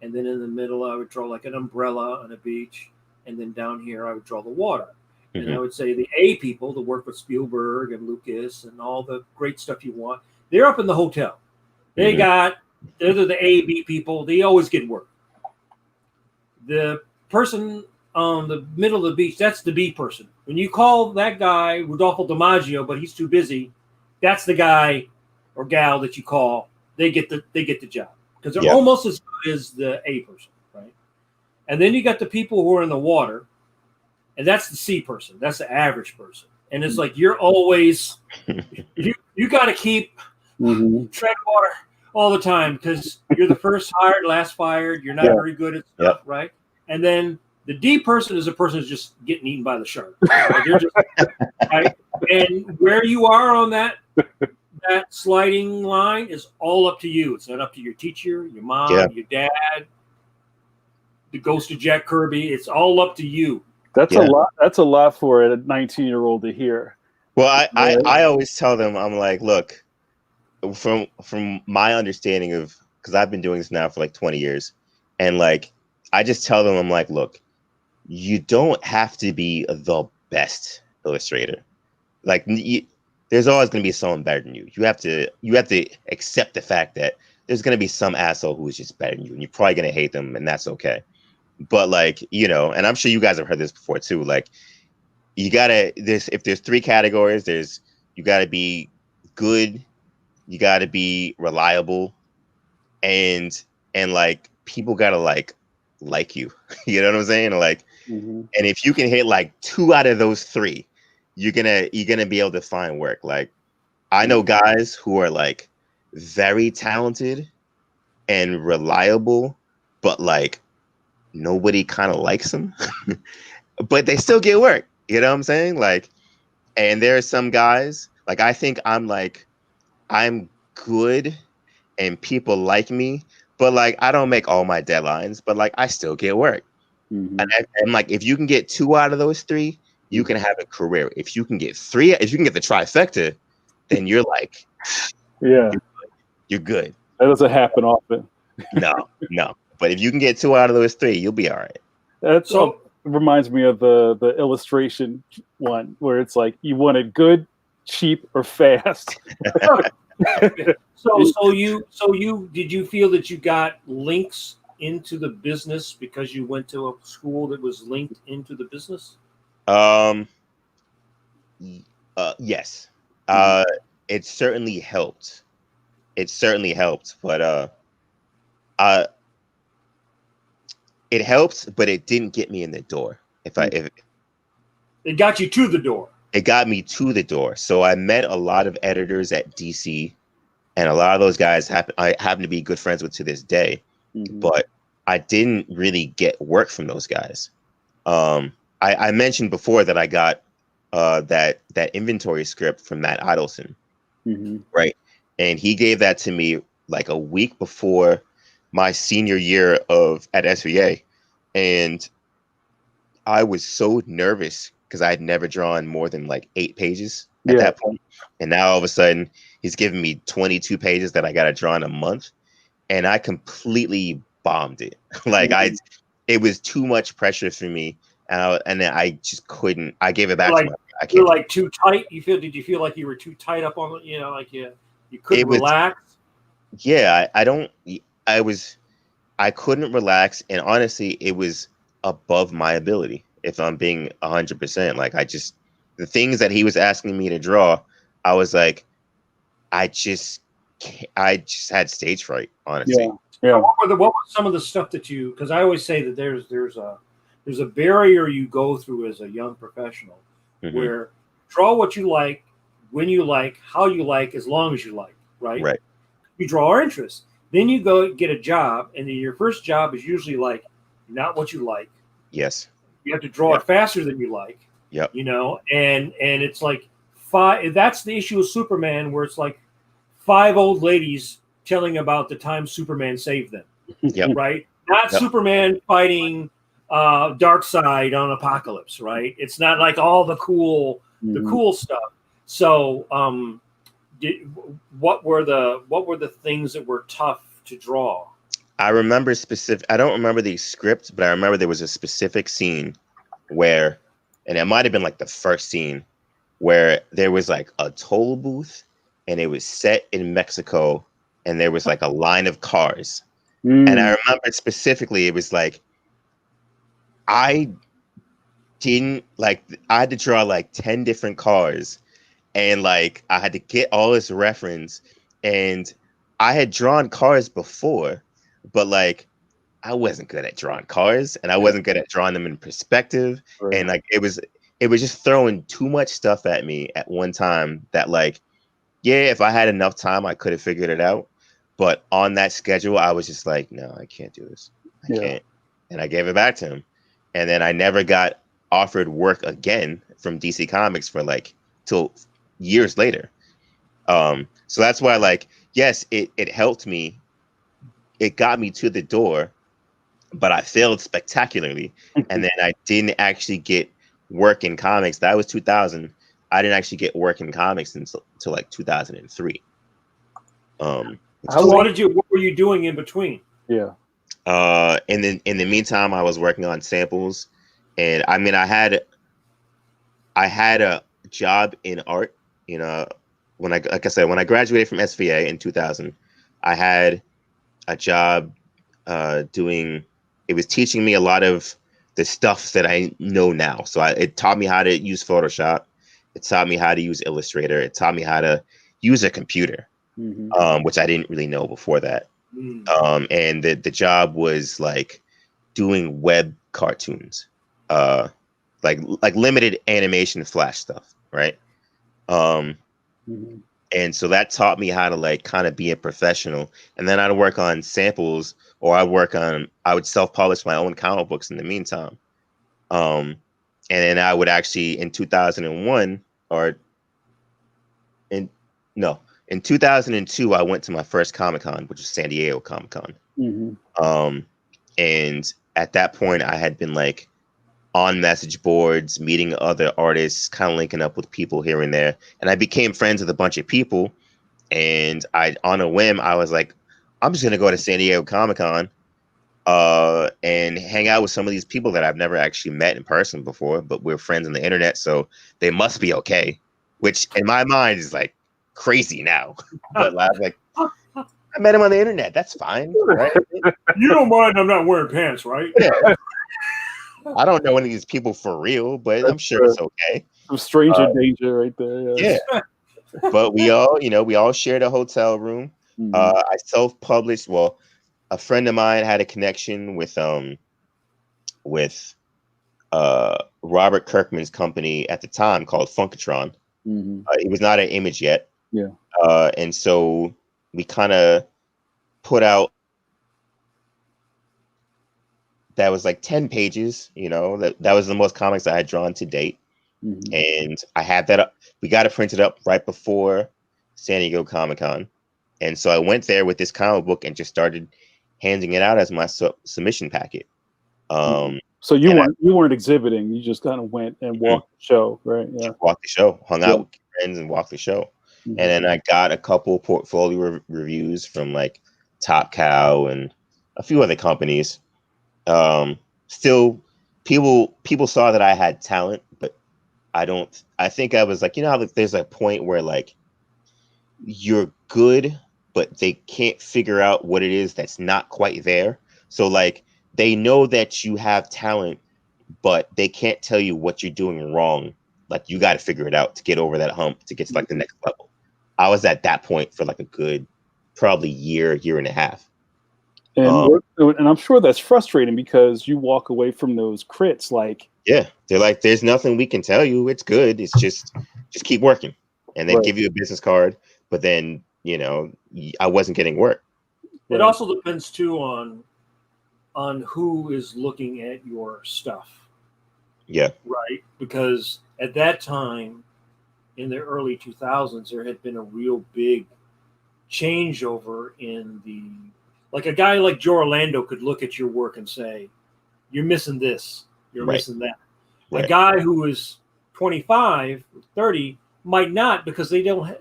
[SPEAKER 2] and then in the middle I would draw like an umbrella on a beach, and then down here I would draw the water. And I would say the A people that work with Spielberg and Lucas and all the great stuff you want, they're up in the hotel. They're the A, B people. They always get work. The person on the middle of the beach, that's the B person. When you call that guy Rodolfo DiMaggio, but he's too busy, that's the guy or gal that you call. They get the job because they're almost as good as the A person, right? And then you got the people who are in the water, and that's the C person. That's the average person. And it's like you're always you got to keep tread water all the time because you're the first hired, last fired. You're not very good at stuff, right? And then the D person is a person who's just getting eaten by the shark. Right? They're just right, and where you are on that sliding line is all up to you. It's not up to your teacher, your mom, your dad, the ghost of Jack Kirby. It's all up to you.
[SPEAKER 1] That's a lot. That's a lot for a 19-year-old to hear.
[SPEAKER 3] Well, I always tell them, I'm like, look, from my understanding of, because I've been doing this now for like 20 years, and like I just tell them, I'm like, look, you don't have to be the best illustrator. Like, there's always going to be someone better than you. You have to accept the fact that there's going to be some asshole who is just better than you, and you're probably going to hate them, and that's okay. But like, you know, and I'm sure you guys have heard this before too. Like, if there's 3 categories, you got to be good, you got to be reliable, and like people got to like you. You know what I'm saying? Like, and if you can hit like 2 out of those 3, you're gonna be able to find work. Like, I know guys who are like very talented and reliable, but like nobody kind of likes them, but they still get work. You know what I'm saying? Like, and there are some guys, like, I think I'm good and people like me, but like I don't make all my deadlines, but like I still get work. And I'm like, if you can get 2 out of those 3, you can have a career. If you can get 3, if you can get the trifecta, then you're like, you're good.
[SPEAKER 1] That doesn't happen often.
[SPEAKER 3] No. But if you can get 2 out of those 3, you'll be all right.
[SPEAKER 1] That's so reminds me of the illustration one where it's like you want it good, cheap, or fast.
[SPEAKER 2] So did you feel that you got links into the business because you went to a school that was linked into the business?
[SPEAKER 3] Yes. It certainly helped. But it helped, but it didn't get me in the door. It
[SPEAKER 2] got you to the door.
[SPEAKER 3] It got me to the door. So I met a lot of editors at DC, and a lot of those guys I happen to be good friends with to this day. But I didn't really get work from those guys. I mentioned before that I got that inventory script from Matt Idelson, right? And he gave that to me like a week before my senior year at SVA, and I was so nervous because I had never drawn more than like 8 pages at that point, and now all of a sudden he's giving me 22 pages that I got to draw in a month, and I completely bombed it. Like it was too much pressure for me, and then I just couldn't. I gave it back to him. I can't.
[SPEAKER 2] You're like too tight. Did you feel like you were too tight up on like you couldn't relax?
[SPEAKER 3] Yeah, I couldn't relax, and honestly, it was above my ability. If I'm being 100%, like the things that he was asking me to draw, I was like, I just had stage fright, honestly.
[SPEAKER 2] Yeah. What was some of the stuff that you? Because I always say that there's a barrier you go through as a young professional, where draw what you like, when you like, how you like, as long as you like, right?
[SPEAKER 3] Right.
[SPEAKER 2] You draw our interest. Then you go get a job, and then your first job is usually like not what you like.
[SPEAKER 3] Yes.
[SPEAKER 2] You have to draw it faster than you like.
[SPEAKER 3] Yep.
[SPEAKER 2] You know, and it's like 5. That's the issue of Superman, where it's like 5 old ladies telling about the time Superman saved them.
[SPEAKER 3] Yep.
[SPEAKER 2] Right? Not Superman fighting Darkseid on Apocalypse, right? It's not like all the cool stuff. So, what were the things that were tough to draw?
[SPEAKER 3] I remember I don't remember the script, but I remember there was a specific scene where, and it might have been like the first scene, where there was like a toll booth, and it was set in Mexico, and there was like a line of cars. And I remember specifically, it was like, I had to draw like 10 different cars, and like I had to get all this reference, and I had drawn cars before, but like I wasn't good at drawing cars, and I wasn't good at drawing them in perspective. Right. And like it was just throwing too much stuff at me at one time that like, yeah, if I had enough time, I could have figured it out. But on that schedule, I was just like, no, I can't do this. I can't. And I gave it back to him. And then I never got offered work again from DC Comics for like till years later. So that's why, like, yes, it helped me. It got me to the door, but I failed spectacularly. And then I didn't actually get work in comics. That was 2000. I didn't actually get work in comics until like 2003.
[SPEAKER 2] What were you doing in between?
[SPEAKER 1] Yeah.
[SPEAKER 3] And then in the meantime, I was working on samples, and I mean, I had a job in art. You know, like I said, when I graduated from SVA in 2000, I had a job doing. It was teaching me a lot of the stuff that I know now. So it taught me how to use Photoshop. It taught me how to use Illustrator. It taught me how to use a computer, which I didn't really know before that. And the job was like doing web cartoons, like limited animation Flash stuff, right? And so that taught me how to like kind of be a professional. And then I'd work on samples, or I would self-publish my own comic books in the meantime. And then I would actually in 2001 or in 2002, I went to my first Comic-Con, which was San Diego Comic-Con. And at that point I had been like on message boards, meeting other artists, kind of linking up with people here and there. And I became friends with a bunch of people. And on a whim, I was like, I'm just going to go to San Diego Comic-Con and hang out with some of these people that I've never actually met in person before, but we're friends on the internet, so they must be okay. Which in my mind is like crazy now. But I was like, I met him on the internet. That's fine, right?
[SPEAKER 2] You don't mind I'm not wearing pants, right?
[SPEAKER 3] Yeah. I don't know any of these people for real, but I'm sure it's okay.
[SPEAKER 1] Some stranger danger right there.
[SPEAKER 3] Yeah. But we all shared a hotel room. I self-published. Well, a friend of mine had a connection with Robert Kirkman's company at the time called Funkatron. It was not an Image yet.
[SPEAKER 1] Yeah.
[SPEAKER 3] And so we kind of put out. That was like 10 pages, that was the most comics I had drawn to date. And I had that up. We got it printed up right before San Diego Comic-Con. And so I went there with this comic book and just started handing it out as my submission packet.
[SPEAKER 1] So you weren't exhibiting. You just kind of went and walked the show, right? Yeah.
[SPEAKER 3] Walked the show, hung out with friends and walked the show. And then I got a couple portfolio reviews from like Top Cow and a few other companies. Still people saw that I had talent, but I think I was like, how there's a point where like you're good, but they can't figure out what it is that's not quite there. So like they know that you have talent, but they can't tell you what you're doing wrong. Like you got to figure it out to get over that hump to get to like the next level. I was at that point for like a good probably year and a half.
[SPEAKER 1] And I'm sure that's frustrating because you walk away from those crits like,
[SPEAKER 3] yeah, they're like, there's nothing we can tell you. It's good. It's just keep working. And they give you a business card, but then, I wasn't getting work.
[SPEAKER 2] It also depends too on who is looking at your stuff.
[SPEAKER 3] Yeah.
[SPEAKER 2] Right. Because at that time in the early 2000s, there had been a real big changeover in like a guy like Joe Orlando could look at your work and say, you're missing this, you're missing that. A guy who is 25, 30 might not, because they don't have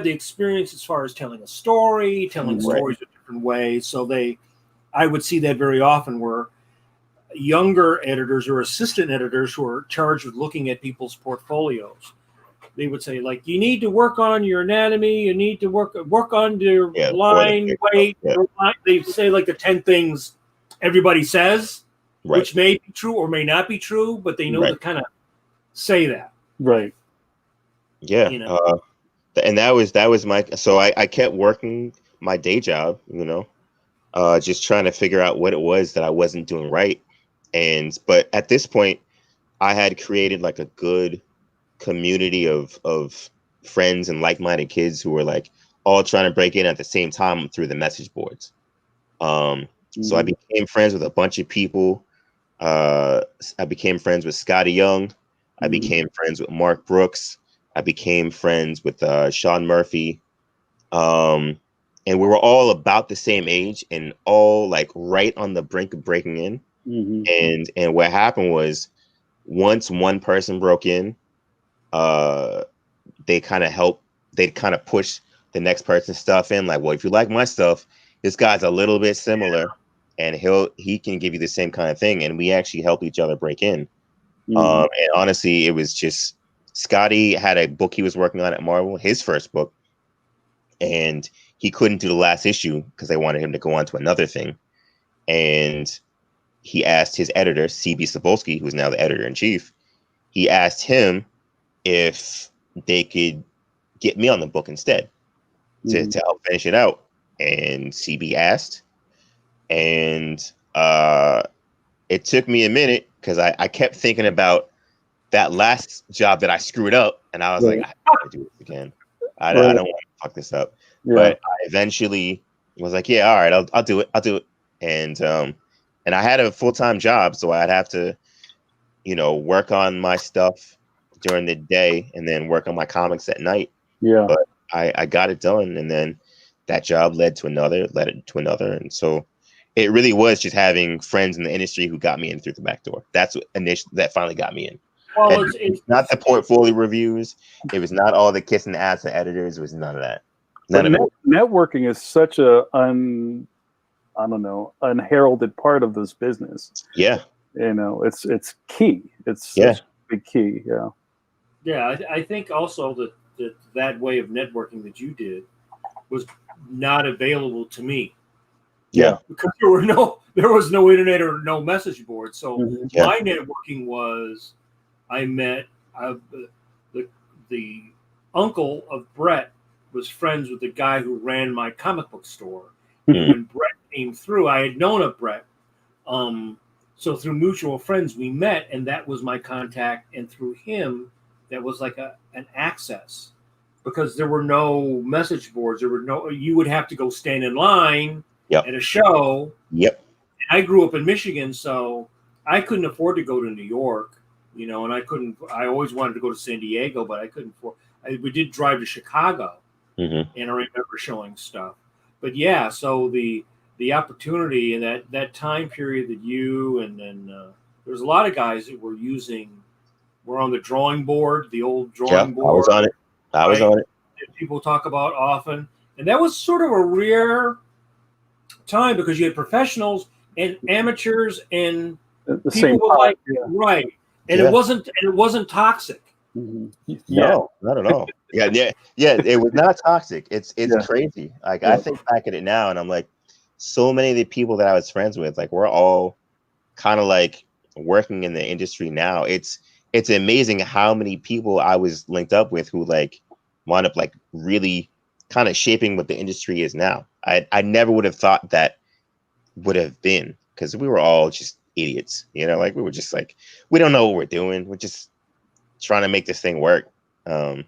[SPEAKER 2] the experience as far as telling a story, telling stories in different ways. So I would see that very often where younger editors or assistant editors who are charged with looking at people's portfolios, they would say, like, you need to work on your anatomy. You need to work on your line weight. Yeah. They say like the 10 things everybody says, which may be true or may not be true, but they know to kind of say that.
[SPEAKER 1] Right.
[SPEAKER 3] Yeah. And that was my. So I kept working my day job. Just trying to figure out what it was that I wasn't doing right. But at this point, I had created like a good community of friends and like-minded kids who were like all trying to break in at the same time through the message boards. So I became friends with a bunch of people. I became friends with Scotty Young. I became friends with Mark Brooks. I became friends with Sean Murphy. And we were all about the same age and all like right on the brink of breaking in. And what happened was once one person broke in, they'd kind of push the next person's stuff in. Like, well, if you like my stuff, this guy's a little bit similar, and he can give you the same kind of thing, and we actually help each other break in. And honestly, it was just Scotty had a book he was working on at Marvel, his first book, and he couldn't do the last issue because they wanted him to go on to another thing. And he asked his editor, C.B. Sapolsky, who's now the editor-in-chief, he asked him if they could get me on the book instead to help finish it out. And CB asked, and it took me a minute because I kept thinking about that last job that I screwed up, and I was like, I have to do this again. I don't want to fuck this up. But I eventually was like, yeah, all right, I'll do it. I'll do it. And I had a full-time job, so I'd have to, work on my stuff during the day and then work on my comics at night. Yeah. But I got it done, and then that job led to another, and so it really was just having friends in the industry who got me in through the back door. That's what that finally got me in. Well, it's not the portfolio reviews. It was not all the kissing the ass of editors. It was none of that.
[SPEAKER 1] Networking is such a unheralded part of this business.
[SPEAKER 3] Yeah.
[SPEAKER 1] It's key. It's such a big key. Yeah.
[SPEAKER 2] Yeah, I think also that way of networking that you did was not available to me.
[SPEAKER 3] Yeah.
[SPEAKER 2] Because there was no internet or no message board. So my networking was, I met the uncle of Bret was friends with the guy who ran my comic book store. And when Bret came through, I had known of Bret. So through mutual friends, we met, and that was my contact. And through him, that was like an access, because there were no message boards. You would have to go stand in line at a show.
[SPEAKER 3] Yep.
[SPEAKER 2] I grew up in Michigan, so I couldn't afford to go to New York, and I always wanted to go to San Diego, but I couldn't afford. We did drive to Chicago, and I remember showing stuff. But yeah, so the opportunity in that time period that you and then there's a lot of guys that were on the drawing board, the old drawing board.
[SPEAKER 3] I was on it. I was on it.
[SPEAKER 2] That people talk about often. And that was sort of a rare time because you had professionals and amateurs and
[SPEAKER 1] the same
[SPEAKER 2] like right. And it wasn't toxic.
[SPEAKER 3] No, not at all. Yeah. It was not toxic. It's crazy. Like I think back at it now, and I'm like, so many of the people that I was friends with, like we're all kind of like working in the industry now. It's amazing how many people I was linked up with who like wound up like really kind of shaping what the industry is now. I never would have thought that would have been, because we were all just idiots, like we were just like, we don't know what we're doing. We're just trying to make this thing work.
[SPEAKER 2] Well,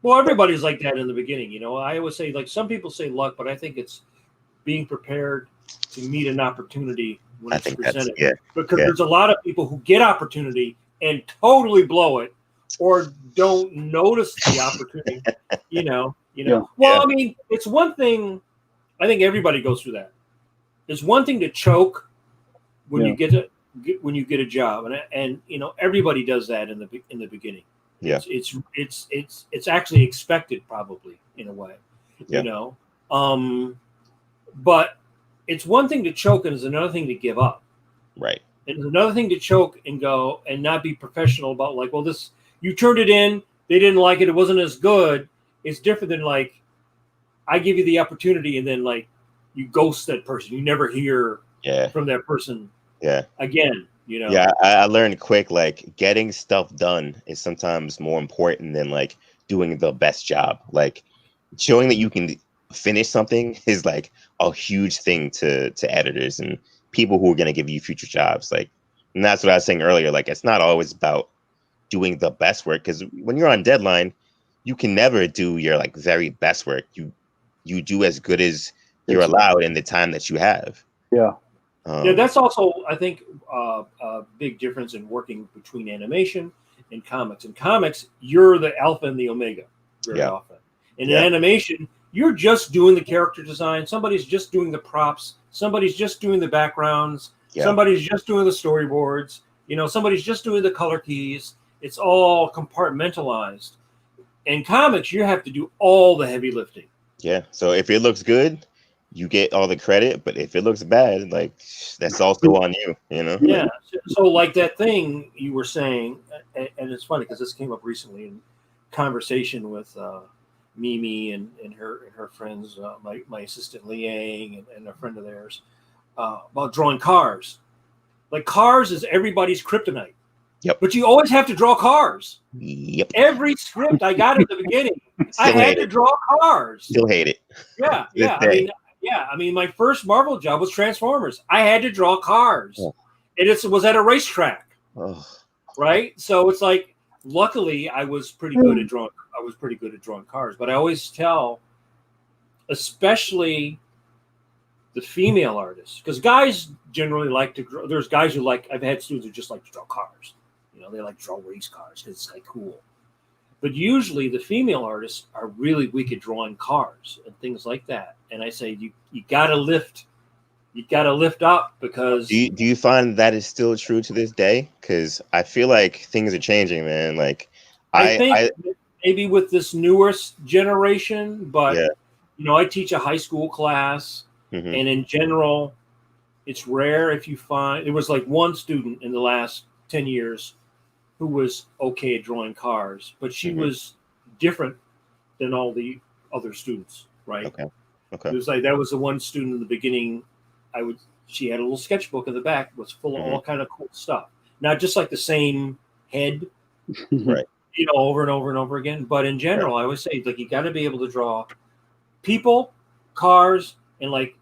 [SPEAKER 2] everybody's like that in the beginning. I always say, like, some people say luck, but I think it's being prepared to meet an opportunity when it's presented. Because there's a lot of people who get opportunity and totally blow it, or don't notice the opportunity. Well, I mean, it's one thing. I think everybody goes through that. It's one thing to choke when you get a job, and everybody does that in the beginning.
[SPEAKER 3] Yeah,
[SPEAKER 2] it's actually expected, probably, in a way. But it's one thing to choke, and it's another thing to give up.
[SPEAKER 3] Right.
[SPEAKER 2] And it's another thing to choke and go and not be professional about, like, well, this, you turned it in, they didn't like it, it wasn't as good. It's different than, like, I give you the opportunity and then, like, you ghost that person. You never hear from that person again.
[SPEAKER 3] Yeah, I learned quick, like, getting stuff done is sometimes more important than, like, doing the best job. Like, showing that you can finish something is like a huge thing to editors and people who are going to give you future jobs. Like, and that's what I was saying earlier. Like, it's not always about doing the best work, because when you're on deadline, you can never do your like very best work. You do as good as you're allowed in the time that you have.
[SPEAKER 2] That's also, I think, a big difference in working between animation and comics. In comics, you're the alpha and the omega very often. In animation, you're just doing the character design. Somebody's just doing the props. Somebody's just doing the backgrounds. Somebody's just doing the storyboards. Somebody's just doing the color keys. It's all compartmentalized. In comics, you have to do all the heavy lifting.
[SPEAKER 3] Yeah. So if it looks good, you get all the credit, but if it looks bad, like that's also on you, you know?
[SPEAKER 2] Yeah. So like that thing you were saying, and it's funny because this came up recently in conversation with Mimi and her friends, my assistant Liang and a friend of theirs, about drawing cars. Like cars is everybody's kryptonite.
[SPEAKER 3] Yep.
[SPEAKER 2] But you always have to draw cars.
[SPEAKER 3] Yep.
[SPEAKER 2] Every script I got at the beginning, I had to draw cars.
[SPEAKER 3] Still hate it.
[SPEAKER 2] Yeah, yeah. I mean, my first Marvel job was Transformers. I had to draw cars, and it was at a racetrack, right? So it's like, luckily, I was pretty good at drawing. I was pretty good at drawing cars, but I always tell, especially the female artists, because guys generally like to draw. There's guys who like. I've had students who just like to draw cars. You know, they like to draw race cars because it's like cool. But usually the female artists are really weak at drawing cars and things like that. And I say you gotta lift up because
[SPEAKER 3] do you find that is still true to this day? Because I feel like things are changing, man. Like
[SPEAKER 2] I think maybe with this newest generation, but you know, I teach a high school class, and in general, it's rare if you find. There was like one student in the last 10 years who was okay at drawing cars, but she was different than all the other students, right?
[SPEAKER 3] Okay.
[SPEAKER 2] It was like that was the one student in the beginning. She had a little sketchbook in the back, was full of all kind of cool stuff. Not just like the same head,
[SPEAKER 3] right?
[SPEAKER 2] You know, over and over and over again. But in general, I always say like you got to be able to draw people, cars, and like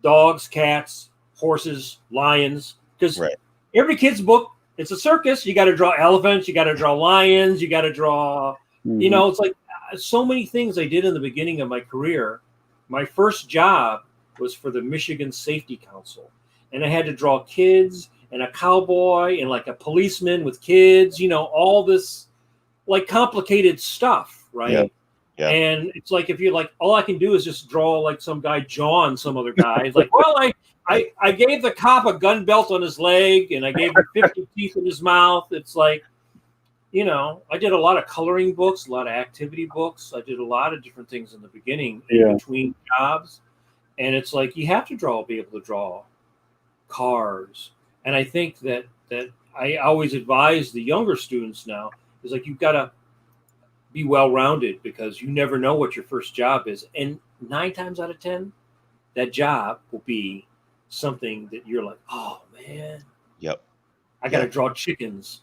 [SPEAKER 2] dogs, cats, horses, lions, because every kid's book. It's a circus. You got to draw elephants. You got to draw lions. You got to draw, you know, it's like so many things I did in the beginning of my career. My first job was for the Michigan Safety Council. And I had to draw kids and a cowboy and like a policeman with kids, you know, all this like complicated stuff, right?
[SPEAKER 3] Yeah.
[SPEAKER 2] And it's like, if you're like, all I can do is just draw like some guy jawing some other guy. It's like, well, I gave the cop a gun belt on his leg and I gave him 50 teeth in his mouth. It's like, you know, I did a lot of coloring books, a lot of activity books. I did a lot of different things in the beginning in between jobs. And it's like, you have to be able to draw cars. And I think that I always advise the younger students now is like, you've got to be well-rounded because you never know what your first job is. And 9 times out of 10, that job will be something that you're like, oh man, I got to draw chickens.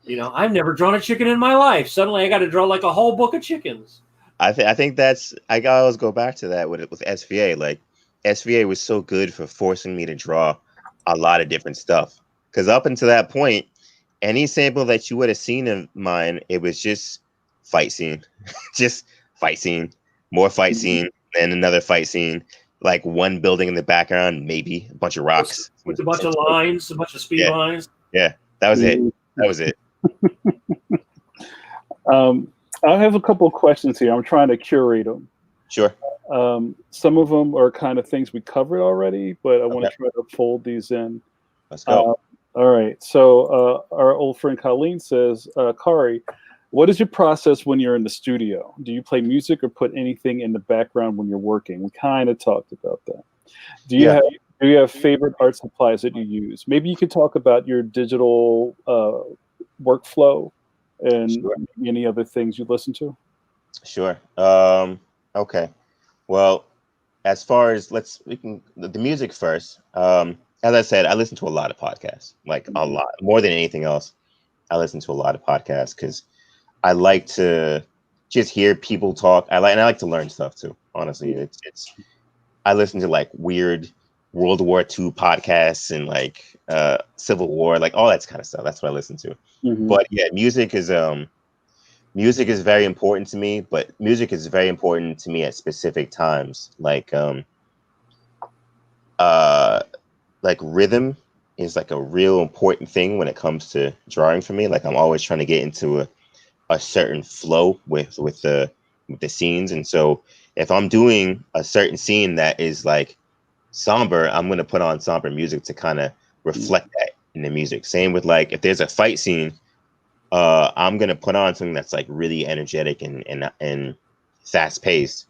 [SPEAKER 2] You know, I've never drawn a chicken in my life. Suddenly I got to draw like a whole book of chickens.
[SPEAKER 3] I think that's, I always go back to that with SVA. Like SVA was so good for forcing me to draw a lot of different stuff. Because up until that point, any sample that you would have seen of mine, it was just fight scene, just fight scene, more fight scene, and another fight scene, like one building in the background, maybe a bunch of rocks
[SPEAKER 2] with a bunch of lines, a bunch of speed lines.
[SPEAKER 3] Yeah, that was it. That was it.
[SPEAKER 1] I have a couple of questions here. I'm trying to curate them.
[SPEAKER 3] Sure.
[SPEAKER 1] Some of them are kind of things we covered already, but I want to try to fold these in.
[SPEAKER 3] Let's go.
[SPEAKER 1] All right. So our old friend Colleen says, KHARY, what is your process when you're in the studio? Do you play music or put anything in the background when you're working? We kind of talked about that. Do you have favorite art supplies that you use? Maybe you could talk about your digital workflow and any other things you listen to.
[SPEAKER 3] Sure. Okay. Well, as far as the music first. As I said, I listen to a lot of podcasts, like a lot, more than anything else. I listen to a lot of podcasts because I like to just hear people talk. I like to learn stuff too. Honestly, I listen to like weird World War II podcasts and like Civil War, like all that kind of stuff. That's what I listen to. But yeah, music is very important to me. But music is very important to me at specific times. Like rhythm is like a real important thing when it comes to drawing for me. Like I'm always trying to get into a certain flow with the scenes. And so if I'm doing a certain scene that is like somber, I'm going to put on somber music to kind of reflect that in the music. Same with like, if there's a fight scene, I'm going to put on something that's like really energetic and fast paced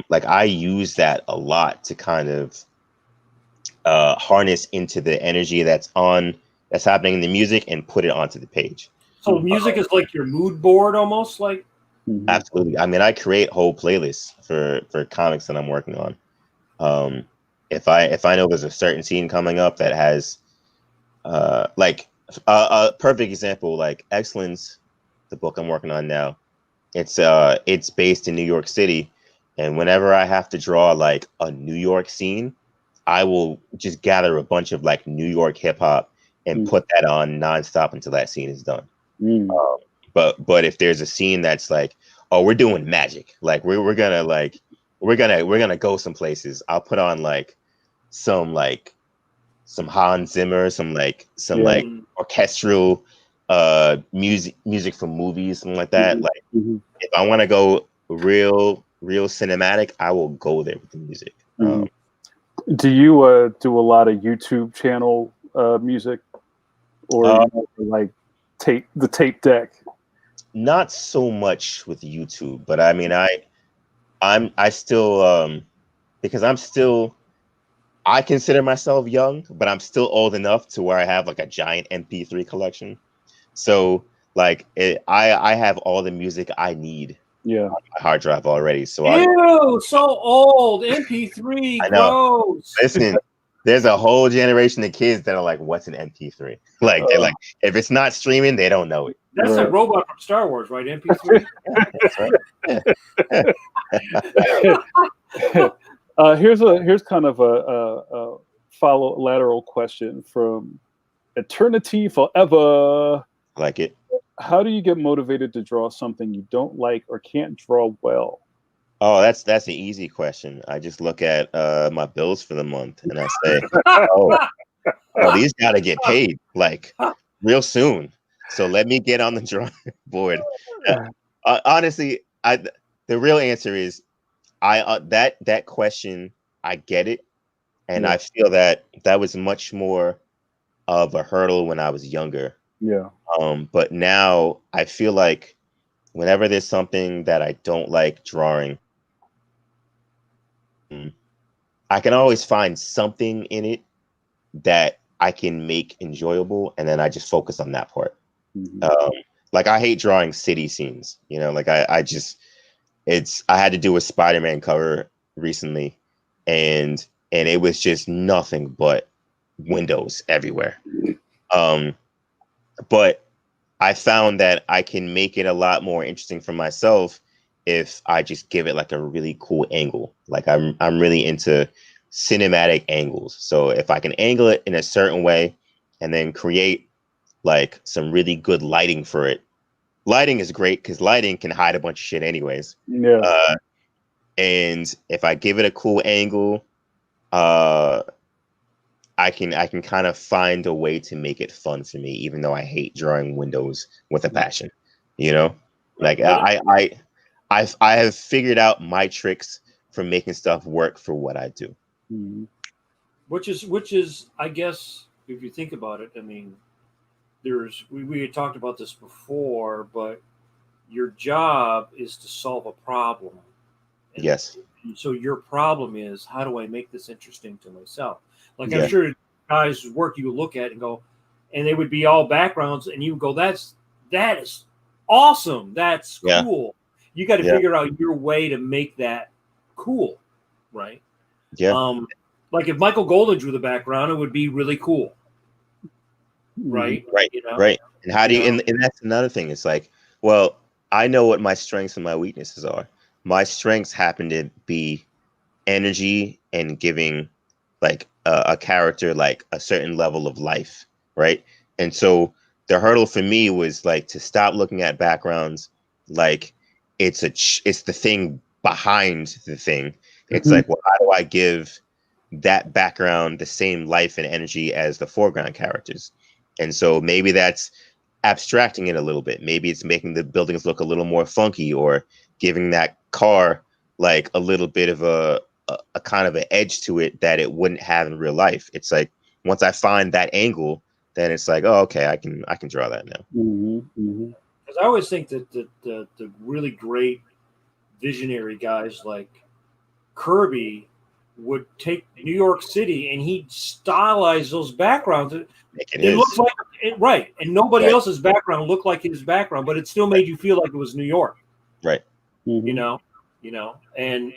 [SPEAKER 3] Like I use that a lot to kind of harness into the energy that's happening in the music and put it onto the page.
[SPEAKER 2] So music is like your mood board, almost like.
[SPEAKER 3] Absolutely. I mean, I create whole playlists for comics that I'm working on. If I know there's a certain scene coming up that has like a perfect example, like Excellence, the book I'm working on now, it's based in New York City, and whenever I have to draw like a New York scene, I will just gather a bunch of like New York hip hop and put that on nonstop until that scene is done. But if there's a scene that's like, oh, we're doing magic, like we're gonna go some places, I'll put on like some Hans Zimmer, some orchestral music from movies, something like that. Like if I want to go real cinematic, I will go there with the music.
[SPEAKER 1] Do you do a lot of YouTube channel music, or like the tape deck?
[SPEAKER 3] Not so much with YouTube, but I mean, I still because I consider myself young, but I'm still old enough to where I have like a giant MP3 collection. So like I have all the music I need on my hard drive already. So
[SPEAKER 2] So old. MP3,
[SPEAKER 3] I know.
[SPEAKER 2] gross.
[SPEAKER 3] Listen, there's a whole generation of kids that are like, what's an MP3? Like they're like, if it's not streaming, they don't know it.
[SPEAKER 2] That's a robot from Star Wars, right? MP3.
[SPEAKER 3] That's right.
[SPEAKER 1] Here's kind of a follow lateral question from Eternity Forever.
[SPEAKER 3] I like it.
[SPEAKER 1] How do you get motivated to draw something you don't like or can't draw well?
[SPEAKER 3] Oh, that's an easy question. I just look at my bills for the month and I say, oh, these gotta get paid like real soon. So let me get on the drawing board. Honestly, the real answer is that question, I get it, and I feel that was much more of a hurdle when I was younger.
[SPEAKER 1] Yeah.
[SPEAKER 3] But now I feel like whenever there's something that I don't like drawing, I can always find something in it that I can make enjoyable, and then I just focus on that part. Like I hate drawing city scenes, like I had to do a Spider-Man cover recently, and it was just nothing but windows everywhere. But I found that I can make it a lot more interesting for myself if I just give it like a really cool angle. Like I'm really into cinematic angles. So if I can angle it in a certain way and then create like some really good lighting for it. Lighting is great because lighting can hide a bunch of shit anyways.
[SPEAKER 1] Yeah.
[SPEAKER 3] And if I give it a cool angle, I can kind of find a way to make it fun for me, even though I hate drawing windows with a passion. Like I have figured out my tricks for making stuff work for what I do.
[SPEAKER 2] Which is, I guess, if you think about it, I mean, we had talked about this before, but your job is to solve a problem.
[SPEAKER 3] Yes.
[SPEAKER 2] So your problem is, how do I make this interesting to myself? Like
[SPEAKER 3] Yeah.
[SPEAKER 2] I'm sure guys' work you would look at and go, and they would be all backgrounds, and you would go, that is awesome. That's cool. You got to figure out your way to make that cool, right?
[SPEAKER 3] Yeah.
[SPEAKER 2] Like if Michael Golden drew the background, it would be really cool. Right.
[SPEAKER 3] Right. And how do you and that's another thing. It's like, well, I know what my strengths and my weaknesses are. My strengths happen to be energy and giving like a character like a certain level of life, right? And so the hurdle for me was like to stop looking at backgrounds like it's the thing behind the thing. It's like, well, how do I give that background the same life and energy as the foreground characters? And so maybe that's abstracting it a little bit. Maybe it's making the buildings look a little more funky, or giving that car like a little bit of a kind of an edge to it that it wouldn't have in real life. It's like once I find that angle, then it's like, oh, okay, I can draw that now.
[SPEAKER 2] Because I always think that the really great visionary guys like Kirby would take New York City and he'd stylize those backgrounds. It looks like right, and nobody else's background looked like his background, but it still made you feel like it was New York.
[SPEAKER 3] Right.
[SPEAKER 2] You know, and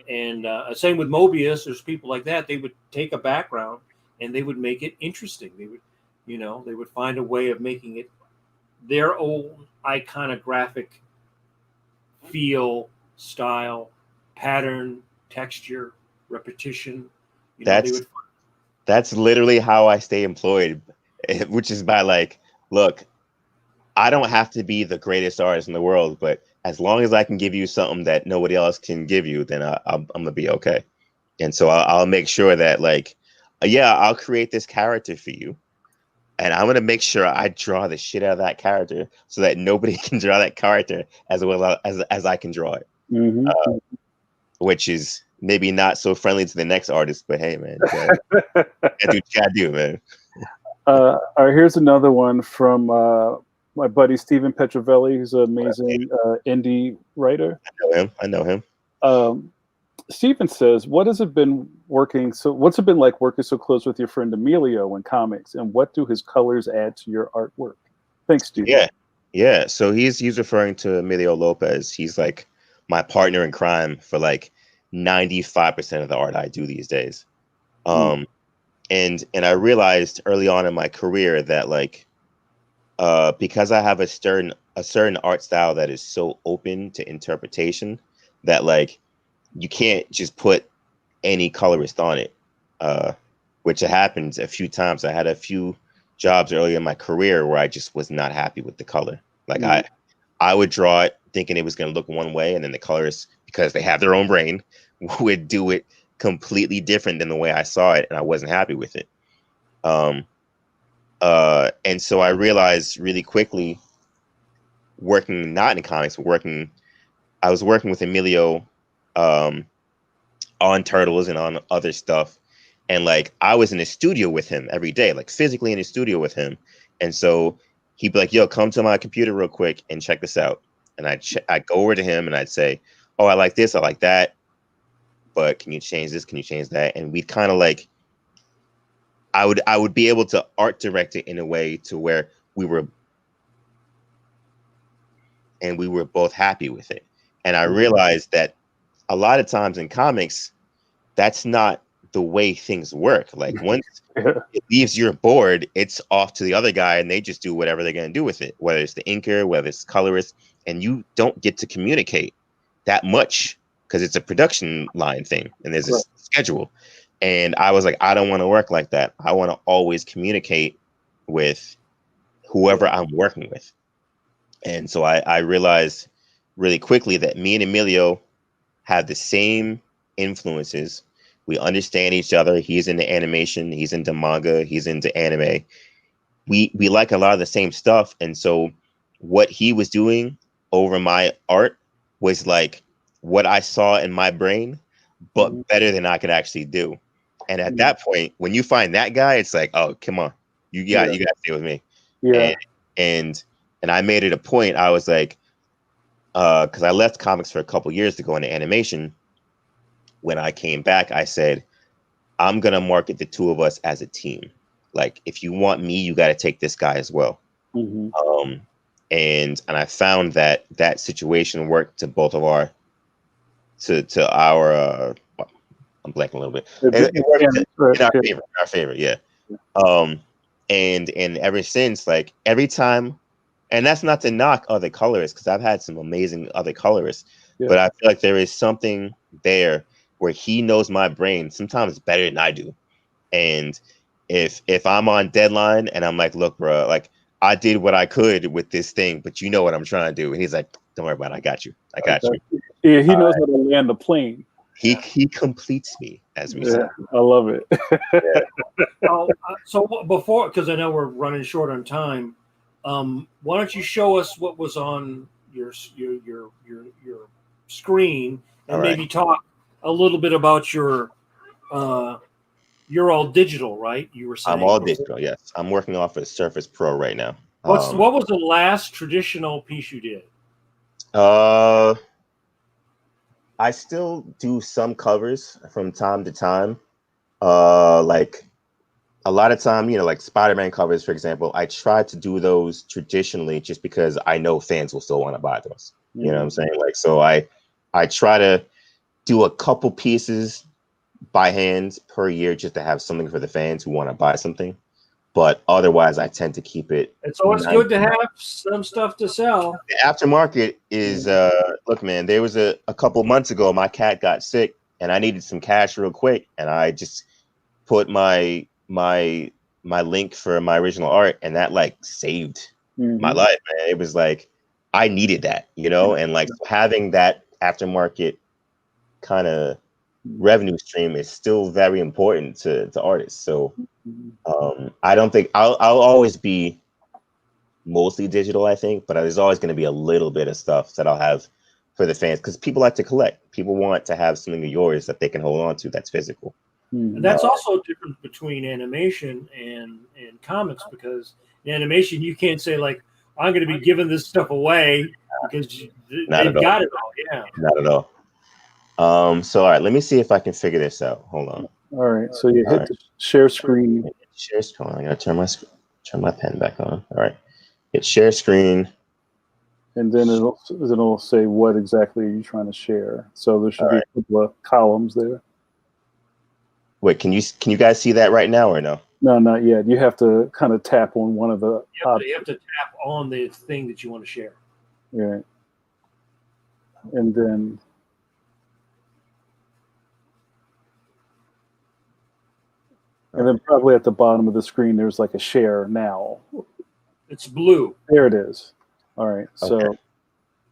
[SPEAKER 2] same with Mobius. There's people like that. They would take a background and they would make it interesting. They would, they would find a way of making it their own iconographic feel, style, pattern, texture, repetition.
[SPEAKER 3] That's literally how I stay employed, which is by like, look, I don't have to be the greatest artist in the world, but as long as I can give you something that nobody else can give you, then I'm gonna be okay. And so I'll make sure that like, I'll create this character for you, and I'm gonna make sure I draw the shit out of that character so that nobody can draw that character as well as I can draw it. Which is maybe not so friendly to the next artist, but hey, man, do what you gotta do, man.
[SPEAKER 1] All right, here's another one from my buddy Stephen Petrovelli, who's an amazing indie writer.
[SPEAKER 3] I know him.
[SPEAKER 1] Stephen says, what's it been like working so close with your friend Emilio in comics, and what do his colors add to your artwork? Thanks, Stephen.
[SPEAKER 3] Yeah. So he's referring to Emilio Lopez. He's like my partner in crime for like 95% of the art I do these days. And I realized early on in my career that like, because I have a certain art style that is so open to interpretation that like you can't just put any colorist on it, which happens a few times. I had a few jobs early in my career where I just was not happy with the color. Like I would draw it thinking it was going to look one way, and then the colorists, because they have their own brain, would do it completely different than the way I saw it, and I wasn't happy with it. And so I realized really quickly, working not in comics, but I was working with Emilio on Turtles and on other stuff. And like, I was in the studio with him every day, like physically in the studio with him. And so he'd be like, yo, come to my computer real quick and check this out. And I'd go over to him and I'd say, oh, I like this, I like that, but can you change this? Can you change that? And we'd kind of like, I would be able to art direct it in a way to where we were both happy with it. And I realized that a lot of times in comics, that's not the way things work. Like once it leaves your board, it's off to the other guy and they just do whatever they're going to do with it, whether it's the inker, whether it's colorist, and you don't get to communicate that much because it's a production line thing and there's a schedule. And I was like, I don't want to work like that. I want to always communicate with whoever I'm working with. And so I realized really quickly that me and Emilio have the same influences. We understand each other. He's into animation. He's into manga. He's into anime. We like a lot of the same stuff. And so what he was doing over my art was like what I saw in my brain, but better than I could actually do. And at that point, when you find that guy, it's like, oh, come on, you got to stay with me. Yeah. And I made it a point. I was like, because I left comics for a couple years to go into animation. When I came back, I said, I'm gonna market the two of us as a team. Like, if you want me, you got to take this guy as well. And I found that situation worked to both of our I'm blanking a little bit. It worked in our favor, yeah. And ever since, like every time, and that's not to knock other colorists, because I've had some amazing other colorists, but I feel like there is something there where he knows my brain sometimes better than I do. And if I'm on deadline and I'm like, look, bro, like I did what I could with this thing, but you know what I'm trying to do. And he's like, don't worry about it. I got you.
[SPEAKER 1] Yeah, he knows how to land the plane.
[SPEAKER 3] He completes me, as we say.
[SPEAKER 1] I love it.
[SPEAKER 2] So before, because I know we're running short on time, why don't you show us what was on your screen and maybe talk a little bit about your you're all digital, right? You were saying
[SPEAKER 3] I'm all digital. Yes, I'm working off a Surface Pro right now.
[SPEAKER 2] What was the last traditional piece you did?
[SPEAKER 3] I still do some covers from time to time. Like a lot of time, like Spider-Man covers, for example, I try to do those traditionally just because I know fans will still want to buy those. You know what I'm saying? Like, so I try to do a couple pieces by hand per year just to have something for the fans who want to buy something. But otherwise, I tend to keep it.
[SPEAKER 2] It's always good to have some stuff to sell.
[SPEAKER 3] The aftermarket is, look, man, there was a couple months ago, my cat got sick and I needed some cash real quick. And I just put my link for my original art, and that like saved my life, man. It was like, I needed that, and like having that aftermarket kind of revenue stream is still very important to artists. So I don't think I'll always be mostly digital, I think, but there's always going to be a little bit of stuff that I'll have for the fans because people like to collect. People want to have something of yours that they can hold on to that's physical.
[SPEAKER 2] And that's also different between animation and comics, because in animation you can't say like, I'm going to be giving this stuff away because they've got it all. Yeah,
[SPEAKER 3] not at all. So all right, let me see if I can figure this out. Hold on.
[SPEAKER 1] All right, so you hit the share screen.
[SPEAKER 3] Share screen. I gotta turn my pen back on. All right, hit share screen,
[SPEAKER 1] and then it'll say what exactly are you trying to share. So there should be a couple of columns there.
[SPEAKER 3] Wait, can you guys see that right now or no?
[SPEAKER 1] No, not yet. You have to kind of tap on one of the.
[SPEAKER 2] You have to tap on the thing that you want to share.
[SPEAKER 1] Right, and then. And then probably at the bottom of the screen, there's like a share now.
[SPEAKER 2] It's blue.
[SPEAKER 1] There it is. All right. So.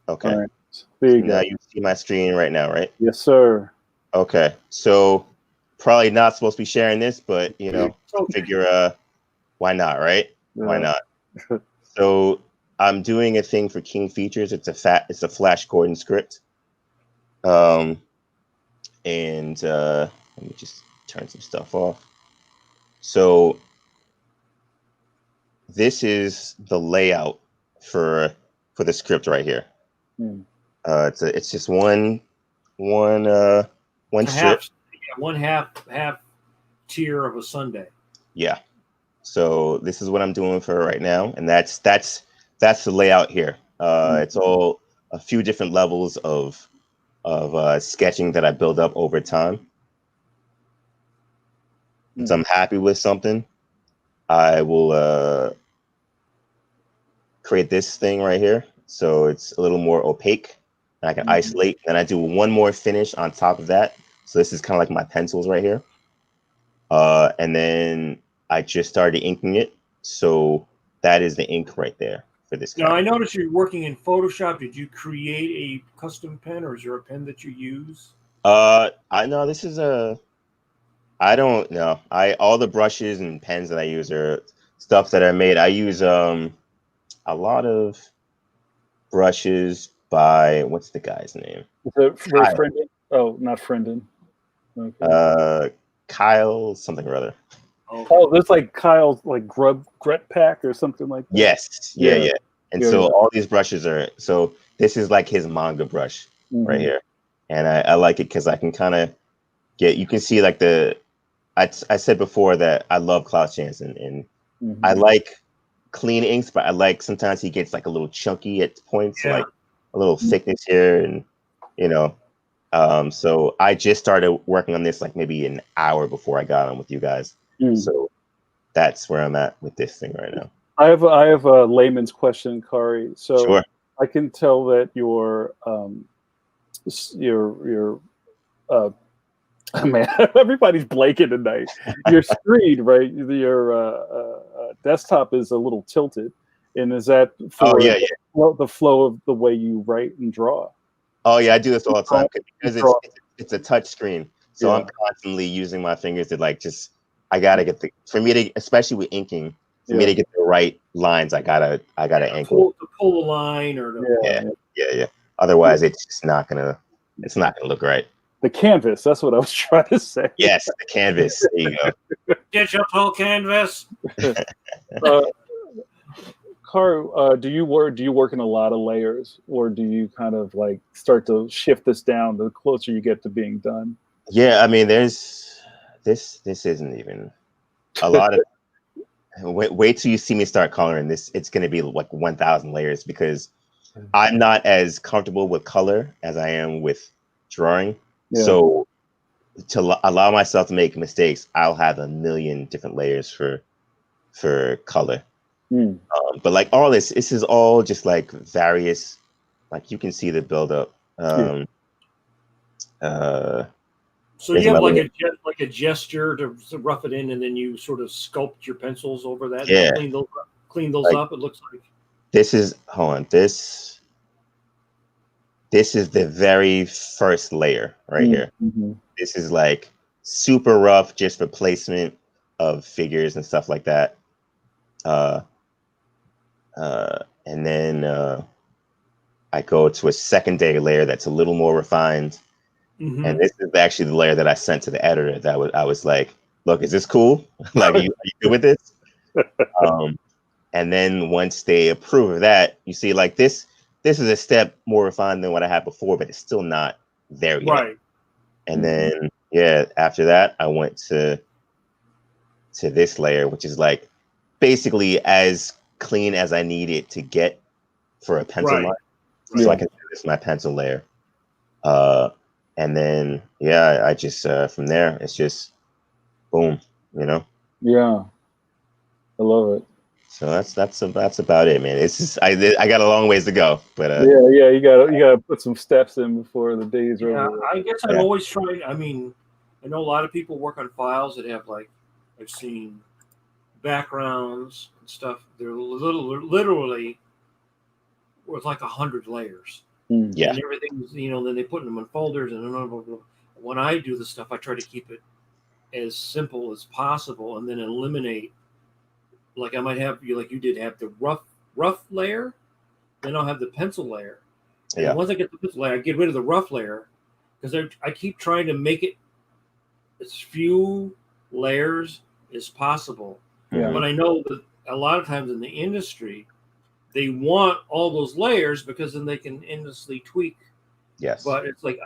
[SPEAKER 3] Okay.
[SPEAKER 1] All right. There you go.
[SPEAKER 3] Now you see my screen right now, right?
[SPEAKER 1] Yes, sir.
[SPEAKER 3] Okay. So probably not supposed to be sharing this, but figure why not, right? Yeah. Why not? So I'm doing a thing for King Features. It's a Flash Gordon script. And let me just turn some stuff off. So this is the layout for the script right here. It's just one strip.
[SPEAKER 2] One half tier of a sundae.
[SPEAKER 3] Yeah. So this is what I'm doing for right now, and that's the layout here. It's all a few different levels of sketching that I build up over time. Once I'm happy with something, I will create this thing right here. So it's a little more opaque. And I can isolate. And I do one more finish on top of that. So this is kind of like my pencils right here. And then I just started inking it. So that is the ink right there for this.
[SPEAKER 2] Now, I noticed you're working in Photoshop. Did you create a custom pen, or is there a pen that you use?
[SPEAKER 3] I know this is I don't know. All the brushes and pens that I use are stuff that I made. I use a lot of brushes by what's the guy's name?
[SPEAKER 1] Is it Friendon? Oh, not Friendon.
[SPEAKER 3] Okay. Kyle something or other.
[SPEAKER 1] Oh, there's like Kyle's like Gret Pack or something like that.
[SPEAKER 3] Yes, yeah. And so all these brushes are. So this is like his manga brush right here, and I like it because I can kind of get. You can see like I said before that I love Klaus Janson, and I like clean inks, but I like sometimes he gets like a little chunky at points, like a little thickness here, and so I just started working on this like maybe an hour before I got on with you guys. So that's where I'm at with this thing right now.
[SPEAKER 1] I have a layman's question, Kari. So
[SPEAKER 3] sure.
[SPEAKER 1] I can tell that your man, everybody's blanking tonight. Your screen, right? Your desktop is a little tilted, and is that for the flow of the way you write and draw?
[SPEAKER 3] Oh yeah, I do this all the time because it's a touch screen, so I'm constantly using my fingers to like just. I gotta get for me to, especially with inking, for me to get the right lines. I gotta angle
[SPEAKER 2] to pull a line or
[SPEAKER 3] yeah. Otherwise, it's just not gonna look right.
[SPEAKER 1] The canvas. That's what I was trying to say.
[SPEAKER 3] Yes, the canvas. There you go.
[SPEAKER 2] Digital canvas.
[SPEAKER 1] Car, do you work in a lot of layers, or do you kind of like start to shift this down the closer you get to being done?
[SPEAKER 3] Yeah, I mean, this isn't even a lot of. Wait till you see me start coloring this. It's going to be like 1,000 layers because I'm not as comfortable with color as I am with drawing.
[SPEAKER 1] Yeah.
[SPEAKER 3] So to allow myself to make mistakes, I'll have a million different layers for color. But like all this is all just like various, like you can see the buildup.
[SPEAKER 2] So you have like a gesture to rough it in, and then you sort of sculpt your pencils over that.
[SPEAKER 3] Yeah.
[SPEAKER 2] And clean those
[SPEAKER 3] like,
[SPEAKER 2] up. It looks like
[SPEAKER 3] this is this is the very first layer right here. This is like super rough, just for placement of figures and stuff like that. And then I go to a secondary layer that's a little more refined. And this is actually the layer that I sent to the editor. I was like, look, is this cool? Like, are you good with this? And then once they approve of that, you see like this is a step more refined than what I had before, but it's still not there yet.
[SPEAKER 2] Right.
[SPEAKER 3] And then, after that, I went to this layer, which is like basically as clean as I need it to get for a pencil line. So I can do this my pencil layer. And then, I just, from there, it's just boom, Yeah.
[SPEAKER 1] I love it.
[SPEAKER 3] So that's about it, man. It's just, I got a long ways to go, but
[SPEAKER 1] you gotta put some steps in before the days are over.
[SPEAKER 2] I guess I'm always trying. I mean, I know a lot of people work on files that have like, I've seen backgrounds and stuff. They're literally with like 100 layers. And everything's, then they put them in folders and blah, blah, blah. When I do the stuff, I try to keep it as simple as possible and then eliminate. Like I might have like you did have the rough layer, then I'll have the pencil layer. And once I get the pencil layer, I get rid of the rough layer because I keep trying to make it as few layers as possible. But I know that a lot of times in the industry, they want all those layers because then they can endlessly tweak.
[SPEAKER 3] Yes.
[SPEAKER 2] But it's like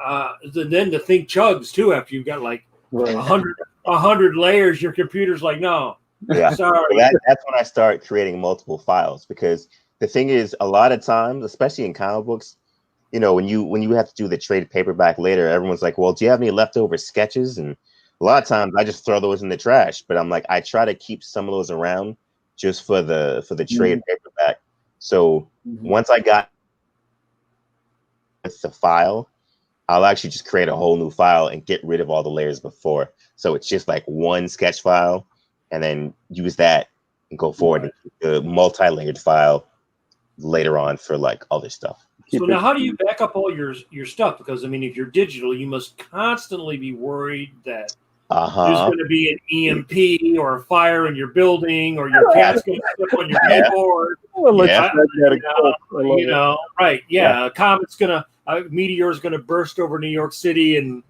[SPEAKER 2] then the thing chugs too after you've got like 100 layers. Your computer's like, no.
[SPEAKER 3] Yeah.
[SPEAKER 2] Sorry.
[SPEAKER 3] That's when I start creating multiple files, because the thing is, a lot of times, especially in comic books, when you have to do the trade paperback later, everyone's like, well, do you have any leftover sketches? And a lot of times I just throw those in the trash. But I'm like, I try to keep some of those around just for the trade paperback. So once I got with the file, I'll actually just create a whole new file and get rid of all the layers before. So it's just like one sketch file, and then use that and go forward and keep the multi-layered file later on for like other stuff.
[SPEAKER 2] So now how do you back up all your stuff? Because I mean, if you're digital, you must constantly be worried that there's going to be an EMP or a fire in your building, or your cat's going to slip on your keyboard. Right. Yeah. A meteor's going to burst over New York City and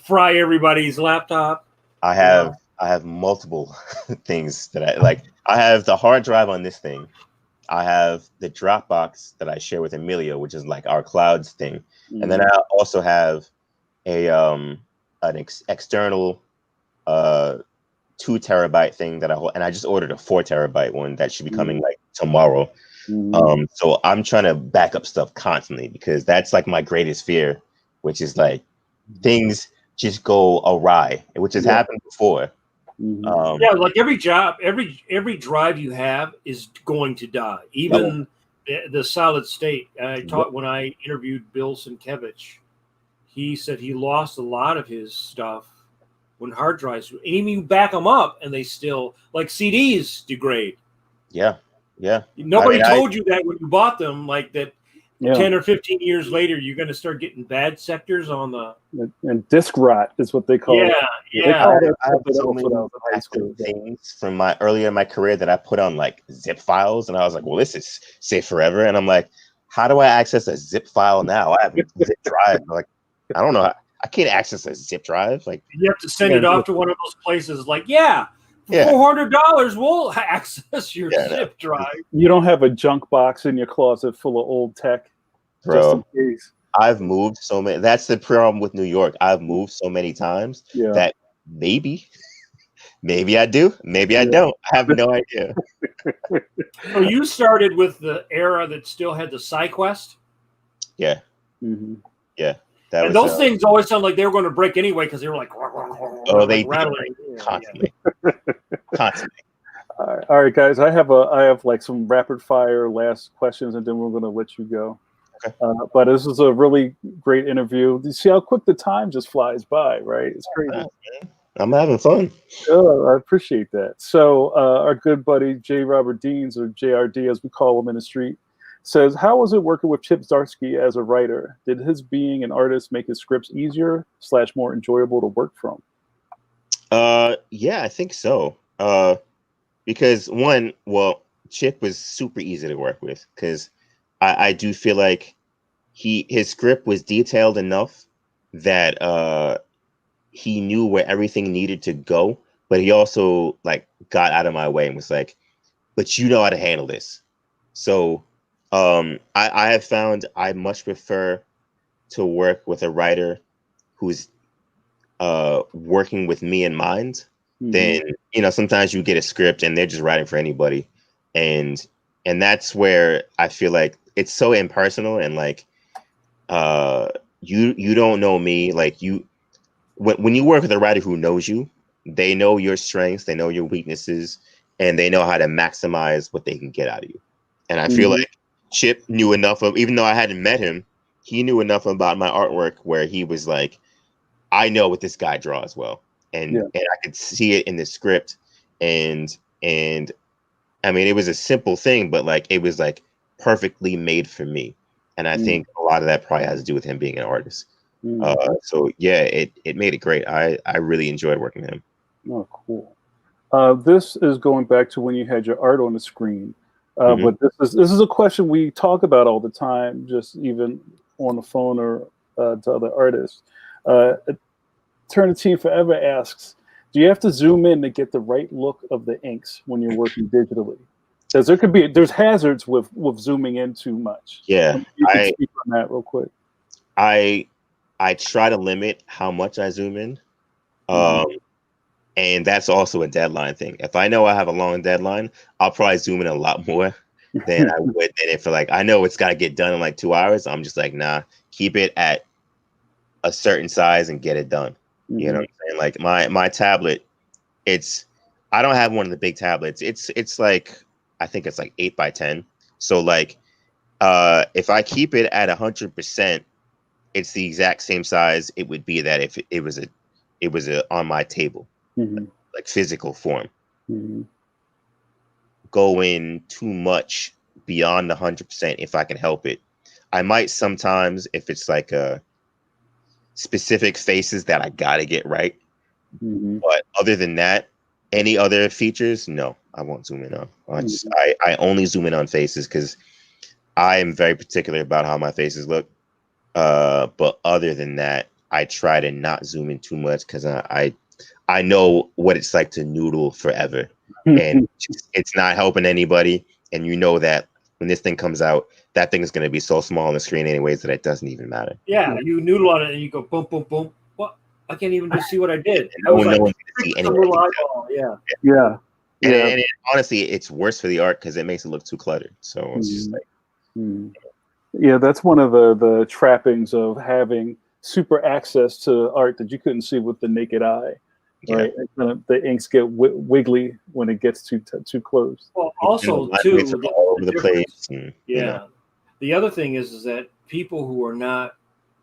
[SPEAKER 2] fry everybody's laptop.
[SPEAKER 3] I have multiple things that I like. I have the hard drive on this thing. I have the Dropbox that I share with Emilio, which is like our clouds thing. And then I also have an external 2 terabyte thing that I just ordered a 4 terabyte one that should be coming like tomorrow. So I'm trying to back up stuff constantly, because that's like my greatest fear, which is like things just go awry, which has happened before.
[SPEAKER 2] Like every drive you have is going to die. Even the solid state. I taught when I interviewed Bill Sienkiewicz, he said he lost a lot of his stuff when hard drives, and even you back them up and they still, like CDs, degrade. Nobody told you that when you bought them, like that 10 or 15 years later, you're going to start getting bad sectors on the...
[SPEAKER 1] And disc rot is what they call it.
[SPEAKER 3] I have so many things from earlier in my career that I put on like zip files, and I was like, well, this is safe forever. And I'm like, how do I access a zip file now? I have a zip drive. Like, I don't know. I can't access a zip drive. Like,
[SPEAKER 2] you have to send it off to one of those places like,
[SPEAKER 3] Yeah.
[SPEAKER 2] $400, we'll access your zip drive.
[SPEAKER 1] You don't have a junk box in your closet full of old tech,
[SPEAKER 3] bro.
[SPEAKER 1] just in case.
[SPEAKER 3] I've moved so many. That's the problem with New York. I've moved so many times that maybe I do, maybe I don't. I have no idea.
[SPEAKER 2] So you started with the era that still had the SideQuest?
[SPEAKER 3] Yeah.
[SPEAKER 1] Mm-hmm.
[SPEAKER 3] Yeah.
[SPEAKER 2] And those things always sound like they were going to break anyway because they were like,
[SPEAKER 3] they
[SPEAKER 2] rattling
[SPEAKER 3] constantly. Constantly.
[SPEAKER 1] All right, guys. I have like some rapid fire last questions, and then we're going to let you go.
[SPEAKER 3] Okay.
[SPEAKER 1] But this is a really great interview. You see how quick the time just flies by, right? It's crazy.
[SPEAKER 3] I'm having fun.
[SPEAKER 1] I appreciate that. So our good buddy J. Robert Deans, or JRD as we call him in the street, says, how was it working with Chip Zdarsky as a writer? Did his being an artist make his scripts easier / more enjoyable to work from?
[SPEAKER 3] Yeah, I think so. Because Chip was super easy to work with because I do feel like his script was detailed enough that he knew where everything needed to go, but he also like got out of my way and was like, but you know how to handle this. So I have found I much prefer to work with a writer who's working with me in mind. Then sometimes you get a script and they're just writing for anybody, and that's where I feel like it's so impersonal and like you don't know me. Like when you work with a writer who knows you, they know your strengths, they know your weaknesses, and they know how to maximize what they can get out of you. And I feel like Chip knew enough of, even though I hadn't met him, he knew enough about my artwork where he was like, I know what this guy draws well. And I could see it in the script. And I mean, it was a simple thing, but like it was like perfectly made for me. And I think a lot of that probably has to do with him being an artist. So yeah, it made it great. I really enjoyed working with him.
[SPEAKER 1] Oh, cool. This is going back to when you had your art on the screen. But this is a question we talk about all the time, just even on the phone or to other artists. Eternity Forever asks, do you have to zoom in to get the right look of the inks when you're working digitally? Because there's hazards with zooming in too much.
[SPEAKER 3] Yeah,
[SPEAKER 1] you can speak on that real quick.
[SPEAKER 3] I try to limit how much I zoom in, and that's also a deadline thing. If I know I have a long deadline, I'll probably zoom in a lot more than I would. And if like I know it's got to get done in like 2 hours, I'm just like, nah, keep it at a certain size and get it done. You know what I'm saying? Like my tablet, I don't have one of the big tablets. It's like, I think it's like 8x10. So like, if I keep it at 100%, it's the exact same size it would be that if it was on my table, like physical form. Going too much beyond 100% if I can help it. I might sometimes if it's like a specific faces that I gotta get right. But other than that, any other features, no, I won't zoom in on. I only zoom in on faces because I am very particular about how my faces look. But other than that, I try to not zoom in too much because I know what it's like to noodle forever, and it's not helping anybody. And you know that when this thing comes out, that thing is going to be so small on the screen anyways that it doesn't even matter.
[SPEAKER 2] Yeah, you noodle on it and you go boom, boom, boom. What? I can't even just see what I did.
[SPEAKER 3] No one's going to see any
[SPEAKER 2] eyeball.
[SPEAKER 1] Yeah.
[SPEAKER 3] And honestly, it's worse for the art because it makes it look too cluttered. So it's just like,
[SPEAKER 1] yeah, that's one of the trappings of having super access to art that you couldn't see with the naked eye. Right, the inks get wiggly when it gets too close.
[SPEAKER 2] Well, also too,
[SPEAKER 3] all over the place.
[SPEAKER 2] The other thing is that people who are not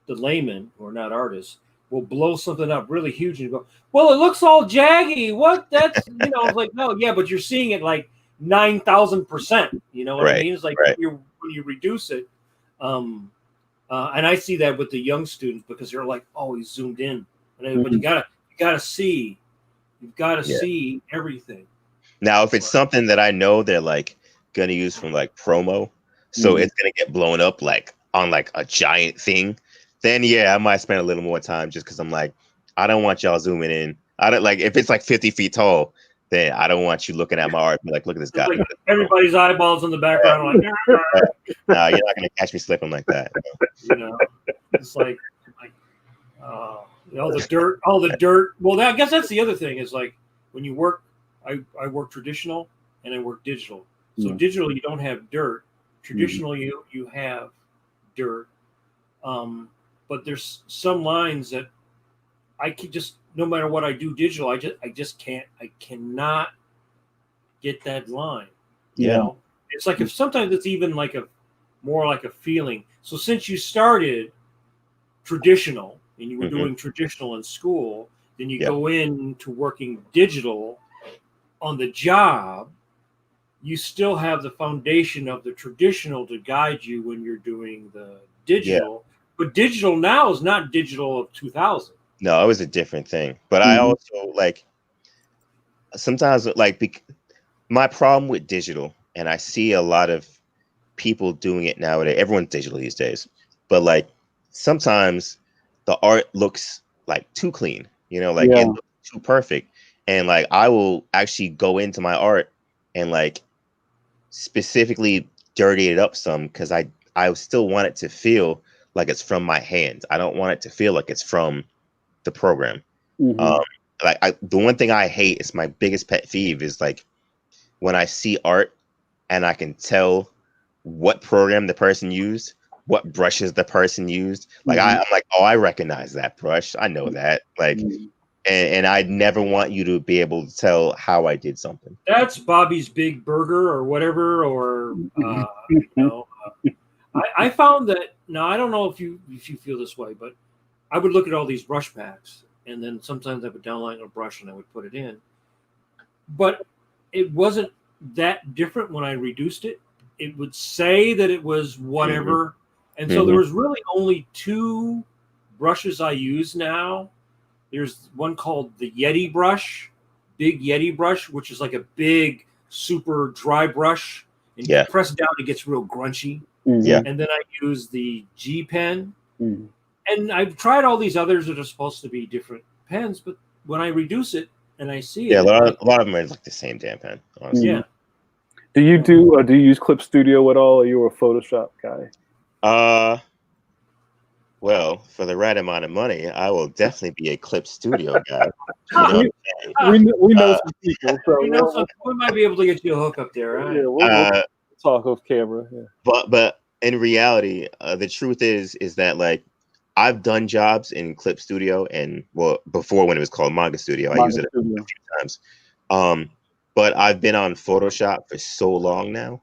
[SPEAKER 2] the laymen, who are not artists, will blow something up really huge and go, "Well, it looks all jaggy." What? That's it's like no, yeah, but you're seeing it like 9,000%. You know what I mean? It's like when you reduce it, and I see that with the young students because they're like, "Oh, he's zoomed in," but you gotta see. You've got to see everything.
[SPEAKER 3] Now, if it's something that I know they're like gonna use from like promo, so it's gonna get blown up like on like a giant thing, then I might spend a little more time just because I'm like, I don't want y'all zooming in. I don't like if it's like 50 feet tall, then I don't want you looking at my art. Like, look at this guy.
[SPEAKER 2] Like everybody's eyeballs in the background. Like,
[SPEAKER 3] no, you're not gonna catch me slipping like that.
[SPEAKER 2] you know, it's like all the dirt. Well, I guess that's the other thing is like when you work, I work traditional and I work digital. So digital, you don't have dirt. Traditional, you have dirt. But there's some lines that I can just, no matter what I do digital, I cannot get that line. You know? It's like if sometimes it's even like more like a feeling. So since you started traditional and you were doing traditional in school, then you go into working digital on the job, you still have the foundation of the traditional to guide you when you're doing the digital. But digital now is not digital of 2000.
[SPEAKER 3] No, it was a different thing. But I also like sometimes like my problem with digital, and I see a lot of people doing it nowadays. Everyone's digital these days, but like sometimes the art looks like too clean, you know, like it looks too perfect. And like I will actually go into my art and like specifically dirty it up some because I still want it to feel like it's from my hands. I don't want it to feel like it's from the program. The one thing I hate is my biggest pet peeve is like when I see art and I can tell what program the person used, what brushes the person used. Like I'm like, oh, I recognize that brush. I know that. Like, and I never want you to be able to tell how I did something.
[SPEAKER 2] That's Bobby's Big Burger or whatever, or you know. I found that now I don't know if you feel this way, but I would look at all these brush packs and then sometimes I would downline a brush and I would put it in. But it wasn't that different when I reduced it. It would say that it was whatever. And so there was really only two brushes I use now. There's one called the Yeti brush, big Yeti brush, which is like a big, super dry brush. And you press down, it gets real grunchy. And then I use the G pen. And I've tried all these others that are supposed to be different pens, but when I reduce it and I see it,
[SPEAKER 3] a lot of them are like the same damn pen. Honestly.
[SPEAKER 2] Yeah.
[SPEAKER 1] Do you use Clip Studio at all? Or are you a Photoshop guy?
[SPEAKER 3] Well, for the right amount of money, I will definitely be a Clip Studio guy.
[SPEAKER 1] We know some people, so
[SPEAKER 2] we might be able to get you a hookup there. Right?
[SPEAKER 1] Yeah, we'll talk off camera. Yeah.
[SPEAKER 3] But in reality, the truth is that like I've done jobs in Clip Studio, and well, before when it was called Manga Studio, I used it a few times. But I've been on Photoshop for so long now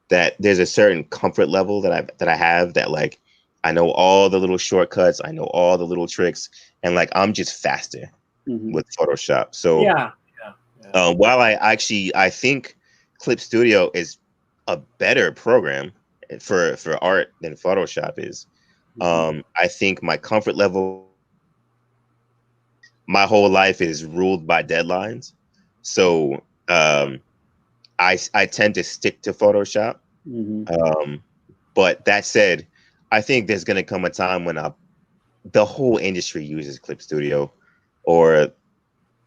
[SPEAKER 3] that there's a certain comfort level that I have that like I know all the little shortcuts, I know all the little tricks, and like I'm just faster with Photoshop. So while I think Clip Studio is a better program for art than Photoshop is. I think my comfort level, my whole life is ruled by deadlines. So I tend to stick to Photoshop. But that said, I think there's going to come a time when the whole industry uses Clip Studio, or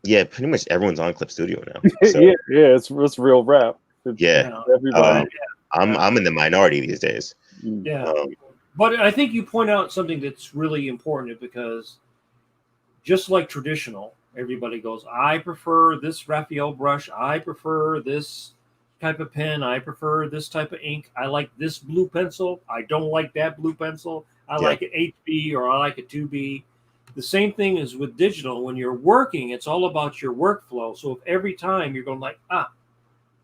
[SPEAKER 3] pretty much everyone's on Clip Studio now. So,
[SPEAKER 1] it's real rap.
[SPEAKER 3] Everybody. I'm in the minority these days.
[SPEAKER 2] But I think you point out something that's really important because just like traditional, everybody goes, I prefer this Raphael brush. I prefer this type of pen. I prefer this type of ink. I like this blue pencil. I don't like that blue pencil. I like it 8B or I like it 2B. The same thing is with digital. When you're working, it's all about your workflow. So if every time you're going like,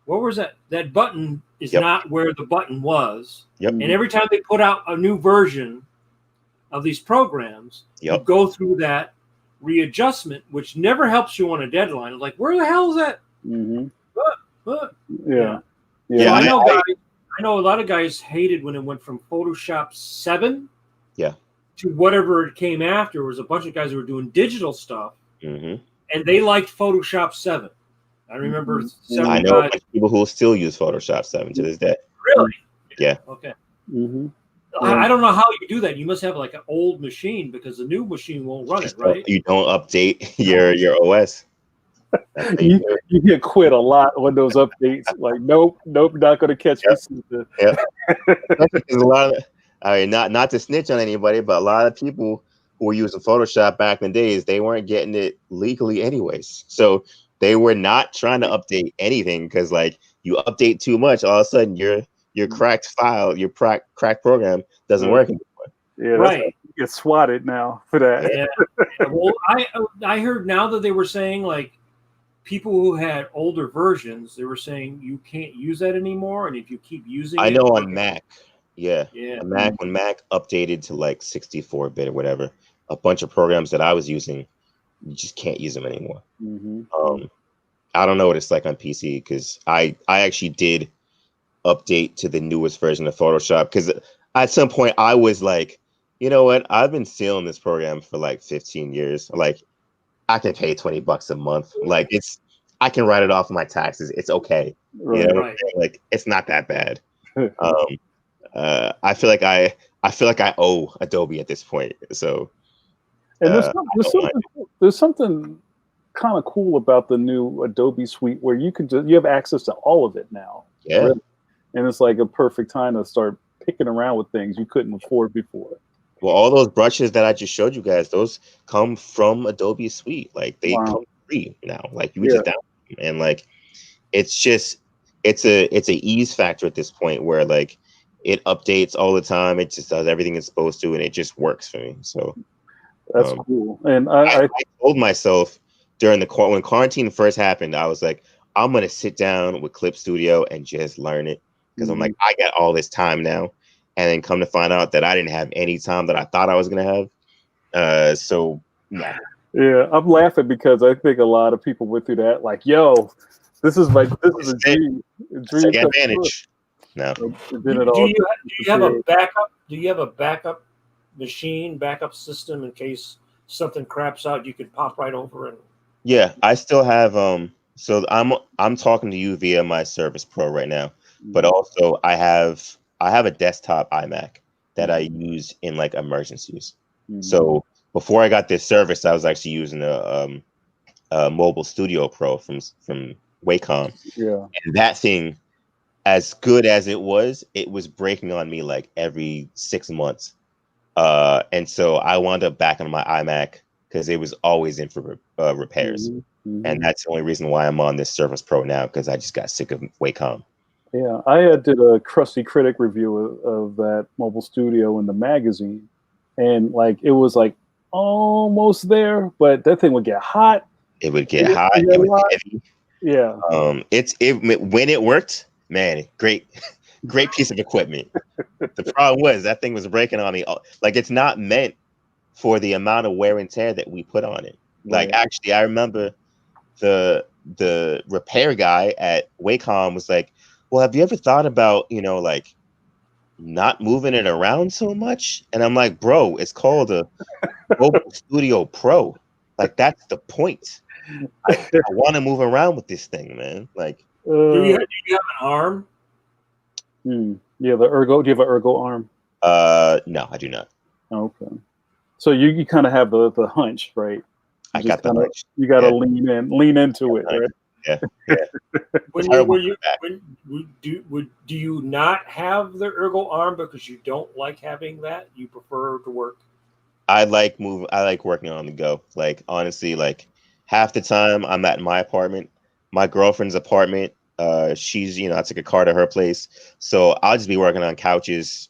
[SPEAKER 2] what was that? That button is not where the button was. And every time they put out a new version of these programs, you go through that readjustment, which never helps you on a deadline. It's like, where the hell is that? I know a lot of guys hated when it went from Photoshop 7 to whatever it came after. There was a bunch of guys who were doing digital stuff, and they liked Photoshop 7. I remember
[SPEAKER 3] I know people who still use Photoshop 7 to this day.
[SPEAKER 2] Really?
[SPEAKER 3] Yeah.
[SPEAKER 2] Okay. I don't know how you do that. You must have like an old machine because the new machine won't run it, right?
[SPEAKER 3] You don't update your OS.
[SPEAKER 1] You get quit a lot on those updates. Like, nope, not going to catch me.
[SPEAKER 3] Yep. There's a lot of, I mean, not to snitch on anybody, but a lot of people who were using Photoshop back in the days, they weren't getting it legally anyways. So they were not trying to update anything because, like, you update too much, all of a sudden your cracked file, your cracked program doesn't work anymore.
[SPEAKER 1] Yeah, right. You get swatted now for that.
[SPEAKER 2] Yeah. Well, I heard now that they were saying, like, people who had older versions, they were saying you can't use that anymore, and if you keep using
[SPEAKER 3] I know on Mac, yeah.
[SPEAKER 2] On
[SPEAKER 3] Mac, when Mac updated to like 64-bit or whatever, a bunch of programs that I was using, you just can't use them anymore. I don't know what it's like on PC because I actually did update to the newest version of Photoshop because at some point I was like, you know what, I've been stealing this program for like 15 years. Like, I can pay $20 a month. Like, I can write it off of my taxes. It's okay.
[SPEAKER 1] Right.
[SPEAKER 3] You know, like, it's not that bad. I feel like I owe Adobe at this point. So,
[SPEAKER 1] and there's something kind of cool about the new Adobe suite where you have access to all of it now.
[SPEAKER 3] Yeah.
[SPEAKER 1] Really. And it's like a perfect time to start picking around with things you couldn't afford before.
[SPEAKER 3] Well, all those brushes that I just showed you guys, those come from Adobe Suite. Like, they come free now. Like, you just download them. And like, it's a ease factor at this point where like it updates all the time. It just does everything it's supposed to, and it just works for me. So
[SPEAKER 1] that's cool. And
[SPEAKER 3] I told myself when quarantine first happened, I was like, I'm gonna sit down with Clip Studio and just learn it because I'm like, I got all this time now. And then come to find out that I didn't have any time that I thought I was going to have. So, yeah.
[SPEAKER 1] Yeah, I'm laughing because I think a lot of people went through that. Like, yo, this is a dream.
[SPEAKER 3] Take advantage. No.
[SPEAKER 2] Do you have a backup? Do you have a backup machine, backup system in case something craps out? You could pop right over and.
[SPEAKER 3] Yeah, I still have. So I'm talking to you via my Surface Pro right now, but also I have a desktop iMac that I use in like emergencies. So before I got this service, I was actually using a Mobile Studio Pro from Wacom.
[SPEAKER 1] Yeah.
[SPEAKER 3] And that thing, as good as it was breaking on me like every 6 months. And so I wound up back on my iMac because it was always in for repairs. And that's the only reason why I'm on this Surface Pro now, because I just got sick of Wacom.
[SPEAKER 1] Yeah, I did a crusty critic review of that Mobile Studio in the magazine, and like it was like almost there, but that thing would get hot.
[SPEAKER 3] It would get hot. It would get heavy.
[SPEAKER 1] Yeah.
[SPEAKER 3] When it worked, man, great piece of equipment. The problem was that thing was breaking on me. Like, it's not meant for the amount of wear and tear that we put on it. Like, actually, I remember the repair guy at Wacom was like, well, have you ever thought about, like not moving it around so much? And I'm like, bro, it's called a Mobile Studio Pro. Like, that's the point. I want to move around with this thing, man. Like,
[SPEAKER 2] do you have an arm?
[SPEAKER 1] Yeah, the ergo. Do you have an ergo arm?
[SPEAKER 3] No, I do not.
[SPEAKER 1] Okay. So you kind of have the hunch, right?
[SPEAKER 3] I got the hunch.
[SPEAKER 1] You got to lean into it, right?
[SPEAKER 3] Yeah.
[SPEAKER 2] Do you not have the ergo arm because you don't like having that? You prefer to work?
[SPEAKER 3] I like working on the go. Like, honestly, like half the time I'm at my apartment, my girlfriend's apartment. She's, I took a car to her place, so I'll just be working on couches,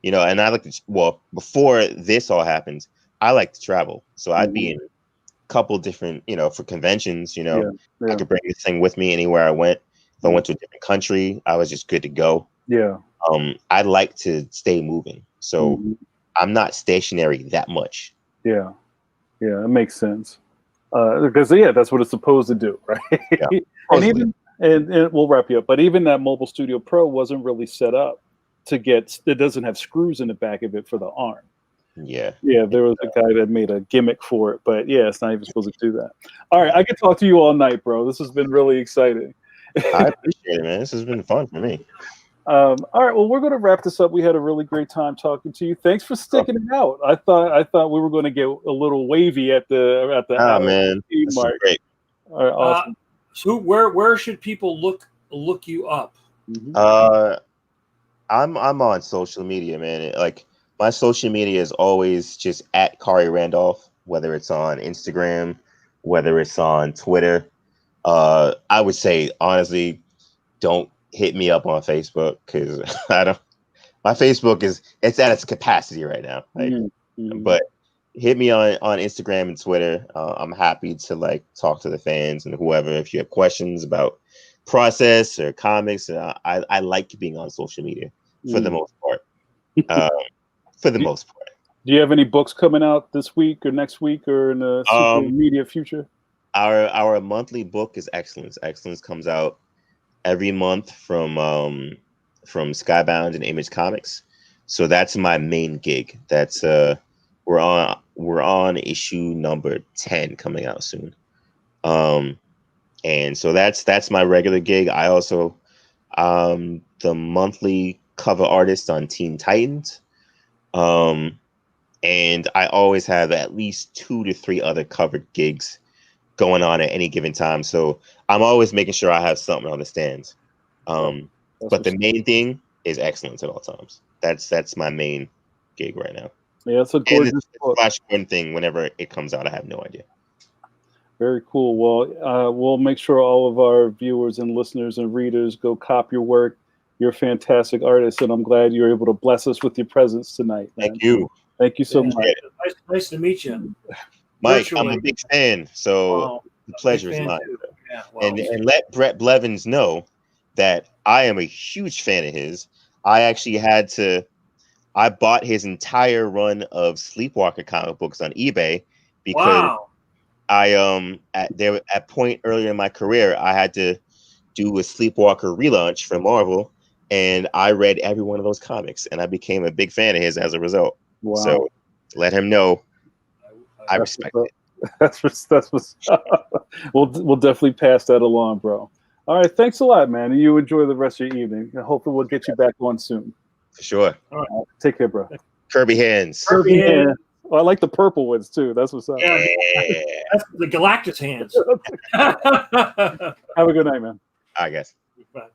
[SPEAKER 3] and I like to. Well, before this all happens, I like to travel, so I'd be in couple different, for conventions, I could bring this thing with me anywhere I went. If I went to a different country, I was just good to go.
[SPEAKER 1] Yeah.
[SPEAKER 3] I like to stay moving. So I'm not stationary that much.
[SPEAKER 1] Yeah. Yeah, it makes sense. Because that's what it's supposed to do, right?
[SPEAKER 3] Yeah.
[SPEAKER 1] and we'll wrap you up. But even that Mobile Studio Pro wasn't really set up it doesn't have screws in the back of it for the arm.
[SPEAKER 3] Yeah.
[SPEAKER 1] Yeah, there was a guy that made a gimmick for it, but yeah, it's not even supposed to do that. All right, I could talk to you all night, bro. This has been really exciting.
[SPEAKER 3] I appreciate it, man. This has been fun for me.
[SPEAKER 1] All right, well, we're going to wrap this up. We had a really great time talking to you. Thanks for sticking it out. I thought we were going to get a little wavy at the
[SPEAKER 3] man, this is great.
[SPEAKER 1] All right, awesome.
[SPEAKER 2] So where should people look you up?
[SPEAKER 3] I'm on social media, man. Like my social media is always just at KHARY Randolph, whether it's on Instagram, whether it's on Twitter. I would say honestly, don't hit me up on Facebook because I don't. My Facebook it's at its capacity right now. Like, but hit me on Instagram and Twitter. I'm happy to like talk to the fans and whoever if you have questions about process or comics. I like being on social media for the most part. For the most part.
[SPEAKER 1] Do you have any books coming out this week or next week or in the super immediate future?
[SPEAKER 3] Our monthly book is Excellence. Excellence comes out every month from Skybound and Image Comics. So that's my main gig. That's we're on issue number 10 coming out soon. And so that's my regular gig. I also the monthly cover artist on Teen Titans. And I always have at least 2 to 3 other covered gigs going on at any given time. So I'm always making sure I have something on the stands. But the main thing is excellence at all times. That's my main gig right now.
[SPEAKER 1] Yeah, it's a gorgeous book.
[SPEAKER 3] Flash one thing whenever it comes out, I have no idea.
[SPEAKER 1] Very cool. Well, we'll make sure all of our viewers and listeners and readers go cop your work. You're a fantastic artist, and I'm glad you're able to bless us with your presence tonight, man.
[SPEAKER 3] Thank you.
[SPEAKER 1] Thank you so much.
[SPEAKER 2] Nice to meet you.
[SPEAKER 3] Mike,
[SPEAKER 2] Virtually.
[SPEAKER 3] I'm a big fan, so the pleasure is mine. Yeah, well, and let Bret Blevins know that I am a huge fan of his. I actually I bought his entire run of Sleepwalker comic books on eBay because I at point earlier in my career I had to do a Sleepwalker relaunch for Marvel, and I read every one of those comics, and I became a big fan of his as a result. Wow. So let him know I respect it.
[SPEAKER 1] That's what's we'll definitely pass that along, bro. All right, thanks a lot, man. And you enjoy the rest of your evening. Hopefully we'll get you back on soon.
[SPEAKER 3] For sure.
[SPEAKER 1] All right, take care, bro.
[SPEAKER 3] Kirby hands.
[SPEAKER 1] Kirby hands. Oh, I like the purple ones too. That's what's up.
[SPEAKER 2] Yeah, that's the Galactus hands.
[SPEAKER 1] Have a good night, man.
[SPEAKER 3] I guess.
[SPEAKER 1] He's gone.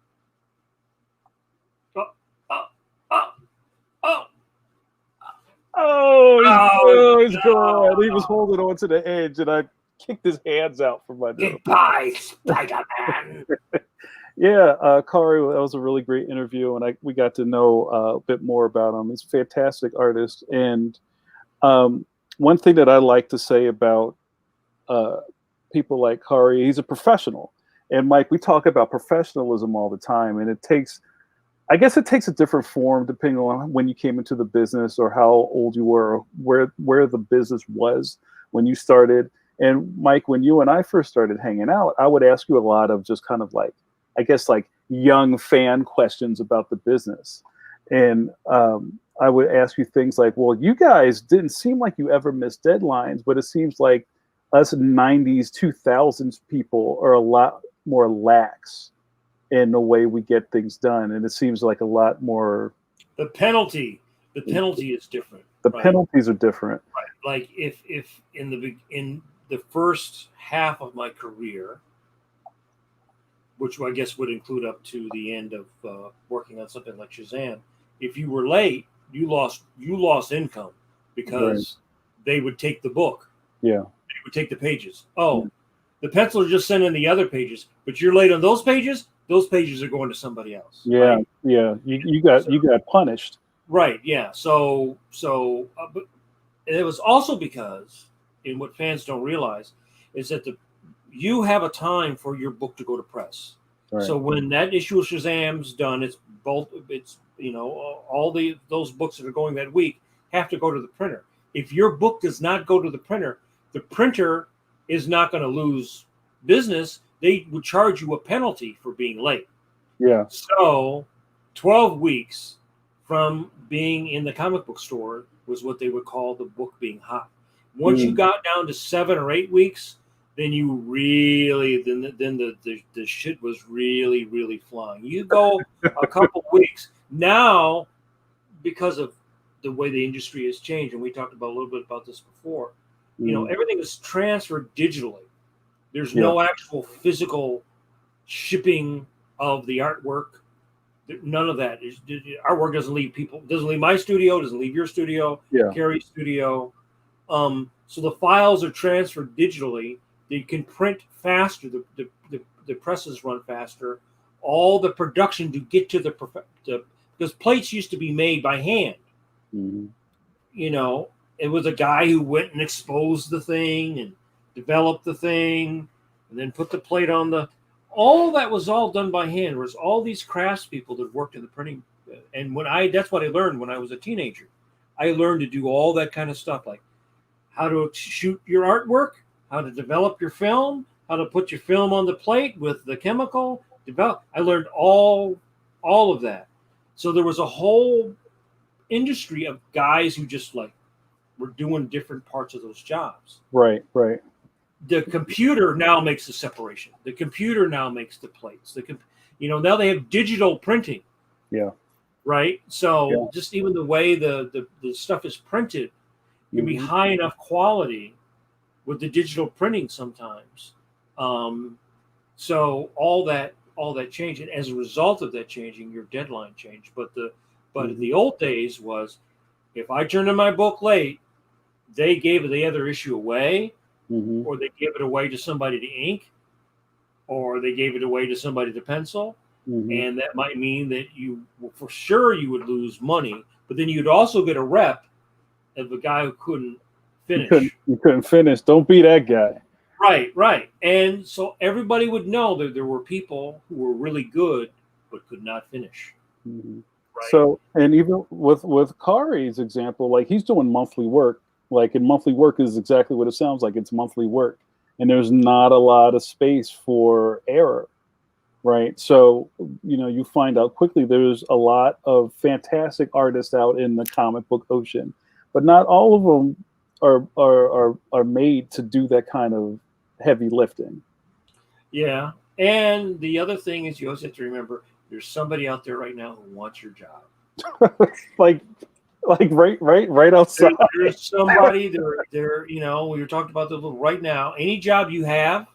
[SPEAKER 1] He was holding on to the edge, and I kicked his hands out from my door.
[SPEAKER 2] Goodbye, Spider-Man.
[SPEAKER 1] Yeah, KHARY, that was a really great interview, and we got to know a bit more about him. He's a fantastic artist, and one thing that I like to say about people like KHARY, he's a professional. And Mike, we talk about professionalism all the time, and I guess it takes a different form depending on when you came into the business or how old you were, or where the business was when you started. And Mike, when you and I first started hanging out, I would ask you a lot of just kind of like, I guess like young fan questions about the business. And I would ask you things like, well, you guys didn't seem like you ever missed deadlines, but it seems like us 90s, 2000s people are a lot more lax in the way we get things done. And it seems like a lot more.
[SPEAKER 2] The penalty is different.
[SPEAKER 1] The penalties are different.
[SPEAKER 2] Right. Like if in the first half of my career, which I guess would include up to the end of working on something like Shazam, if you were late, you lost income because they would take the book. Yeah. They would take the pages. Oh, the penciler just sent in the other pages, but you're late on those pages. Those pages are going to somebody else.
[SPEAKER 1] Yeah,
[SPEAKER 2] right?
[SPEAKER 1] Yeah. You got punished.
[SPEAKER 2] Right. Yeah. So, but it was also because, and what fans don't realize is that you have a time for your book to go to press. Right. So when that issue of Shazam's done, it's all those books that are going that week have to go to the printer. If your book does not go to the printer is not going to lose business. They would charge you a penalty for being late. Yeah. So 12 weeks from being in the comic book store was what they would call the book being hot. Once you got down to 7 or 8 weeks, then you really, then the shit was really, really flying. You go a couple weeks. Now, because of the way the industry has changed, and we talked about a little bit about this before, everything is transferred digitally. There's no actual physical shipping of the artwork. None of that. Artwork doesn't leave my studio, doesn't leave your studio, KHARY's studio. So the files are transferred digitally. They can print faster. The presses run faster. All the production to get to because plates used to be made by hand.
[SPEAKER 1] Mm-hmm.
[SPEAKER 2] You know, it was a guy who went and exposed the thing and developed the thing and then put the plate on all that was all done by hand. Whereas all these craftspeople that worked in the printing, and that's what I learned when I was a teenager. I learned to do all that kind of stuff, like how to shoot your artwork, how to develop your film, how to put your film on the plate with the chemical. I learned all of that. So there was a whole industry of guys who just like were doing different parts of those jobs.
[SPEAKER 1] Right.
[SPEAKER 2] The computer now makes the separation. The computer now makes the plates. Now they have digital printing.
[SPEAKER 1] Yeah.
[SPEAKER 2] Right. So just even the way the stuff is printed can be high enough quality with the digital printing sometimes. So all that changed, and as a result of that changing, your deadline changed. But in the old days was, if I turned in my book late, they gave the other issue away, or they gave it away to somebody to ink, or they gave it away to somebody to pencil. And that might mean that you would lose money, but then you'd also get a rep of the guy who couldn't finish.
[SPEAKER 1] You couldn't finish. Don't be that guy.
[SPEAKER 2] Right. And so everybody would know that there were people who were really good but could not finish. Right?
[SPEAKER 1] So, and even with KHARY's example, like he's doing monthly work. Like, and monthly work is exactly what it sounds like. It's monthly work, and there's not a lot of space for error. Right. So, you find out quickly there's a lot of fantastic artists out in the comic book ocean, but not all of them are made to do that kind of heavy lifting. Yeah.
[SPEAKER 2] And the other thing is, you always have to remember there's somebody out there right now who wants your job.
[SPEAKER 1] like right outside.
[SPEAKER 2] There's somebody there, we were talking about the little right now. Any job you have,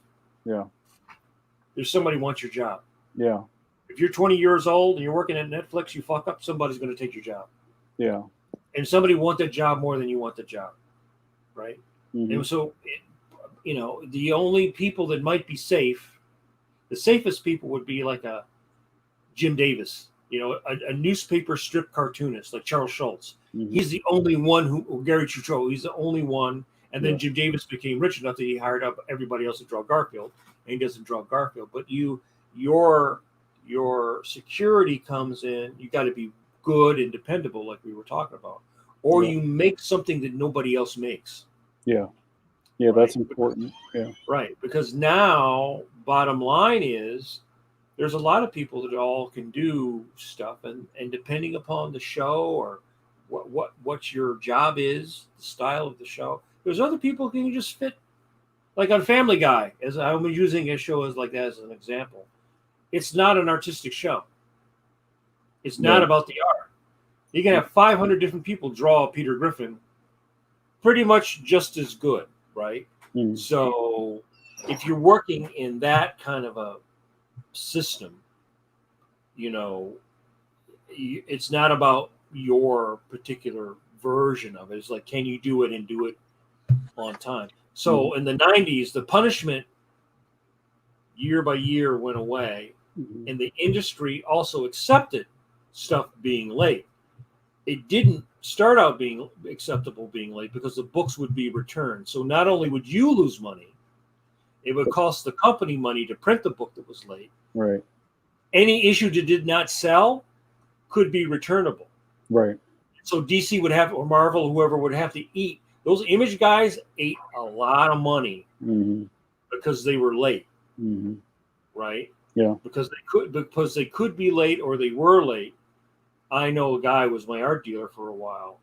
[SPEAKER 2] there's somebody who wants your job.
[SPEAKER 1] Yeah.
[SPEAKER 2] If you're 20 years old and you're working at Netflix, you fuck up, somebody's going to take your job.
[SPEAKER 1] Yeah.
[SPEAKER 2] And somebody wants that job more than you want the job. Right. And so, the only people that might be safe, the safest people would be like a Jim Davis, a newspaper strip cartoonist like Charles Schultz. He's the only one or Gary Trudeau, he's the only one. And then Jim Davis became rich enough that he hired up everybody else to draw Garfield, and he doesn't draw Garfield. But your security comes in, you got to be good and dependable, like we were talking about, or you make something that nobody else makes.
[SPEAKER 1] Yeah, right? That's important.
[SPEAKER 2] Right, because now bottom line is there's a lot of people that all can do stuff, and depending upon the show or what your job is, the style of the show, there's other people who can just fit. Like on Family Guy, as I'm using a show as an example, it's not an artistic show. It's not about the art. You can have 500 different people draw Peter Griffin pretty much just as good, right? So if you're working in that kind of a system, it's not about your particular version of it. It's like, can you do it and do it on time? So in the 90s, the punishment year by year went away, and the industry also accepted stuff being late. It didn't start out being acceptable being late because the books would be returned. So not only would you lose money, it would cost the company money to print the book that was late.
[SPEAKER 1] Right.
[SPEAKER 2] Any issue that did not sell could be returnable.
[SPEAKER 1] Right.
[SPEAKER 2] So DC would have, or Marvel, whoever would have to eat. Those Image guys ate a lot of money because they were late. Right?
[SPEAKER 1] Yeah.
[SPEAKER 2] Because they could be late, or they were late. I know a guy was my art dealer for a while.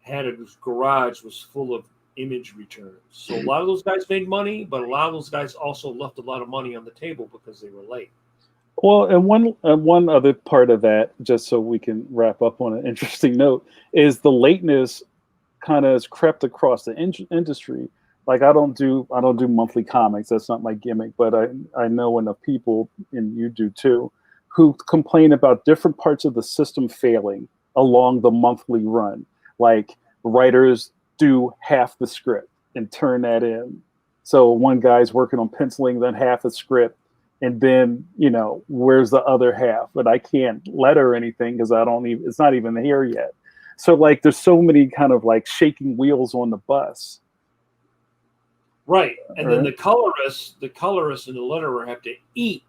[SPEAKER 2] His garage was full of Image returns. So a lot of those guys made money, but a lot of those guys also left a lot of money on the table because they were late.
[SPEAKER 1] Well, and one other part of that, just so we can wrap up on an interesting note, is the lateness kind of has crept across the industry, like I don't do monthly comics. That's not my gimmick. But I know enough people, and you do too, who complain about different parts of the system failing along the monthly run. Like writers do half the script and turn that in. So one guy's working on penciling then half the script, and then where's the other half? But I can't letter anything because it's not even here yet. So like there's so many kind of like shaking wheels on the bus.
[SPEAKER 2] Right. And then the colorist and the letterer have to eat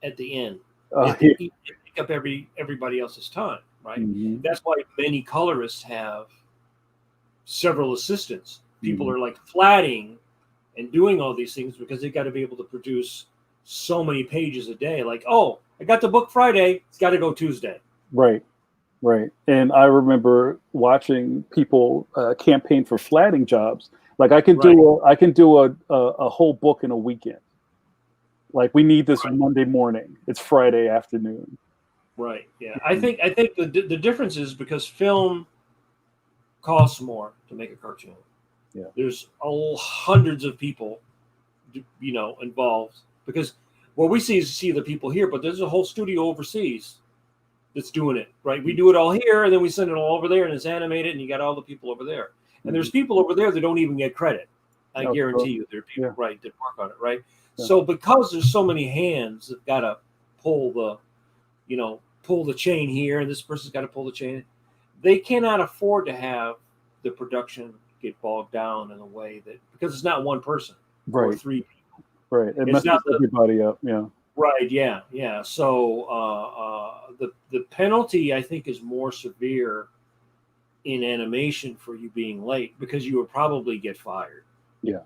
[SPEAKER 2] at the end. They have to eat to pick up everybody else's time, right? Mm-hmm. That's why many colorists have several assistants. People are like flatting and doing all these things because they got to be able to produce so many pages a day. Like, oh, I got the book Friday, it's got to go Tuesday.
[SPEAKER 1] Right. And I remember watching people campaign for flatting jobs. Like I can do a whole book in a weekend. Like we need this Monday morning. It's Friday afternoon.
[SPEAKER 2] Right. Yeah. I think the difference is because film costs more to make a cartoon.
[SPEAKER 1] Yeah.
[SPEAKER 2] There's hundreds of people, involved because what we see the people here, but there's a whole studio overseas that's doing it. Right. We do it all here, and then we send it all over there, and it's animated, and you got all the people over there. And there's people over there that don't even get credit. I guarantee you, there are people that work on it, right? Yeah. So because there's so many hands that got to pull the chain here, and this person's got to pull the chain, they cannot afford to have the production get bogged down in a way that because it's not one person or three people.
[SPEAKER 1] Right. It messes everybody up. Yeah.
[SPEAKER 2] Right. Yeah. Yeah. So the penalty I think is more severe in animation for you being late because you would probably get fired.
[SPEAKER 1] Yeah.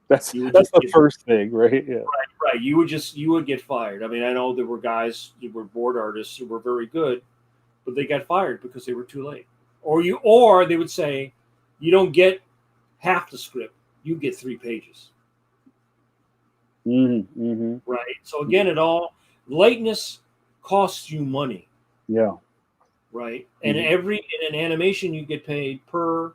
[SPEAKER 1] That's the first thing, right? Yeah.
[SPEAKER 2] Right. You would get fired. I mean, I know there were guys who were board artists who were very good, but they got fired because they were too late. Or they would say, you don't get half the script, you get 3 pages.
[SPEAKER 1] Mm-hmm.
[SPEAKER 2] Right. So again, lateness costs you money.
[SPEAKER 1] Yeah.
[SPEAKER 2] Right. And in an animation you get paid per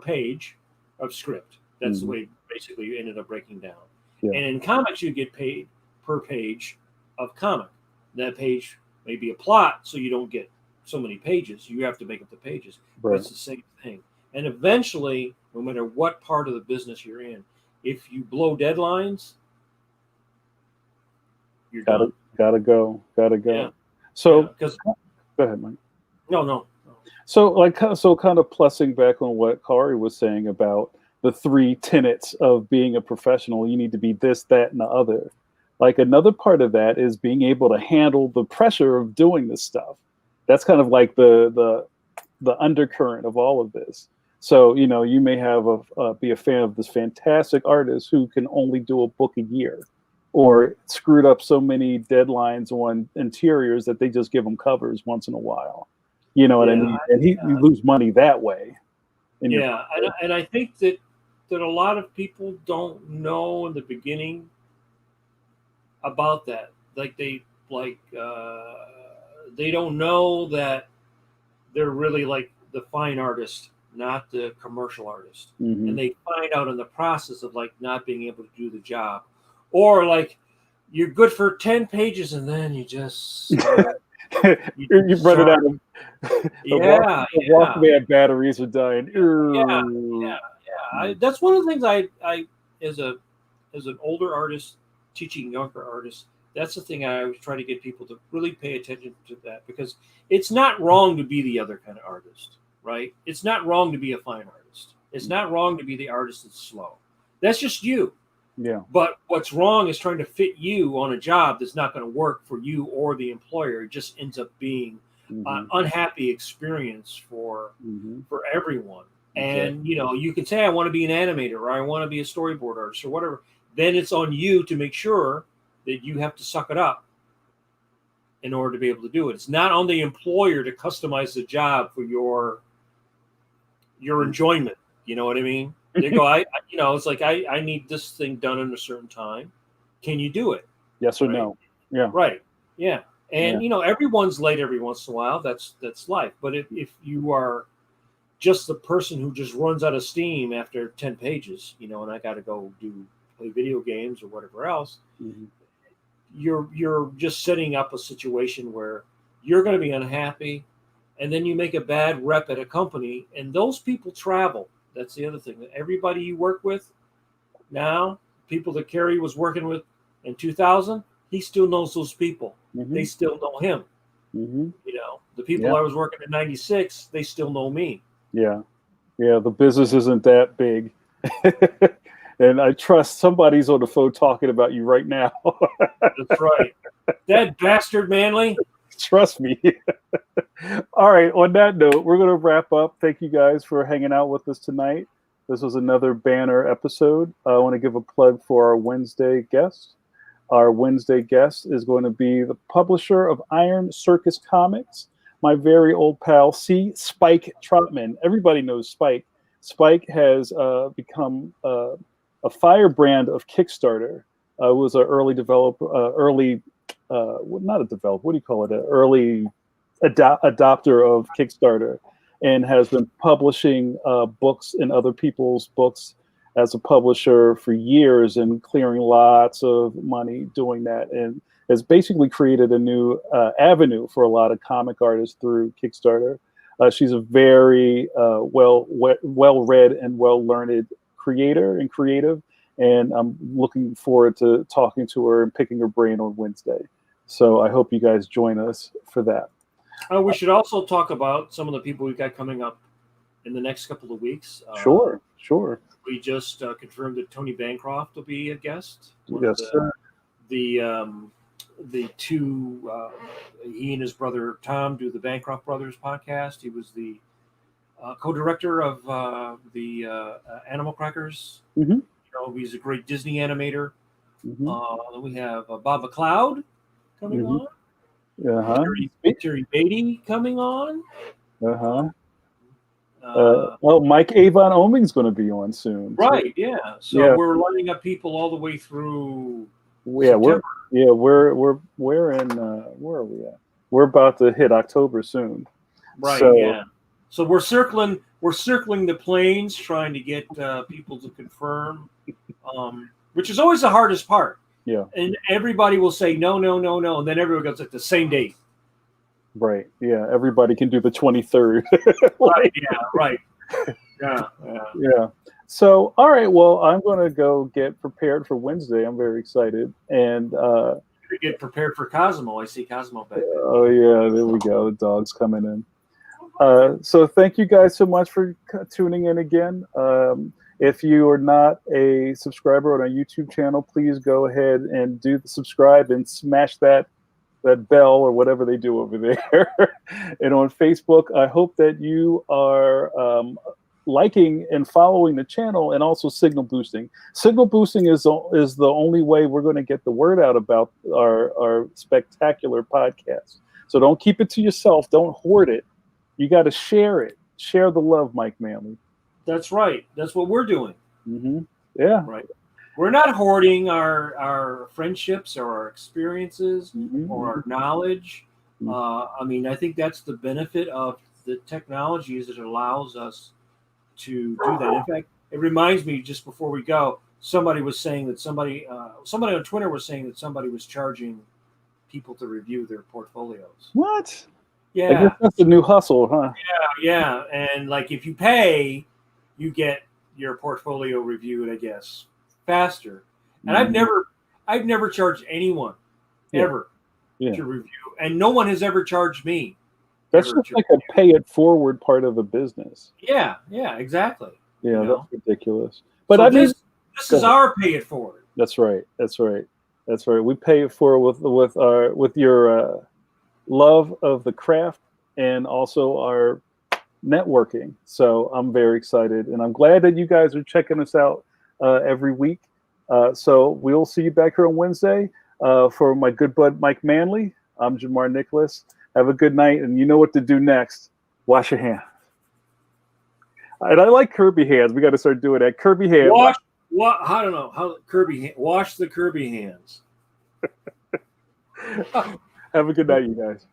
[SPEAKER 2] page of script. That's the way basically you ended up breaking down. Yeah. And in comics you get paid per page of comic. That page may be a plot, so you don't get so many pages. You have to make up the pages. Right. But it's the same thing. And eventually, no matter what part of the business you're in, if you blow deadlines, you're done.
[SPEAKER 1] Gotta go.
[SPEAKER 2] Yeah.
[SPEAKER 1] So, go ahead, Mike.
[SPEAKER 2] No.
[SPEAKER 1] So, kind of plussing back on what KHARY was saying about the 3 tenets of being a professional. You need to be this, that, and the other. Like another part of that is being able to handle the pressure of doing this stuff. That's kind of like the undercurrent of all of this. So, you may be a fan of this fantastic artist who can only do a book a year, or screwed up so many deadlines on interiors that they just give them covers once in a while. You know what I mean? And you lose money that way.
[SPEAKER 2] And I think that a lot of people don't know in the beginning about that. Like they don't know that they're really like the fine artist, not the commercial artist. Mm-hmm. And they find out in the process of like not being able to do the job. Or like you're good for 10 pages and then you just
[SPEAKER 1] you run it out of the Walkman batteries are dying.
[SPEAKER 2] That's one of the things I as an older artist teaching younger artists, that's the thing I always try to get people to really pay attention to that, because it's not wrong to be the other kind of artist, right? It's not wrong to be a fine artist. It's not wrong to be the artist that's slow. That's just you.
[SPEAKER 1] Yeah.
[SPEAKER 2] But what's wrong is trying to fit you on a job that's not going to work for you or the employer. It just ends up being an unhappy experience for everyone. And, you can say, I want to be an animator, or I want to be a storyboard artist, or whatever. Then it's on you to make sure that you have to suck it up in order to be able to do it. It's not on the employer to customize the job for your enjoyment. You know what I mean? They go, it's like, I need this thing done in a certain time. Can you do it?
[SPEAKER 1] Yes or no? Yeah.
[SPEAKER 2] Right. Yeah. And, everyone's late every once in a while. That's life. But if you are just the person who just runs out of steam after 10 pages, and I got to go play video games or whatever else.
[SPEAKER 1] Mm-hmm.
[SPEAKER 2] You're just setting up a situation where you're going to be unhappy, and then you make a bad rep at a company, and those people travel. That's the other thing. Everybody you work with now, people that KHARY was working with in 2000, he still knows those people.
[SPEAKER 1] Mm-hmm.
[SPEAKER 2] They still know him.
[SPEAKER 1] Mm-hmm.
[SPEAKER 2] The people I was working in 96, they still know me.
[SPEAKER 1] Yeah. The business isn't that big. And I trust somebody's on the phone talking about you right now.
[SPEAKER 2] That's right. That bastard Manley.
[SPEAKER 1] Trust me. All right. On that note, we're going to wrap up. Thank you guys for hanging out with us tonight. This was another banner episode. I want to give a plug for our Wednesday guest. Our Wednesday guest is going to be the publisher of Iron Circus Comics, my very old pal, Spike Trotman. Everybody knows Spike. Spike has become a firebrand of Kickstarter. Was an early developer, not a developer, what do you call it? An early adopter of Kickstarter, and has been publishing books in other people's books as a publisher for years and clearing lots of money doing that, and has basically created a new avenue for a lot of comic artists through Kickstarter. She's a very well-read and well-learned creator and creative, and I'm looking forward to talking to her and picking her brain on Wednesday. So I hope you guys join us for that.
[SPEAKER 2] We should also talk about some of the people we've got coming up in the next couple of weeks.
[SPEAKER 1] Sure.
[SPEAKER 2] We just confirmed that Tony Bancroft will be a guest.
[SPEAKER 1] Yes, sir.
[SPEAKER 2] The two, he and his brother Tom do the Bancroft Brothers podcast. He was the co-director of the Animal Crackers.
[SPEAKER 1] Mm-hmm.
[SPEAKER 2] He's a great Disney animator.
[SPEAKER 1] Mm-hmm.
[SPEAKER 2] Then we have Bob McLeod coming on.
[SPEAKER 1] Uh-huh.
[SPEAKER 2] Terry Beatty coming on.
[SPEAKER 1] Uh-huh. Mike Avon Oming's going to be on soon.
[SPEAKER 2] Right, yeah. So we're lining up people all the way through September.
[SPEAKER 1] We're in where are we at? We're about to hit October soon.
[SPEAKER 2] Right, So we're circling the planes, trying to get people to confirm, which is always the hardest part.
[SPEAKER 1] Yeah.
[SPEAKER 2] And everybody will say no, and then everyone goes at the same date.
[SPEAKER 1] Right. Yeah. Everybody can do the 23rd.
[SPEAKER 2] Right. Yeah. Right. Yeah.
[SPEAKER 1] So, all right. Well, I'm going to go get prepared for Wednesday. I'm very excited. And
[SPEAKER 2] to get prepared for Cosmo. I see Cosmo back there.
[SPEAKER 1] Oh, yeah. There we go. The dog's coming in. So thank you guys so much for tuning in again. If you are not a subscriber on our YouTube channel, please go ahead and do the subscribe and smash that bell or whatever they do over there. And on Facebook, I hope that you are liking and following the channel, and also signal boosting. Signal boosting is the only way we're going to get the word out about our spectacular podcast. So don't keep it to yourself. Don't hoard it. You got to share it. Share the love, Mike Manley.
[SPEAKER 2] That's right. That's what we're doing.
[SPEAKER 1] Mm-hmm. Yeah.
[SPEAKER 2] Right. We're not hoarding our friendships or our experiences or our knowledge. I think that's the benefit of the technology, is it allows us to do that. In fact, it reminds me, just before we go, somebody was saying that somebody on Twitter was saying that somebody was charging people to review their portfolios.
[SPEAKER 1] What?
[SPEAKER 2] Yeah.
[SPEAKER 1] I guess that's a new hustle, huh?
[SPEAKER 2] Yeah. And like, if you pay, you get your portfolio reviewed, I guess, faster. And I've never charged anyone ever to review, and no one has ever charged me.
[SPEAKER 1] That's just like a pay it forward part of a business.
[SPEAKER 2] Yeah, exactly.
[SPEAKER 1] Yeah, that's ridiculous. But
[SPEAKER 2] so this is our pay it forward.
[SPEAKER 1] That's right. We pay it forward with your love of the craft and also our networking. So I'm very excited, and I'm glad that you guys are checking us out every week. So we'll see you back here on Wednesday. For my good bud Mike Manley, I'm Jamar Nicholas. Have a good night, and you know what to do next. Wash your hands. And I like Kirby hands. We got to start doing that. Kirby hands.
[SPEAKER 2] I don't know how Kirby. Wash the Kirby hands.
[SPEAKER 1] Have a good night, you guys.